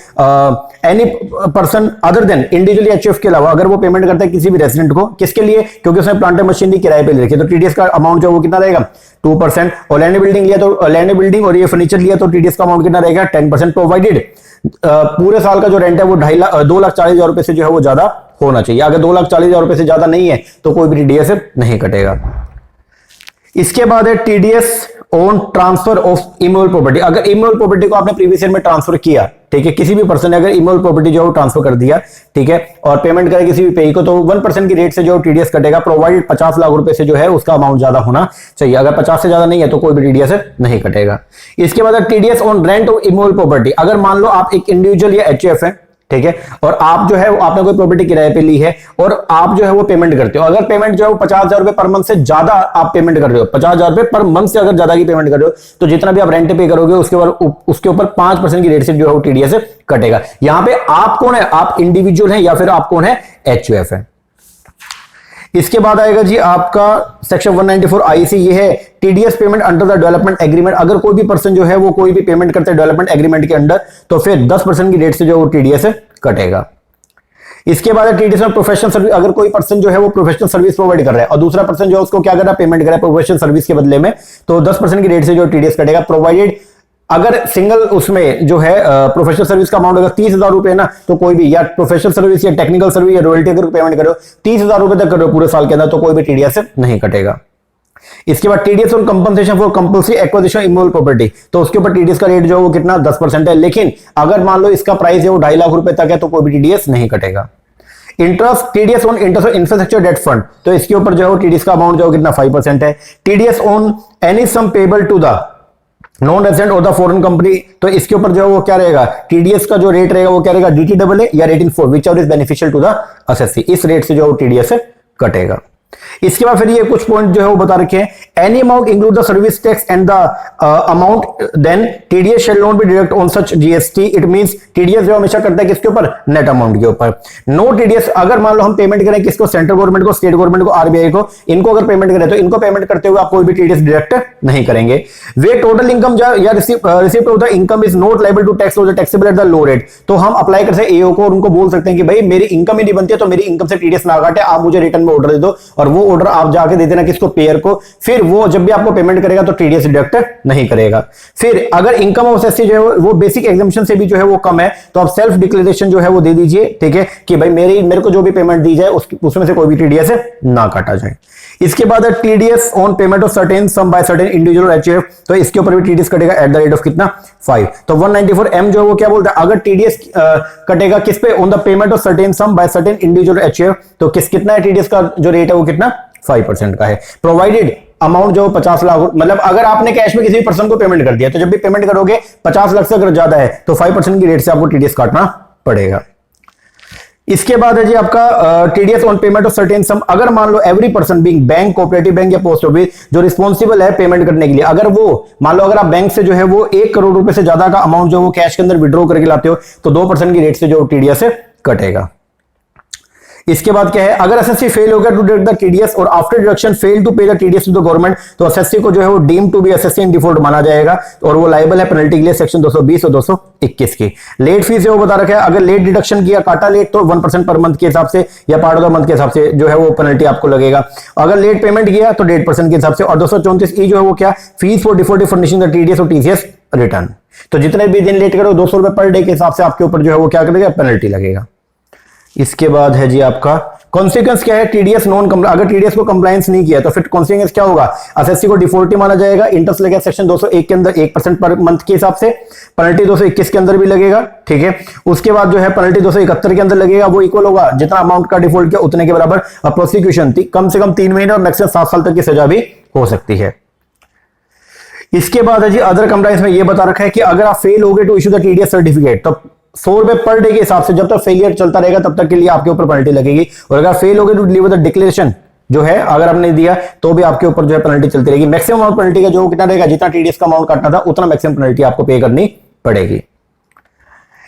any person other than individually HUF के अलावा अगर वो पेमेंट करता है किसी भी रेजिडेंट को, किसके लिए, क्योंकि उसने प्लांट मशीनरी किराए पे ले रखी है, तो टीडीएस का अमाउंट जो वो कितना रहेगा, 2%। और लैंड बिल्डिंग लिया तो लैंड बिल्डिंग और ये फर्नीचर लिया तो टीडीएस का अमाउंट कितना रहेगा, 10%, प्रोवाइडेड पूरे साल का जो रेंट है वो 2,40,000 रुपए से जो है वो ज्यादा होना चाहिए। अगर 2,40,000 रुपए से ज्यादा नहीं है तो कोई भी टीडीएस नहीं कटेगा। इसके बाद है TDS on transfer of immovable property. अगर इमूवेबल प्रॉपर्टी को आपने प्रीवियस ईयर में ट्रांसफर किया, ठीक है, किसी भी पर्सन ने अगर इमूवेबल प्रॉपर्टी जो ट्रांसफर कर दिया, ठीक है, और पेमेंट करे किसी भी पेई को, तो 1% की रेट से जो टीडीएस कटेगा, प्रोवाइडेड 50 लाख रुपए से जो है उसका अमाउंट ज्यादा होना चाहिए। अगर 50 से ज्यादा नहीं है तो कोई भी टीडीएस नहीं कटेगा। इसके बाद TDS on rent of immovable property. अगर मान लो आप एक इंडिविजुअल या एचयूएफ है, ठीक है, और आप जो है आपने कोई प्रॉपर्टी किराए पे ली है और आप जो है वो पेमेंट करते हो, अगर पेमेंट जो है वो 50,000 रुपए पर मंथ से ज्यादा आप पेमेंट कर रहे हो, 50,000 रुपए पर मंथ से अगर ज्यादा की पेमेंट कर रहे हो, तो जितना भी आप रेंट पे करोगे उसके ऊपर 5% की रेट से जो है वो टीडीएस कटेगा। यहां पे आप कौन है, आप इंडिविजुअल है या फिर आप कौन है, एचयूएफ है। इसके बाद आएगा जी आपका सेक्शन 194 आईसी, ये है TDS payment under the development agreement. अगर कोई भी पर्सन जो है वो कोई भी पेमेंट करते हैं डेवलपमेंट एग्रीमेंट के अंडर, तो फिर 10% की रेट से जो वो टीडीएस कटेगा। इसके बाद टीडीएस में प्रोफेशनल सर्विस। अगर कोई पर्सन जो है वो प्रोफेशनल सर्विस प्रोवाइड कर रहा है और दूसरा पर्सन जो है उसको क्या कर रहा है, पेमेंट कर रहा है प्रोफेशनल सर्विस के बदले में, तो 10% की रेट से जो टीडीएस कटेगा, प्रोवाइडेड अगर सिंगल उसमें जो है प्रोफेशनल सर्विस का अमाउंट अगर 30,000 रुपए ना, तो कोई भी या प्रोफेशनल सर्विस या टेक्निकल सर्विस या रॉयल्टी अगर पेमेंट करो 30,000 रुपए तक करो पूरे साल के अंदर, तो कोई भी टीडीएस नहीं कटेगा। इसके बाद TDS on compensation for compulsory acquisition immovable property, तो उसके ऊपर टीडीएस का रेट जो है वो कितना, 10% है। लेकिन अगर मान लो इसका प्राइस है वो 2.5 लाख रुपए तक है तो कोई भी टीडीएस नहीं कटेगा। Interest, TDS on interest on infrastructure debt fund, तो इसके ऊपर जो है टीडीएस का अमाउंट जो है कितना, 5% है। TDS on any sum payable to the non resident और द फॉरेन कंपनी, तो इसके ऊपर जो है वो क्या रहेगा, टीडीएस का जो रेट रहेगा वो क्या रहेगा, DTAA या rating 4 which are is beneficial to the assessee, इस रेट से जो है टीडीएस कटेगा। इसके बाद फिर ये कुछ पॉइंट जो है वो बता रखे हैं, any amount include the service tax and the amount then TDS shall not be deduct on such GST. It means TDS जो हमेशा करता है किसके ऊपर, नेट अमाउंट के ऊपर। नो टीडीएस, अगर मान लो हम पेमेंट करें किसको, सेंट्रल गवर्नमेंट को, स्टेट गवर्नमेंट को, आरबीआई को, इनको अगर पेमेंट करें तो इनको पेमेंट करते हुए आप कोई भी टीडीएस डिडक्ट नहीं करेंगे। वे टोटल इनकम या receipt of the income is not liable to tax or taxable at the low rate, तो हम अप्लाई कर सकते हैं एओ को और उनको बोल सकते हैं कि भाई मेरी इनकम ही नहीं बनती है तो मेरी इनकम से टीडीएस ना काटे, आप मुझे रिटर्न में ऑर्डर दे दो, और वो ऑर्डर आप जाके दे देना किसको, पेयर को। फिर वो जब भी आपको पेमेंट करेगा तो टीडीएस डिडक्ट नहीं करेगा। फिर अगर इनकम ऑफ एससी जो है वो बेसिक एग्जम्पशन से भी जो है वो कम है, तो आप सेल्फ डिक्लेरेशन जो है वो दे दीजिए, ठीक है, कि भाई मेरे को जो भी पेमेंट दी जाए उसमें से कोई भी टीडीएस ना काटा जाए। इसके बाद है TDS on payment of certain sum by certain individual HUF, तो इसके ऊपर भी टीडीएस कटेगा एट द रेट ऑफ कितना, 5। तो 194M जो है वो क्या बोलता है, अगर टीडीएस कटेगा किस पे, on the payment of certain sum by certain individual HUF, तो कितना है टीडीएस का जो रेट है वो कितना, 5% का है। प्रोवाइडेड अमाउंट जो 50 लाख, मतलब अगर आपने कैश में किसी भी पर्सन को पेमेंट कर दिया तो जब भी पेमेंट करोगे 50 लाख से अगर ज्यादा है तो 5% की रेट से आपको टीडीएस काटना पड़ेगा। इसके बाद है जी आपका TDS on payment of certain sum. अगर मान लो every person being bank, cooperative bank या पोस्ट ऑफिस जो रिस्पॉन्सिबल है पेमेंट करने के लिए, अगर वो मान लो अगर आप बैंक से जो है वो 1 करोड़ रुपए से ज्यादा का अमाउंट जो वो कैश के अंदर विड्रॉ करके लाते हो तो 2% की रेट से जो टीडीएस कटेगा। इसके बाद क्या है, अगर एसएससी फेल हो गया टू डिडक्ट द टीडीएस और after deduction fail to pay the TDS to the government, तो एसएससी को जो है वो deem to be SSC in default माना जाएगा और वो लायबल है पेनल्टी के लिए सेक्शन 220 और 221 की। लेट फीस है वो बता रखा है, अगर लेट डिडक्शन किया, काटा लेट, तो 1% पर मंथ के हिसाब से या पार्ट ऑफ द मंथ के हिसाब से जो है वो पेनल्टी आपको लगेगा। अगर लेट पेमेंट किया तो 1.5% के हिसाब से। और 234 जो है वो क्या, fees for default furnishing the TDS और टीसीएस रिटर्न, तो जितने भी दिन लेट करो 200 रुपए पर डे के हिसाब से आपके ऊपर जो है वो क्या करेगा, पेनल्टी लगेगा। इसके बाद है जी आपका कॉन्सिक्वेंस क्या है, टीडीएस नॉन, अगर टीडीएस को कंप्लायंस नहीं किया तो फिर कॉन्सिक्वेंस क्या होगा, एसएससी को डिफॉल्टी माना जाएगा, इंटरेस्ट लगेगा सेक्शन 201 के अंदर 1% पर मंथ के हिसाब से, पेनल्टी 221 के अंदर भी लगेगा, ठीक है। उसके बाद जो है पेनल्टी 271 के अंदर लगेगा, वो इक्वल होगा जितना अमाउंट का डिफॉल्ट किया उतने के बराबर। और प्रोसिक्यूशन कम से कम 3 महीने और मैक्सिमम 7 साल तक की सजा भी हो सकती है। इसके बाद है जी अदर कंप्लायंस में ये बता रखा है कि अगर आप फेल हो गए to issue the TDS certificate तो 100 रुपए पर डे के हिसाब से जब तक फेलियर चलता रहेगा तब तक के लिए आपके ऊपर पेनल्टी लगेगी। और अगर फेल हो गए टू डिलीवर द डिक्लेरेशन जो है अगर आपने दिया तो भी आपके ऊपर जो है पेनल्टी चलती रहेगी। मैक्सिमम अमाउंट पेनल्टी का जो कितना रहेगा, जितना टीडीएस का अमाउंट काटना था उतना मैक्सिमम पेनल्टी आपको पे करनी पड़ेगी।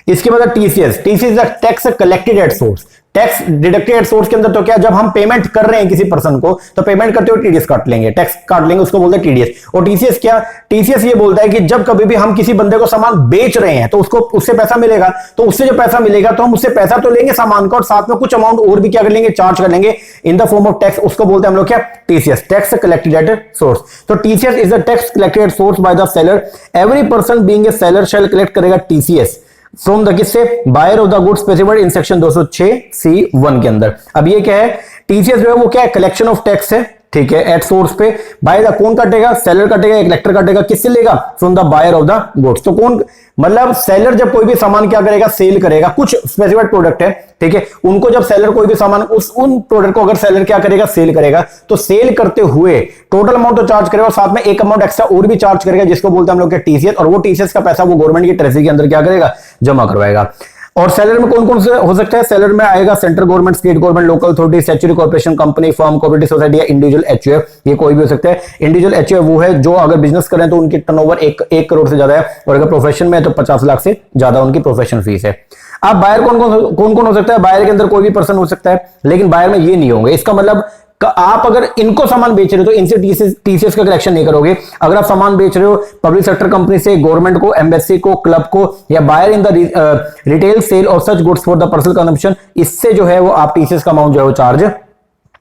इसके बाद TCS, TCS tax collected at source, tax deducted at source के अंदर तो क्या, जब हम पेमेंट कर रहे हैं किसी पर्सन को तो पेमेंट करते हुए टीडीएस काट लेंगे, टैक्स काट लेंगे, उसको बोलते हैं टीडीएस। और टीसीएस क्या, टीसीएस ये बोलता है कि जब कभी भी हम किसी बंदे को सामान बेच रहे हैं तो उसको उससे पैसा मिलेगा, तो उससे जो पैसा मिलेगा तो हम उससे पैसा तो लेंगे सामान का और साथ में कुछ अमाउंट और भी क्या कर लेंगे, चार्ज कर लेंगे in the form of tax, उसको बोलते हैं हम लोग क्या, TCS, tax collected at source. तो TCS is the tax collected at source by the seller, every person being a seller shall collect करेगा टीसीएस फ्रॉम द किससे, buyer of the goods specified in section 206C1 के अंदर। अब ये क्या है, TCS जो है वो क्या है, कलेक्शन ऑफ टैक्स है, ठीक है, एट सोर्स पे। बाय द कौन काटेगा, सेलर काटेगा, कलेक्टर काटेगा, किससे लेगा, from the buyer of the goods. तो कौन, मतलब सेलर जब कोई भी सामान क्या करेगा, सेल करेगा, कुछ स्पेसिफाइड प्रोडक्ट है, ठीक है, उनको जब सेलर कोई भी सामान उन प्रोडक्ट को अगर सेलर क्या करेगा, सेल करेगा, तो सेल करते हुए टोटल अमाउंट तो चार्ज करेगा और साथ में एक अमाउंट एक्स्ट्रा और भी चार्ज करेगा जिसको बोलते हैं हम लोग टीसीएस। और वो टीसीएस का पैसा वो गवर्नमेंट की ट्रेजरी के अंदर क्या करेगा, जमा करवाएगा। और सेलर में कौन कौन से हो सकता है, सेलर में आएगा central government, state government, local authority, statutory corporation, company, firm, cooperative society या इंडिविजुअल एचयूएफ, ये कोई भी हो सकता है। इंडिविजुअल एचयूएफ वो है जो अगर बिजनेस करें तो उनकी टर्नओवर 1 करोड़ से ज्यादा है, और अगर प्रोफेशन में है तो 50 लाख से ज्यादा उनकी प्रोफेशनल फीस है। अब बायर कौन कौन हो सकता है, बायर के अंदर कोई भी पर्सन हो सकता है, लेकिन बायर में ये नहीं होंगे। इसका मतलब आप अगर इनको सामान बेच रहे हो तो इनसे टीसीएस का कलेक्शन नहीं करोगे। अगर आप सामान बेच रहे हो पब्लिक सेक्टर कंपनी से, गवर्नमेंट को, एम्बेसी को, क्लब को, या buyer in the retail sale or such goods for the personal consumption, इससे जो है वो आप टीसीएस का अमाउंट जो है वो चार्ज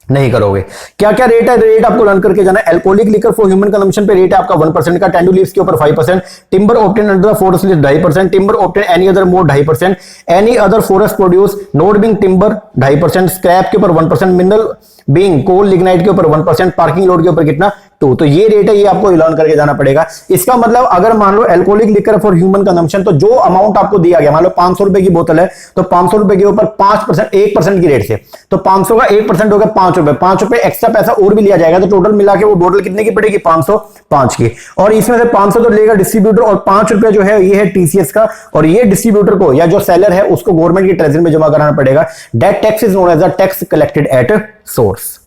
नहीं करोगे। क्या क्या रेट है, रेट आपको लर्न करके जाना है। Alcoholic liquor for human consumption पे रेट है आपका 1% का, टेंडू लीव्स के ऊपर 5%, timber obtain under the forest leaves 2.5%, timber obtain any other more 2.5%, any other forest produce not being timber 2.5%, scrap के ऊपर 1%, मिनरल बीइंग कोल लिग्नाइट के ऊपर 1%, पार्किंग लोड के ऊपर कितना 2। तो ये रेट है, ये आपको लर्न करके जाना पड़ेगा। इसका मतलब अगर मान लो alcoholic liquor for human consumption, तो जो अमाउंट आपको दिया गया, मान लो 500 रुपए की बोतल है तो 500 रुपए के ऊपर 5%, 1% की रेट से, तो 500 का 1% हो गया 5 रुपए, 5 रुपए एक्स्ट्रा पैसा और भी लिया जाएगा, तो टोटल मिला के वो बोतल कितने की पड़ेगी, 505 की। और इसमें से 500 तो लेगा डिस्ट्रीब्यूटर और 5 रुपए जो है ये है टीसीएस का, और ये डिस्ट्रीब्यूटर को या जो सेलर है उसको गवर्नमेंट की ट्रेजरी में जमा कराना पड़ेगा। That tax is known as the tax collected at source.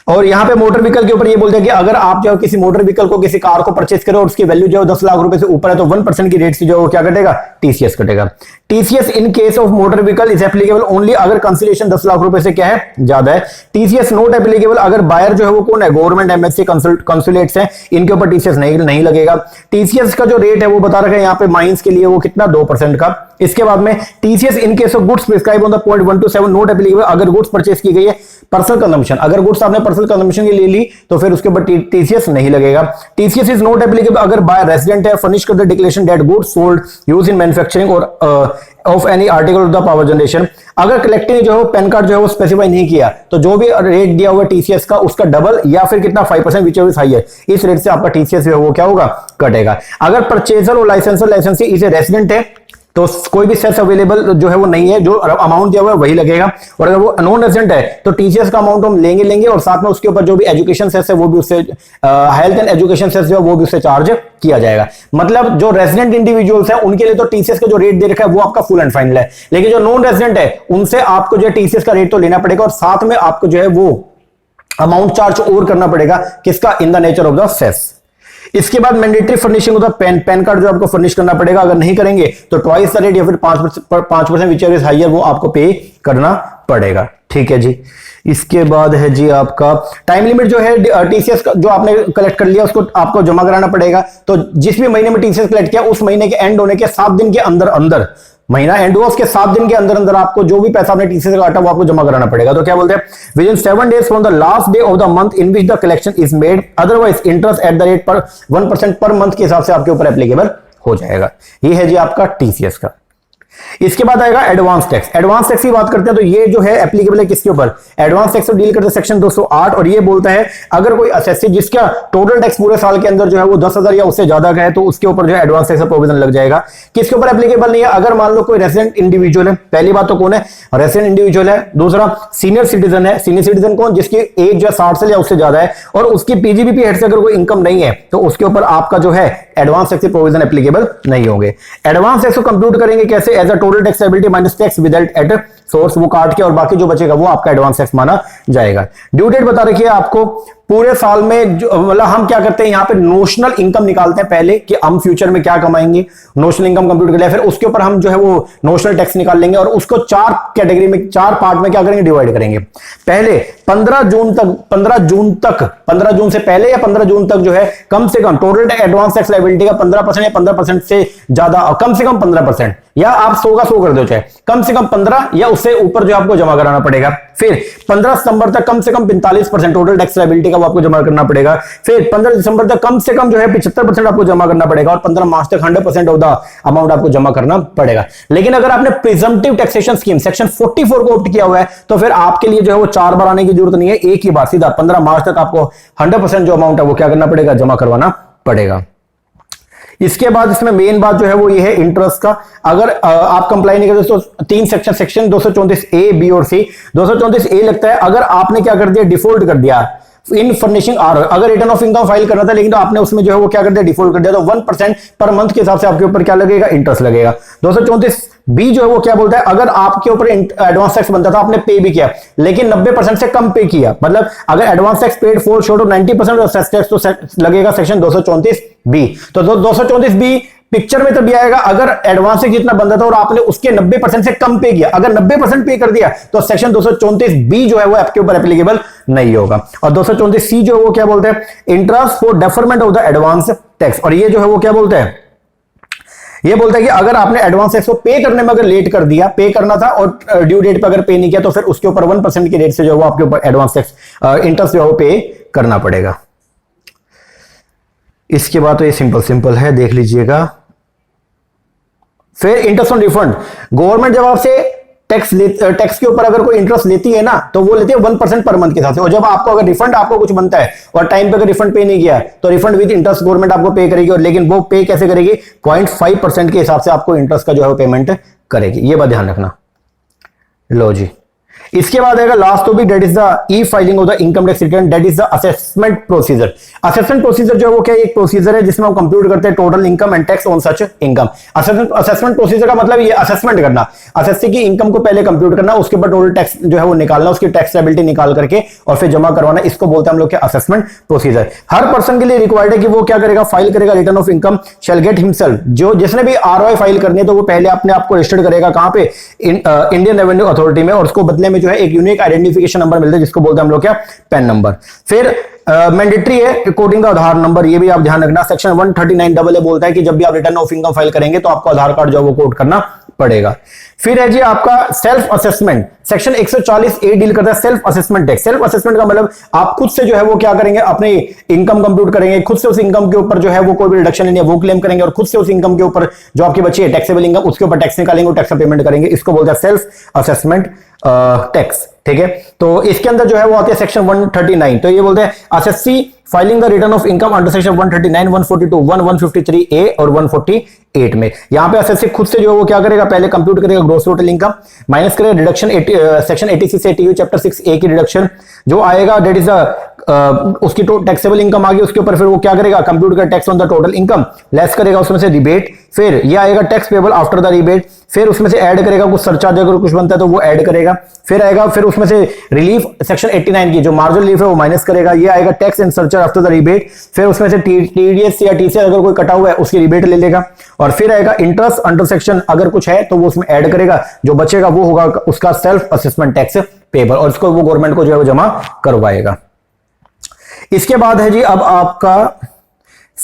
और यहां पे मोटर व्हीकल के ऊपर ये बोलते हैं कि अगर आप जो किसी मोटर व्हीकल को, किसी कार को परचेज करो और उसकी वैल्यू जो है 10 लाख रुपए से ऊपर है तो 1% की रेट से जो क्या कटेगा, टीसीएस कटेगा। TCS in case of motor vehicle is applicable only अगर कंसिडरेशन 10 लाख रुपए से क्या है, ज्यादा है। टीसीएस नॉट एप्लीकेबल अगर बायर जो है वो कौन है, गवर्नमेंट, एमएससी, कंसुलेट्स हैं, इनके ऊपर टीसीएस नहीं लगेगा। टीसीएस का जो रेट है वो बता रखा है यहाँ पे माइंस के लिए वो कितना, 2% का। इसके बाद में TCS in case of goods prescribe on the point 1 to 7 not applicable अगर गुड्स परचेज की गई है पर्सनल कंजम्पशन, अगर गुड्स आपने पर्सनल कंजम्पशन के लिए ली तो फिर उसके ऊपर टीसीएस नहीं लगेगा। टीसीएस इज नॉट एप्लीकेबल अगर बाय रेजिडेंट है, फर्निश कर the declaration that goods sold use in manufacturing or of any article of the power generation. अगर कलेक्टिंग जो है पैन कार्ड जो है वो स्पेसिफाई नहीं किया तो जो भी रेट दिया हुआ टीसीएस का उसका डबल या फिर कितना 5% विच इज हाईयर, इस रेट से आपका टीसीएस जो है वो क्या होगा, कटेगा। अगर परचेजर और लाइसेंसी इसे रेजिडेंट है तो कोई भी सेस अवेलेबल जो है वो नहीं है, जो अमाउंट दिया हुआ है वही लगेगा। और अगर वो नॉन रेजिडेंट है तो टीसीएस का अमाउंट हम लेंगे और साथ में उसके ऊपर जो भी एजुकेशन सेस है वो भी उससे, हेल्थ एंड एजुकेशन सेस जो है वो भी उससे चार्ज किया जाएगा। मतलब जो रेजिडेंट इंडिविजुअल्स हैं उनके लिए तो टीसीएस का जो रेट दे रखा है वो आपका फुल एंड फाइनल है, लेकिन जो नॉन रेजिडेंट है उनसे आपको जो है टीसीएस का रेट तो लेना पड़ेगा और साथ में आपको जो है वो अमाउंट चार्ज और करना पड़ेगा, किसका, in the nature of the cess. इसके बाद मैंडेटरी फर्निशिंग होता है पैन कार्ड जो आपको फर्निश करना पड़ेगा, अगर नहीं करेंगे तो ट्वाइस द रेट या फिर 5% विच इज हायर वो आपको पे करना पड़ेगा। ठीक है जी। इसके बाद है जी आपका टाइम लिमिट जो है टीसीएस का जो आपने कलेक्ट कर लिया उसको आपको जमा कराना पड़ेगा। तो जिस भी महीने में टीसीएस कलेक्ट किया उस महीने के एंड होने के 7 दिन के अंदर अंदर, महीना एंड हुआ उसके 7 दिन के अंदर अंदर आपको जो भी पैसा आपने टीसीएस का काटा वो आपको जमा कराना पड़ेगा। तो क्या बोलते हैं, with in 7 days from the last day of the month in which the collection is made, otherwise interest eight the rate पर 1% पर मंथ के हिसाब से आपके ऊपर एप्लीकेबल हो जाएगा। ये है जी आपका टीसीएस का। इसके बाद आएगा एडवांस टैक्स। एडवांस टैक्स की बात करते हैं तो ये जो है एप्लीकेबल है किसके ऊपर, एडवांस टैक्स डील करते हैं सेक्शन 208, और ये बोलता है अगर कोई असेसी जिसका टोटल टैक्स पूरे साल के अंदर जो है वो 10,000 या उससे ज्यादा का है तो उसके ऊपर जो है एडवांस टैक्स का प्रोविजन लग जाएगा। किसके ऊपर एप्लीकेबल नहीं है, अगर मान लो कोई रेसिडेंट इंडिविजुअल है, पहली बात तो कौन है, रेसिडेंट इंडिविजुअल है, दूसरा सीनियर सिटीजन है, सीनियर सिटीजन कौन, जिसकी एज जो 60 साल या उससे ज्यादा है और उसकी पीजीबीपी हेड से अगर कोई इनकम नहीं है तो उसके ऊपर आपका जो है एडवांस टैक्स के प्रोविजन एप्लीकेबल नहीं होंगे। एडवांस टैक्स को कंप्यूट करेंगे कैसे, as a total tax liability minus tax without at source, वो काट के और बाकी जो बचेगा वो आपका एडवांस टैक्स माना जाएगा। ड्यू डेट बता रखी है आपको, पूरे साल में मतलब हम क्या करते हैं यहाँ पे नोशनल इनकम निकालते हैं पहले कि हम फ्यूचर में क्या कमाएंगे, नोशनल इनकम कंप्यूट कर लिया, फिर उसके ऊपर हम जो है वो नोशनल टैक्स निकाल लेंगे और उसको 4 कैटेगरी में 4 पार्ट में क्या करेंगे, डिवाइड करेंगे। पहले 15 जून से पहले या 15 जून तक जो है कम से कम टोटल एडवांस टैक्स लायबिलिटी का 15% या 15% से ज्यादा, कम से कम 15% या आप 100 का 100 कर दो, चाहे कम से कम 15 या उससे ऊपर जो आपको जमा कराना पड़ेगा। फिर 15 सितंबर तक कम से कम 45% टोटल टैक्स लायबिलिटी का वो आपको जमा करना पड़ेगा। फिर 15 दिसंबर तक कम से कम जो है 75% आपको जमा करना पड़ेगा और 15 मार्च तक 100% ऑफ द अमाउंट आपको जमा करना पड़ेगा। लेकिन अगर आपने प्रिजम्पटिव टैक्सेशन स्कीम सेक्शन 44 को ऑप्ट किया हुआ है तो फिर आपके लिए जो है वो 4 बार आने की जरूरत नहीं है, एक ही बार सीधा 15 मार्च तक आपको 100% जो अमाउंट है वो क्या करना पड़ेगा, जमा करवाना पड़ेगा। इसके बाद इसमें मेन बात जो है वो ये है इंटरेस्ट का। अगर आप कंप्लाई नहीं करते तो 3 सेक्शन 234 ए, बी और सी। 234 ए लगता है अगर आपने क्या कर दिया, डिफॉल्ट कर दिया इन फर्निशिंग आर, अगर रिटर्न ऑफ इनकम फाइल करना था लेकिन तो आपने उसमें जो है वो क्या कर दिया, डिफॉल्ट कर दिया, तो 1% पर मंथ के हिसाब से आपके ऊपर क्या लगेगा, इंटरेस्ट लगेगा। 234 बी जो है वो क्या बोलता है, अगर आपके ऊपर एडवांस टैक्स बनता था, आपने पे भी किया लेकिन 90% से कम पे किया, मतलब अगर advance tax paid for short of 90% of tax तो लगेगा सेक्शन 234 बी। तो 234 बी पिक्चर में तभी आएगा अगर एडवांस से जितना बनता था और आपने उसके 90% से कम पे किया। अगर 90% पे कर दिया तो सेक्शन 234 बी जो है वो आपके ऊपर एप्लीकेबल नहीं होगा। और 234 सी जो है वो क्या बोलते हैं, interest for deferment of the advance tax, और ये जो है वो क्या बोलते हैं, ये बोलता है कि अगर आपने एडवांस टैक्स को पे करने में अगर लेट कर दिया, पे करना था और ड्यू डेट पर अगर पे नहीं किया तो फिर उसके ऊपर 1% की रेट से जो है वो आपके ऊपर एडवांस टैक्स इंटरेस्ट जो है वो पे करना पड़ेगा। इसके बाद तो ये सिंपल है, देख लीजिएगा। फिर इंटरेस्ट ऑन रिफंड, गवर्नमेंट जब आपसे टैक्स के ऊपर अगर कोई इंटरेस्ट लेती है ना तो वो लेती है 1% पर मंथ के हिसाब से, और जब आपको अगर रिफंड आपको कुछ बनता है और टाइम पे अगर रिफंड पे नहीं किया तो रिफंड विद इंटरेस्ट गवर्नमेंट आपको पे करेगी, और लेकिन वो पे कैसे करेगी, 0.5% के हिसाब से आपको इंटरेस्ट का जो है वो पेमेंट करेगी। ये बात ध्यान रखना। लो जी, इसके बाद आएगा last topic, that is the E filing of the income tax return, that is the assessment procedure. Assessment procedure जो है वो क्या, एक प्रोसीजर है जिसमें हम कंप्यूट करते हैं total income and tax on such income. Assessment procedure का मतलब ये असेसमेंट करना, असेसी की इनकम को पहले कंप्यूट करना, उसके बाद टोटल टैक्स जो है वो निकालना, उसकी टैक्स लायबिलिटी निकाल करके और फिर जमा करवाना, इसको बोलते हैं हम लोग क्या, असेसमेंट प्रोसीजर। हर पर्सन के लिए रिक्वायर्ड है कि वो क्या करेगा, फाइल करेगा return of income, shell gate himself, जो जिसने भी आरओआई फाइल करनी है तो वो पहले अपने आप को रजिस्टर्ड करेगा कहां पे, इंडियन रेवेन्यू अथॉरिटी में, और उसको बदले में जो है एक यूनिक आइडेंटिफिकेशन नंबर मिलता है जिसको बोलते हैं हम लोग क्या, पैन नंबर। फिर मैंडेटरी है रिकॉर्डिंग का आधार नंबर, ये भी आप ध्यान रखना। सेक्शन 139 बोलता है कि जब भी आप रिटर्न ऑफ इनकम फाइल करेंगे तो आपको आधार कार्ड जो वो कोड करना पड़ेगा। फिर है जी आपका सेल्फ असेसमेंट, सेक्शन 140 ए डील करता है self assessment tax. Self assessment का मतलब आप खुद से जो है वो क्या करेंगे, अपनी इनकम कंप्यूट करेंगे, खुद से उस इनकम के ऊपर जो है वो कोई भी रिडक्शन नहीं है वो क्लेम करेंगे, और खुद से उस इनकम के ऊपर जो आपकी बची है टैक्सेबल इनकम उसके ऊपर टैक्स निकालेंगे और टैक्स का पेमेंट करेंगे, इसको बोलते हैं सेल्फ असेसमेंट टैक्स। ठीक है, तो इसके अंदर जो है वो आती है सेक्शन 139, तो ये बोलते हैं assessee filing the return of income under section 139, 142, 153 ए और 148 में। यहां पे असेसी खुद से जो है वो क्या करेगा, पहले कंप्यूट करेगा ग्रॉस टोटल इनकम, माइनस करेगा डिडक्शन सेक्शन 86 से 80 चैप्टर 6 ए की डिडक्शन जो आएगा, दैट इज उसकी टैक्सेबल इनकम आ गई, उसके ऊपर फिर वो क्या करेगा, कंप्यूट कर tax on the total income, less करेगा उसमें से रिबेट, फिर ये आएगा tax payable after the rebate, फिर उसमें से ऐड करेगा कुछ सरचार्ज अगर कुछ बनता है तो वो ऐड करेगा, फिर आएगा फिर उसमें से रिलीफ सेक्शन 89 की जो मार्जिनल रिलीफ है वो माइनस करेगा, ये आएगा tax and surcharge after the rebate, फिर उसमें से टीडीएस या टीसीएस अगर कोई कटा हुआ है उसकी रिबेट ले लेगा, और फिर आएगा इंटरेस्ट अंडर सेक्शन अगर कुछ है तो वो उसमें ऐड करेगा, जो बचेगा वो होगा उसका सेल्फ असेसमेंट टैक्स पेबल, और इसको वो गवर्नमेंट को जो है वो जमा करवाएगा। इसके बाद है जी अब आपका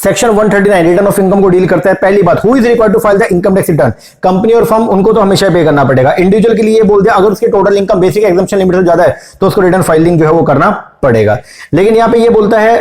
सेक्शन 139 रिटर्न ऑफ इनकम को डील करता है। पहली बात, who is required to file the income tax return? Company और फर्म, उनको तो हमेशा पे करना पड़ेगा। इंडिविजुअल के लिए बोलते हैं अगर उसकी total income basic exemption limit से ज्यादा है तो उसको रिटर्न फाइलिंग जो है वो करना पड़ेगा। लेकिन यहां पे ये बोलता है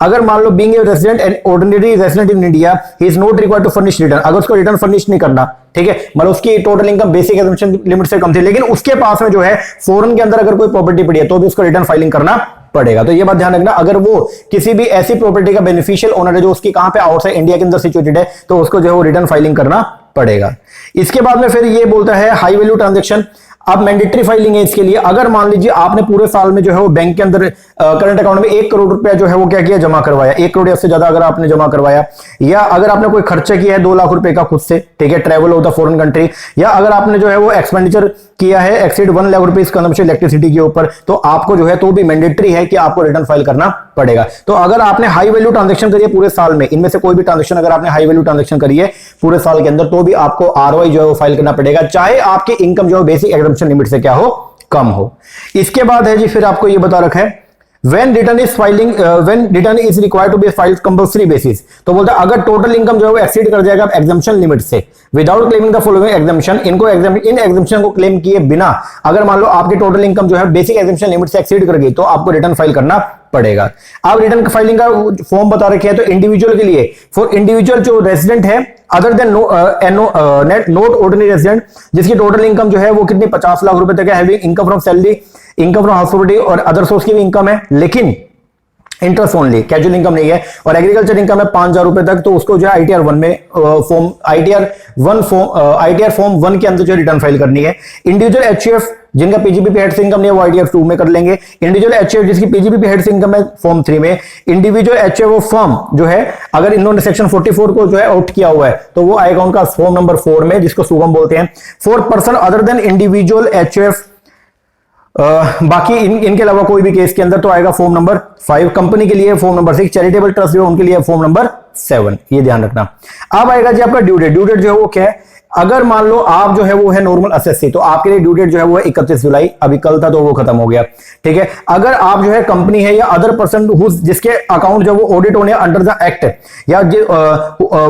अगर मान लो being a resident and ordinary resident in India he is not required to furnish return, अगर उसको रिटर्न फर्निश नहीं करना, ठीक है, मतलब उसकी total income basic exemption limit से कम थी, लेकिन उसके पास में जो है फॉरेन के अंदर अगर कोई प्रॉपर्टी पड़ी है तो भी उसको रिटर्न फाइलिंग करना पड़ेगा। तो ये बात ध्यान रखना, अगर वो किसी भी ऐसी प्रॉपर्टी का बेनिफिशियल ओनर है जो उसकी कहां पे आउटसाइड इंडिया के अंदर सिचुएटेड है तो उसको जो है वो रिटर्न फाइलिंग करना पड़ेगा। इसके बाद में फिर ये बोलता है हाई वैल्यू ट्रांजैक्शन। अब मैंडेटरी फाइलिंग है इसके लिए, अगर मान लीजिए आपने पूरे साल में जो है वो बैंक के अंदर करंट अकाउंट में 1 करोड़ रुपया जो है वो क्या किया, जमा करवाया, 1 करोड़ या उससे ज्यादा अगर आपने जमा करवाया, या अगर आपने कोई खर्चा किया है 2 लाख रुपए का खुद से, ठीक है, ट्रेवल होता फॉरेन कंट्री, या अगर आपने जो है वो एक्सपेंडिचर किया है एक्सीड 1 लाख रुपए कंजम्पशन इलेक्ट्रिसिटी के ऊपर, तो आपको जो है तो भी मैंडेटरी है कि आपको रिटर्न फाइल करना पड़ेगा। तो अगर आपने हाई वैल्यू ट्रांजैक्शन करी है पूरे साल में, इनमें से कोई भी ट्रांजैक्शन अगर आपने हाई वैल्यू ट्रांजैक्शन करी है पूरे साल के अंदर तो भी आपको आरओआई जो है वो फाइल करना पड़ेगा, चाहे आपकी इनकम जो है बेसिक एग्जम्पशन लिमिट से क्या हो, कम हो। इसके बाद है जी फिर आपको ये बता रखा है when return is required to be filed compulsory basis, तो बोलता है अगर टोटल इनकम जो है वो एक्सीड कर जाएगा एग्जम्पशन लिमिट से without claiming the following exemption, इनको इन एग्जम्पशन को क्लेम किए बिना अगर मान लो आपकी टोटल इनकम जो है बेसिक एग्जम्पशन लिमिट से एक्सीड कर गई तो आपको रिटर्न फाइल करना पड़ेगा। अब रिटर्न फाइलिंग का फॉर्म बता रखे हैं, तो इंडिविजुअल के लिए, फॉर इंडिविजुअल जो रेजिडेंट है other than not ordinary resident, जिसकी टोटल इनकम जो है वो कितनी 50 लाख रुपए तक है, having income from salary, income from house property और अदर सोर्स की भी इनकम है, लेकिन इंटरेस्ट ओनली, कैजुअल इनकम नहीं है, और एग्रीकल्चर इनकम है 5,000 रुपए तक, तो उसको जो है आईटीआर 1 में आईटीआर फॉर्म 1 के अंदर जो रिटर्न फाइल करनी है। इंडिविजुअल एचयूएफ जिनका पीजीबीपी हेड से इनकम नहीं है वो आईटीआर 2 में कर लेंगे। इंडिविजुअल एचयूएफ जिसकी पीजीबीपी हेड से इनकम है फॉर्म 3 में। इंडिविजुअल एचयूएफ ऑफ फर्म जो है अगर इन्होंने सेक्शन 44 को जो है आउट किया हुआ है तो वो आएगा उनका फॉर्म नंबर 4 में, जिसको सुगम बोलते हैं। For person other than individual HUF, बाकी इनके अलावा कोई भी केस के अंदर तो आएगा फॉर्म नंबर 5। कंपनी के लिए फॉर्म नंबर 6, चैरिटेबल ट्रस्ट जो है उनके लिए फॉर्म नंबर 7, ये ध्यान रखना। अब आएगा जी आपका ड्यू डेट। ड्यू डेट जो है वो क्या है, अगर मान लो आप जो है वो है नॉर्मल असेसी, तो आपके लिए ड्यू डेट जो है वो 31 जुलाई, अभी कल था तो वो खत्म हो गया, ठीक है। अगर आप जो है कंपनी है या अदर पर्सन जिसके अकाउंट जो वो ऑडिट होने अंडर द एक्ट, या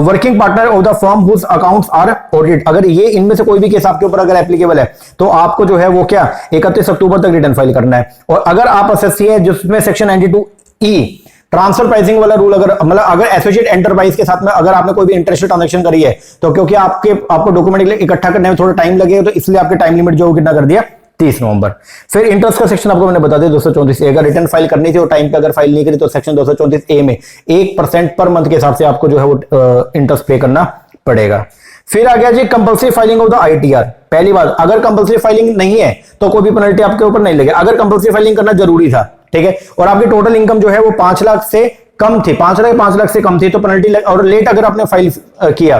working partner of the firm whose accounts are audit, अगर ये इनमें से कोई भी केस आपके ऊपर अगर एप्लीकेबल है तो आपको जो है वो क्या 31 अक्टूबर तक रिटर्न फाइल करना है। और अगर आप असेसी है जिसमें सेक्शन 92E ट्रांसफर प्राइसिंग वाला रूल मतलब अगर एसोसिएट एंटरप्राइज के साथ में अगर आपने कोई भी इंटरेस्टेड ट्रांजैक्शन करी है तो क्योंकि आपको डॉक्यूमेंट इकट्ठा करने में थोड़ा टाइम लगेगा तो इसलिए आपके टाइम लिमिट जो कितना कर दिया 30 नवंबर। फिर इंटरेस्ट का सेक्शन आपको मैंने बता दिया 234A, अगर रिटर्न फाइल करनी थी और टाइम पे अगर फाइल नहीं करी तो सेक्शन 234A में 1% पर मंथ के हिसाब से आपको जो है वो इंटरेस्ट पे करना पड़ेगा। फिर आ गया जी compulsory filing of the ITR. पहली बात, अगर कंपल्सरी फाइलिंग नहीं है तो कोई भी पेनल्टी आपके ऊपर नहीं लगेगा। अगर कंपल्सरी फाइलिंग करना जरूरी था, ठीक है, और आपकी टोटल इनकम जो है वो 5 लाख से कम थी, 5 लाख से कम थी तो पेनल्टी और लेट अगर आपने फाइल किया,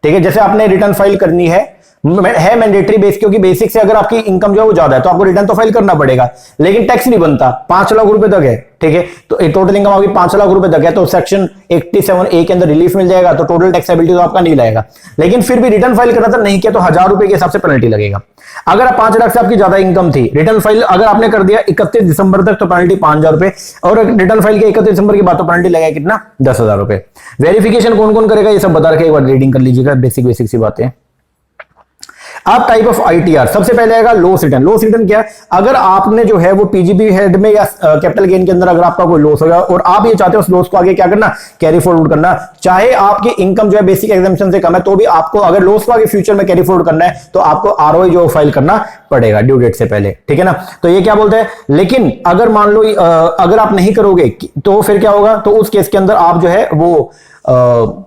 ठीक है, जैसे आपने रिटर्न फाइल करनी है मैंडेटरी बेस, क्योंकि बेसिक से अगर आपकी इनकम जो है वो ज्यादा है तो आपको रिटर्न तो फाइल करना पड़ेगा, लेकिन टैक्स नहीं बनता, 5 लाख रुपए तक है, ठीक है, तो टोटल इनकम आपकी 5 लाख रुपए तक है तो सेक्शन 87A के अंदर रिलीफ मिल जाएगा, तो टोटल टैक्सेबिलिटी तो आपका नहीं लगेगा। लेकिन फिर भी रिटर्न फाइल करना था, नहीं किया तो 1000 रुपए के हिसाब से पेनल्टी लगेगा। अगर आप 5 लाख से आपकी ज्यादा इनकम थी, रिटर्न फाइल अगर आपने कर दिया 31 दिसंबर तक तो पेनल्टी 5000 रुपए, और रिटर्न फाइल के 31 दिसंबर के बाद तो पेनल्टी लगेगा कितना 10,000 रुपए। वेरिफिकेशन कौन कौन करेगा ये सब बता रखे, एक बार रीडिंग कर लीजिएगा, बेसिक सी बातें। अब टाइप ऑफ आईटीआर, सबसे पहले आएगा लॉस रिटर्न। लॉस रिटर्न क्या है, अगर आपने जो है वो पीजीबी हेड में या कैपिटल गेन के अंदर अगर आपका कोई लॉस हो गया और आप ये चाहते हो उस लॉस को आगे क्या करना, कैरी फॉरवर्ड करना, चाहे आपकी इनकम जो है बेसिक एग्जम्पशन से कम है तो भी आपको अगर लॉस को आगे फ्यूचर में कैरी फॉरवर्ड करना है तो आपको आरओआई जो फाइल करना पड़ेगा ड्यू डेट से पहले, ठीक है ना। तो ये क्या बोलते हैं, लेकिन अगर मान लो अगर आप नहीं करोगे तो फिर क्या होगा, तो उस केस के अंदर आप जो है वो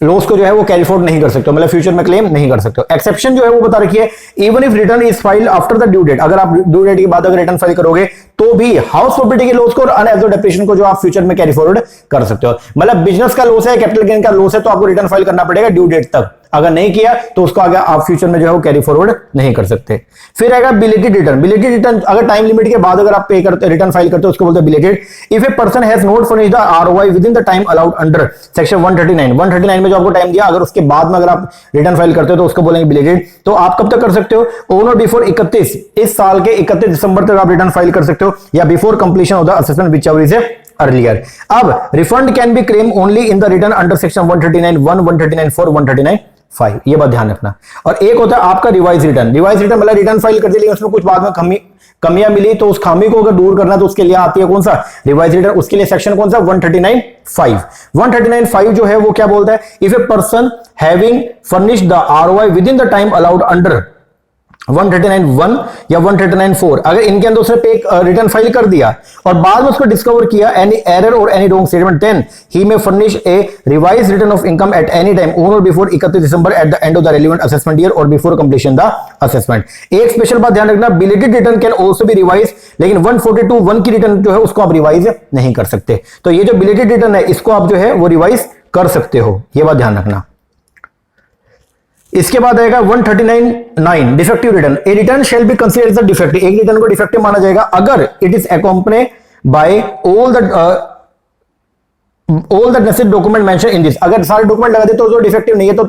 लॉस को जो है वो कैरी फॉरवर्ड नहीं कर सकते, मतलब फ्यूचर में क्लेम नहीं कर सकते। एक्सेप्शन जो है वो बता रखी है, even if return is file after the due date, अगर आप ड्यू डेट के बाद अगर रिटर्न फाइल करोगे तो भी हाउस प्रॉपर्टी के लॉस को और अनएब्जॉर्ब्ड डेप्रिसिएशन को जो आप फ्यूचर में कैरी फॉरवर्ड कर सकते हो। मतलब बिजनेस का लॉस है, कैपिटल गेन का लॉस है तो आपको रिटर्न फाइल करना पड़ेगा ड्यू डेट तक, अगर नहीं किया तो उसको आगे आप फ्यूचर में जो है वो कैरी फॉरवर्ड नहीं कर सकते। फिर आएगा बिलेटेड रिटर्न। बिलेटेड रिटर्न अगर टाइम लिमिट के बाद अगर आप पे करते रिटर्न फाइल करते हो उसको बोलते हैं belated. If a person has not furnished the ROI with in the time allowed under section 139 में जो आपको टाइम दिया, अगर उसके बाद में अगर आप रिटर्न फाइल करते हो तो उसको बोलेंगे बिलेटेड। तो आप कब तक कर सकते हो, ऑन और बिफोर 31 इस साल के 31 दिसंबर तक आप रिटर्न फाइल कर सकते हो, या before completion of the assessment whichever is earlier. अब refund can be claim only in the return under section 139(1), 139(4), 139(5), ये बात ध्यान रखना। और एक होता है आपका रिवाइज रिटर्न। रिवाइज रिटर्न मतलब रिटर्न फाइल कर दी लेकिन उसमें कुछ बाद में कमियां मिली, तो उस खामी को अगर दूर करना तो उसके लिए आती है कौन सा, रिवाइज रिटर्न। उसके लिए सेक्शन कौन सा, 139(5). 139(5) जो है वो क्या बोलता है, if a person having furnished the ROI with in the time allowed under 139(1) या 139(4), अगर इनके अंदर उसने पे रिटर्न फाइल कर दिया और बाद में उसको डिस्कवर किया any error or any wrong statement, then he may furnish a revise return of income at any time on or before 31 December at the end of the relevant assessment year or before completion the assessment. एक special बात ध्यान रखना, belated return can also be revise, लेकिन 142(1) की return जो है उसको आप रिवाइज नहीं कर सकते। तो ये जो बिलेटेड रिटर्न है इसको आप जो है वो रिवाइज कर सकते हो, ये बात ध्यान रखना। इसके बाद आएगा 139(9) defective return. A return shall be considered as defective, एक रिटर्न को डिफेक्टिव माना जाएगा अगर it is accompany by all the necessary document mention in this. अगर सारे डॉक्यूमेंट लगा दे तो डिफेक्टिव नहीं है तो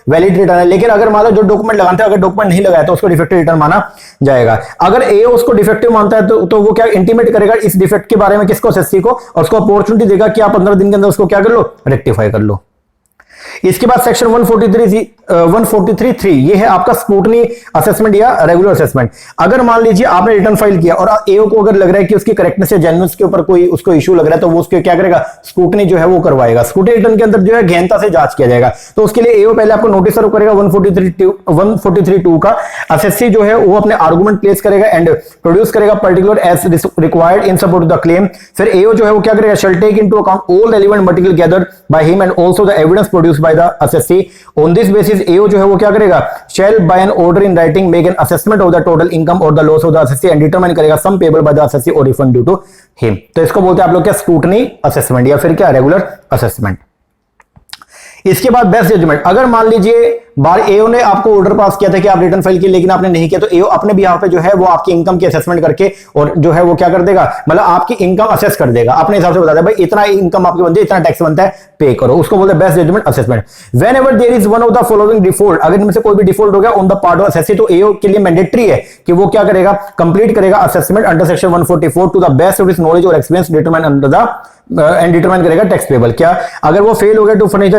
वैलिड रिटर्न है, लेकिन अगर मान लो जो डॉक्यूमेंट लगाते हैं अगर डॉक्यूमेंट नहीं लगाया तो उसको डिफेक्टिव रिटर्न माना जाएगा। अगर ए उसको डिफेक्टिव मानता है तो वो क्या इंटीमेट करेगा इस डिफेक्ट के बारे में किसको, एसएससी को, और उसको अपॉर्चुनिटी देगा कि आप 15 दिन के अंदर उसको क्या कर लो, रेक्टिफाई कर लो। इसके बाद सेक्शन 143(3) ये है आपका स्क्रूटनी असेसमेंट या रेगुलर असेसमेंट। अगर मान लीजिए आपने रिटर्न फाइल किया और एओ को अगर लग रहा है कि उसकी करेक्टनेस या जेन्युइननेस के ऊपर कोई उसको इशू लग रहा है तो वो उसके क्या करेगा, स्क्रूटनी जो है वो करवाएगा। स्क्रूटनी रिटर्न के अंदर जो है गहनता से जांच किया जाएगा, तो उसके लिए एओ पहले आपको नोटिस सर्व करेगा 143(2) का। एसएससी जो है वो अपने आर्गुमेंट प्लेस करेगा एंड प्रोड्यूस करेगा particular as required in support of the claim. फिर एओ जो है वो क्या करेगा, shall take into account all relevant material gathered by him and also the evidence produced by the SSC. On this basis AO जो है वो क्या करेगा, shall by an order in writing make an assessment of the total income or the loss of the assessee and determine करेगा सम payable by the SSC और refund due to him. तो इसको बोलते हैं आप लोग क्या, स्क्रूटनी असेसमेंट या फिर क्या, रेगुलर असेसमेंट। इसके बाद बेस्ट जजमेंट। अगर मान लीजिए बार एओ ने आपको ऑर्डर पास किया था कि आप रिटर्न फाइल किए लेकिन आपने नहीं किया, तो एओ अपने भी यहाँ पे जो है वो आपकी इनकम की असेसमेंट करके और जो है वो क्या कर देगा, मतलब आपकी इनकम असेस कर देगा, अपने हिसाब से बता देगा भाई इतना इनकम आपकी बनती है, इतना टैक्स बनता है, पे करो। उसको बोलते हैं best judgment assessment. Whenever there is one of the following default, अगर इनमें से कोई भी डिफॉल्ट हो गया on the part of SSC, तो एओ के लिए मैंडेटरी है कि वो क्या करेगा, कंप्लीट करेगा assessment under section 144 to the best of his knowledge और experience determine under the and determine करेगा टैक्स पेबल। क्या अगर वो फेल हो गया to furnish the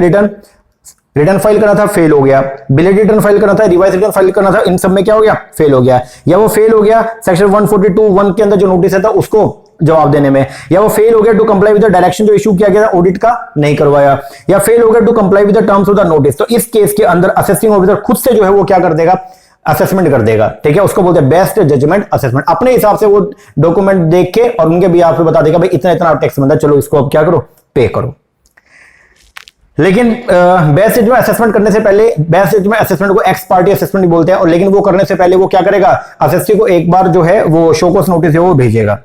return file करना था, फेल हो गया, बिलेटेड रिटर्न फाइल करना था, रिवाइज रिटर्न फाइल करना था, इन सब में क्या हो गया, फेल हो गया, या वो फेल हो गया सेक्शन 142(1) के अंदर जो नोटिस था उसको जवाब देने में, या वो फेल हो गया to comply with the direction जो इशू किया गया था ऑडिट का, नहीं करवाया, या फेल हो गया to comply with the terms of the notice. तो इस केस के अंदर असेसिंग ऑफिसर खुद से जो है वो क्या कर देगा, असेसमेंट कर देगा। ठीक है, उसको बोलते हैं बेस्ट जजमेंट असेसमेंट। अपने हिसाब से वो डॉक्यूमेंट देख के और उनके भी आपको बता देगा भाई इतना इतना टैक्स बनता है, चलो इसको अब क्या करो, पे करो। लेकिन बेस्ट जजमेंट असेसमेंट करने से पहले, बेस्ट जजमेंट असेसमेंट को एक्स पार्टी असेसमेंट बोलते हैं, और लेकिन वो करने से पहले वो क्या करेगा, एसएससी को एक बार जो है वो शोकॉस नोटिस है वो भेजेगा।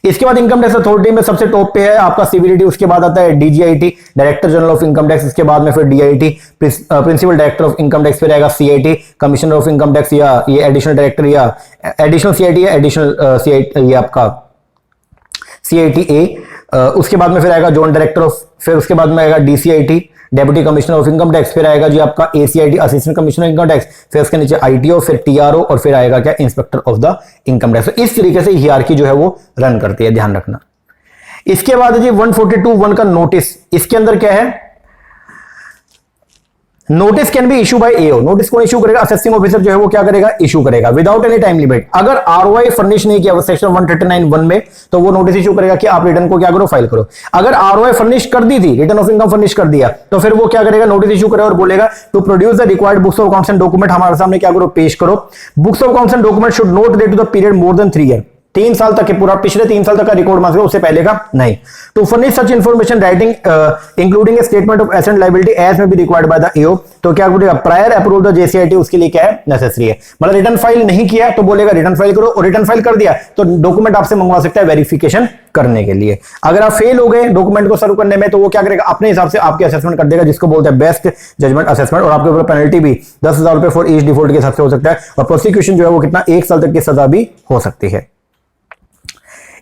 इसके बाद इनकम टैक्स अथॉरिटी में सबसे टॉप पे है आपका सीबीडीटी, उसके बाद आता है DGIT director general of income tax, इसके बाद में फिर DIT principal director of income tax, फिर आएगा CIT commissioner of income tax, या ये एडिशनल डायरेक्टर या एडिशनल सीआईटी या एडिशनल सीआईटी, ये आपका सीआईटी उसके बाद में फिर आएगा जॉइंट डायरेक्टर ऑफ, फिर उसके बाद में आएगा DCIT deputy commissioner of income tax, फिर आएगा जी आपका ACIT assistant commissioner income tax, फिर उसके नीचे आईटीओ, फिर टीआरओ, और फिर आएगा क्या, inspector of the income tax. तो इस तरीके से हियरार्की जो है वो रन करती है, ध्यान रखना। इसके बाद जी 142(1) का नोटिस, इसके अंदर क्या है, notice can be issue by AO, notice कौन इशू करेगा, असेसिंग ऑफिसर जो है वो क्या करेगा, इशू करेगा विदाउट एनी टाइम लिमिट। अगर आरओआई फर्निश नहीं किया सेक्शन 139(1) में, तो वो नोटिस इशू करेगा कि आप रिटर्न को क्या करो, फाइल करो। अगर आरओआई फर्निश कर दी थी, रिटर्न ऑफ इनकम फर्निश कर दिया, तो फिर वो क्या करेगा, नोटिस इशू करेगा और बोलेगा to produce the required books of accounts and document, हमारे सामने क्या करो, पेश करो। Books of accounts and document should not date to the period more than 3 year, 3 साल तक के पूरा पिछले 3 साल तक का रिकॉर्ड मांग, उससे पहले का नहीं। To furnish such information writing including a statement of asset liability as may be required by the AO, तो क्या बोलेगा, प्रायर अप्रूवल द जेसीआईटी, उसके लिए क्या है, नेसेसरी है। मतलब रिटर्न फाइल नहीं किया तो बोलेगा रिटर्न फाइल करो, और रिटर्न फाइल कर दिया तो डॉक्यूमेंट आपसे मंगवा सकता है वेरिफिकेशन करने के लिए। अगर आप फेल हो गए डॉक्यूमेंट को सर्व करने में, तो वो क्या करेगा, अपने हिसाब से आपकी असेसमेंट कर देगा, जिसको बोलते हैं बेस्ट जजमेंट असेसमेंट, और आपके ऊपर पेनल्टी भी 10,000 रुपए फॉर ईच डिफॉल्ट के हिसाब से हो सकता है, और प्रोसिक्यूशन जो है वो कितना, 1 साल तक की सजा भी हो सकती है।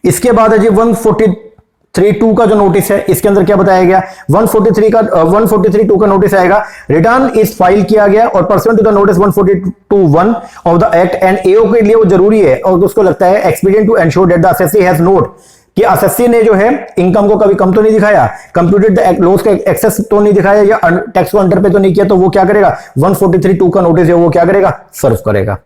इसके बाद है जी 143(2) का जो नोटिस है, इसके अंदर क्या बताया गया, 143(2) का नोटिस आएगा, रिटर्न इज फाइल किया गया और pursuant to the notice 142(1) of the act, and AO के लिए वो जरूरी है और उसको लगता है expedient to ensure that the assessee has not कि एसएससी ने जो है इनकम को कभी कम तो नहीं दिखाया, कंप्यूटेड लॉस का एक्सेस तो नहीं दिखाया, या टैक्स को अंडर पे तो नहीं किया, तो वो क्या करेगा 143(2) का नोटिस है वो क्या करेगा, सर्व करेगा।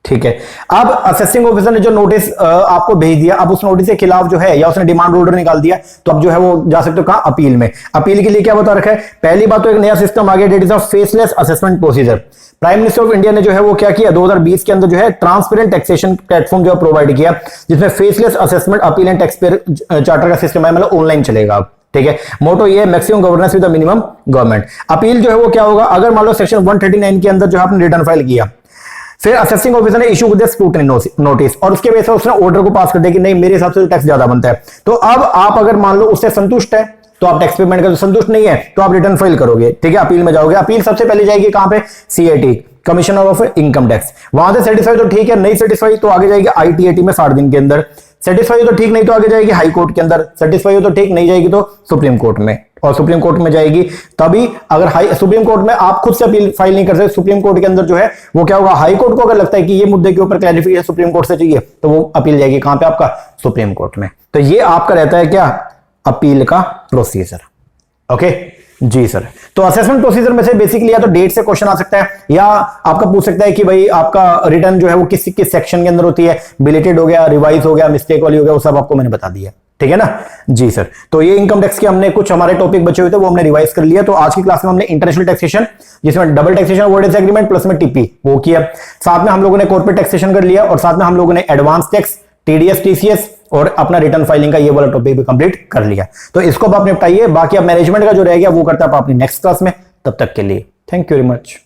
ठीक है, अब असेसिंग ऑफिसर ने जो नोटिस आपको भेज दिया, अब उस नोटिस के खिलाफ जो है या उसने डिमांड ऑर्डर निकाल दिया, तो अब जो है वो जा सकते हो कहां, अपील में। अपील के लिए क्या बता रखा है, पहली बात तो एक नया सिस्टम आ गया, that is of faceless assessment procedure. Prime minister of India ने जो है वो क्या किया 2020 के अंदर जो है ट्रांसपेरेंट टैक्सेशन प्लेटफॉर्म जो प्रोवाइड किया, जिसमें faceless assessment appeal and tax payer charter का सिस्टम है, मतलब ऑनलाइन चलेगा। ठीक है, मोटो ये है maximum governance with the minimum government. Appeal जो है वो क्या होगा, अगर मान लो सेक्शन 139 के अंदर जो है आपने रिटर्न फाइल किया, फिर असेसिंग ऑफिसर ने इशू विद स्क्रूटनी नोटिस, और उसके बेस पर उसने ऑर्डर को पास कर दिया कि नहीं मेरे हिसाब से टैक्स ज्यादा बनता है, तो अब आप अगर मान लो उससे संतुष्ट है तो आप टैक्स पेमेंट का, संतुष्ट नहीं है तो आप रिटर्न फाइल करोगे। ठीक है, अपील में जाओगे, अपील सबसे पहले जाएगी कहां पे, CIT commissioner of income tax, वहां से सेटिस्फाई तो ठीक है, नहीं सेटिस्फाई तो आगे जाएगी आईटीएटी में 60 दिन के अंदर, सेटिस्फाई तो ठीक नहीं तो आगे जाएगी हाई कोर्ट के अंदर, सेटिस्फाई हो तो ठीक नहीं जाएगी तो सुप्रीम कोर्ट में, और सुप्रीम कोर्ट में जाएगी तभी, अगर सुप्रीम कोर्ट में आप खुद से अपील फाइल नहीं कर सकते, सुप्रीम कोर्ट के अंदर जो है वो क्या होगा, हाई कोर्ट को अगर लगता है कि ये मुद्दे के ऊपर क्लैरिफिकेशन सुप्रीम कोर्ट से चाहिए तो वो अपील जाएगी कहां पे, आपका सुप्रीम कोर्ट में। तो ये आपका रहता है क्या, अपील का प्रोसीजर। ओके जी सर, तो असेसमेंट प्रोसीजर में से बेसिकली या तो डेट से क्वेश्चन आ सकता है, या आपका पूछ सकता है कि भाई आपका रिटर्न जो है वो किस किस सेक्शन के अंदर होती है, बिलेटेड हो गया, रिवाइज हो गया, मिस्टेक वाली हो गया, वो सब आपको मैंने बता दिया। ठीक है ना जी सर, तो ये इनकम टैक्स के हमने कुछ हमारे टॉपिक बचे हुए थे वो हमने रिवाइज कर लिया। तो आज की क्लास में हमने इंटरनेशनल टैक्सेशन, जिसमें double taxation avoidance agreement plus में टीपी वो किया, साथ में हम लोगों ने कॉर्पोरेट टैक्सेशन कर लिया, और साथ में हम लोगों ने एडवांस टैक्स, टीडीएस, टीसीएस और अपना रिटर्न फाइलिंग का ये वाला टॉपिक भी कंप्लीट कर लिया। तो इसको आप निपटाइए, बाकी अब मैनेजमेंट का जो रह गया वो करता है आप अपनी नेक्स्ट क्लास में। तब तक के लिए थैंक यू वेरी मच।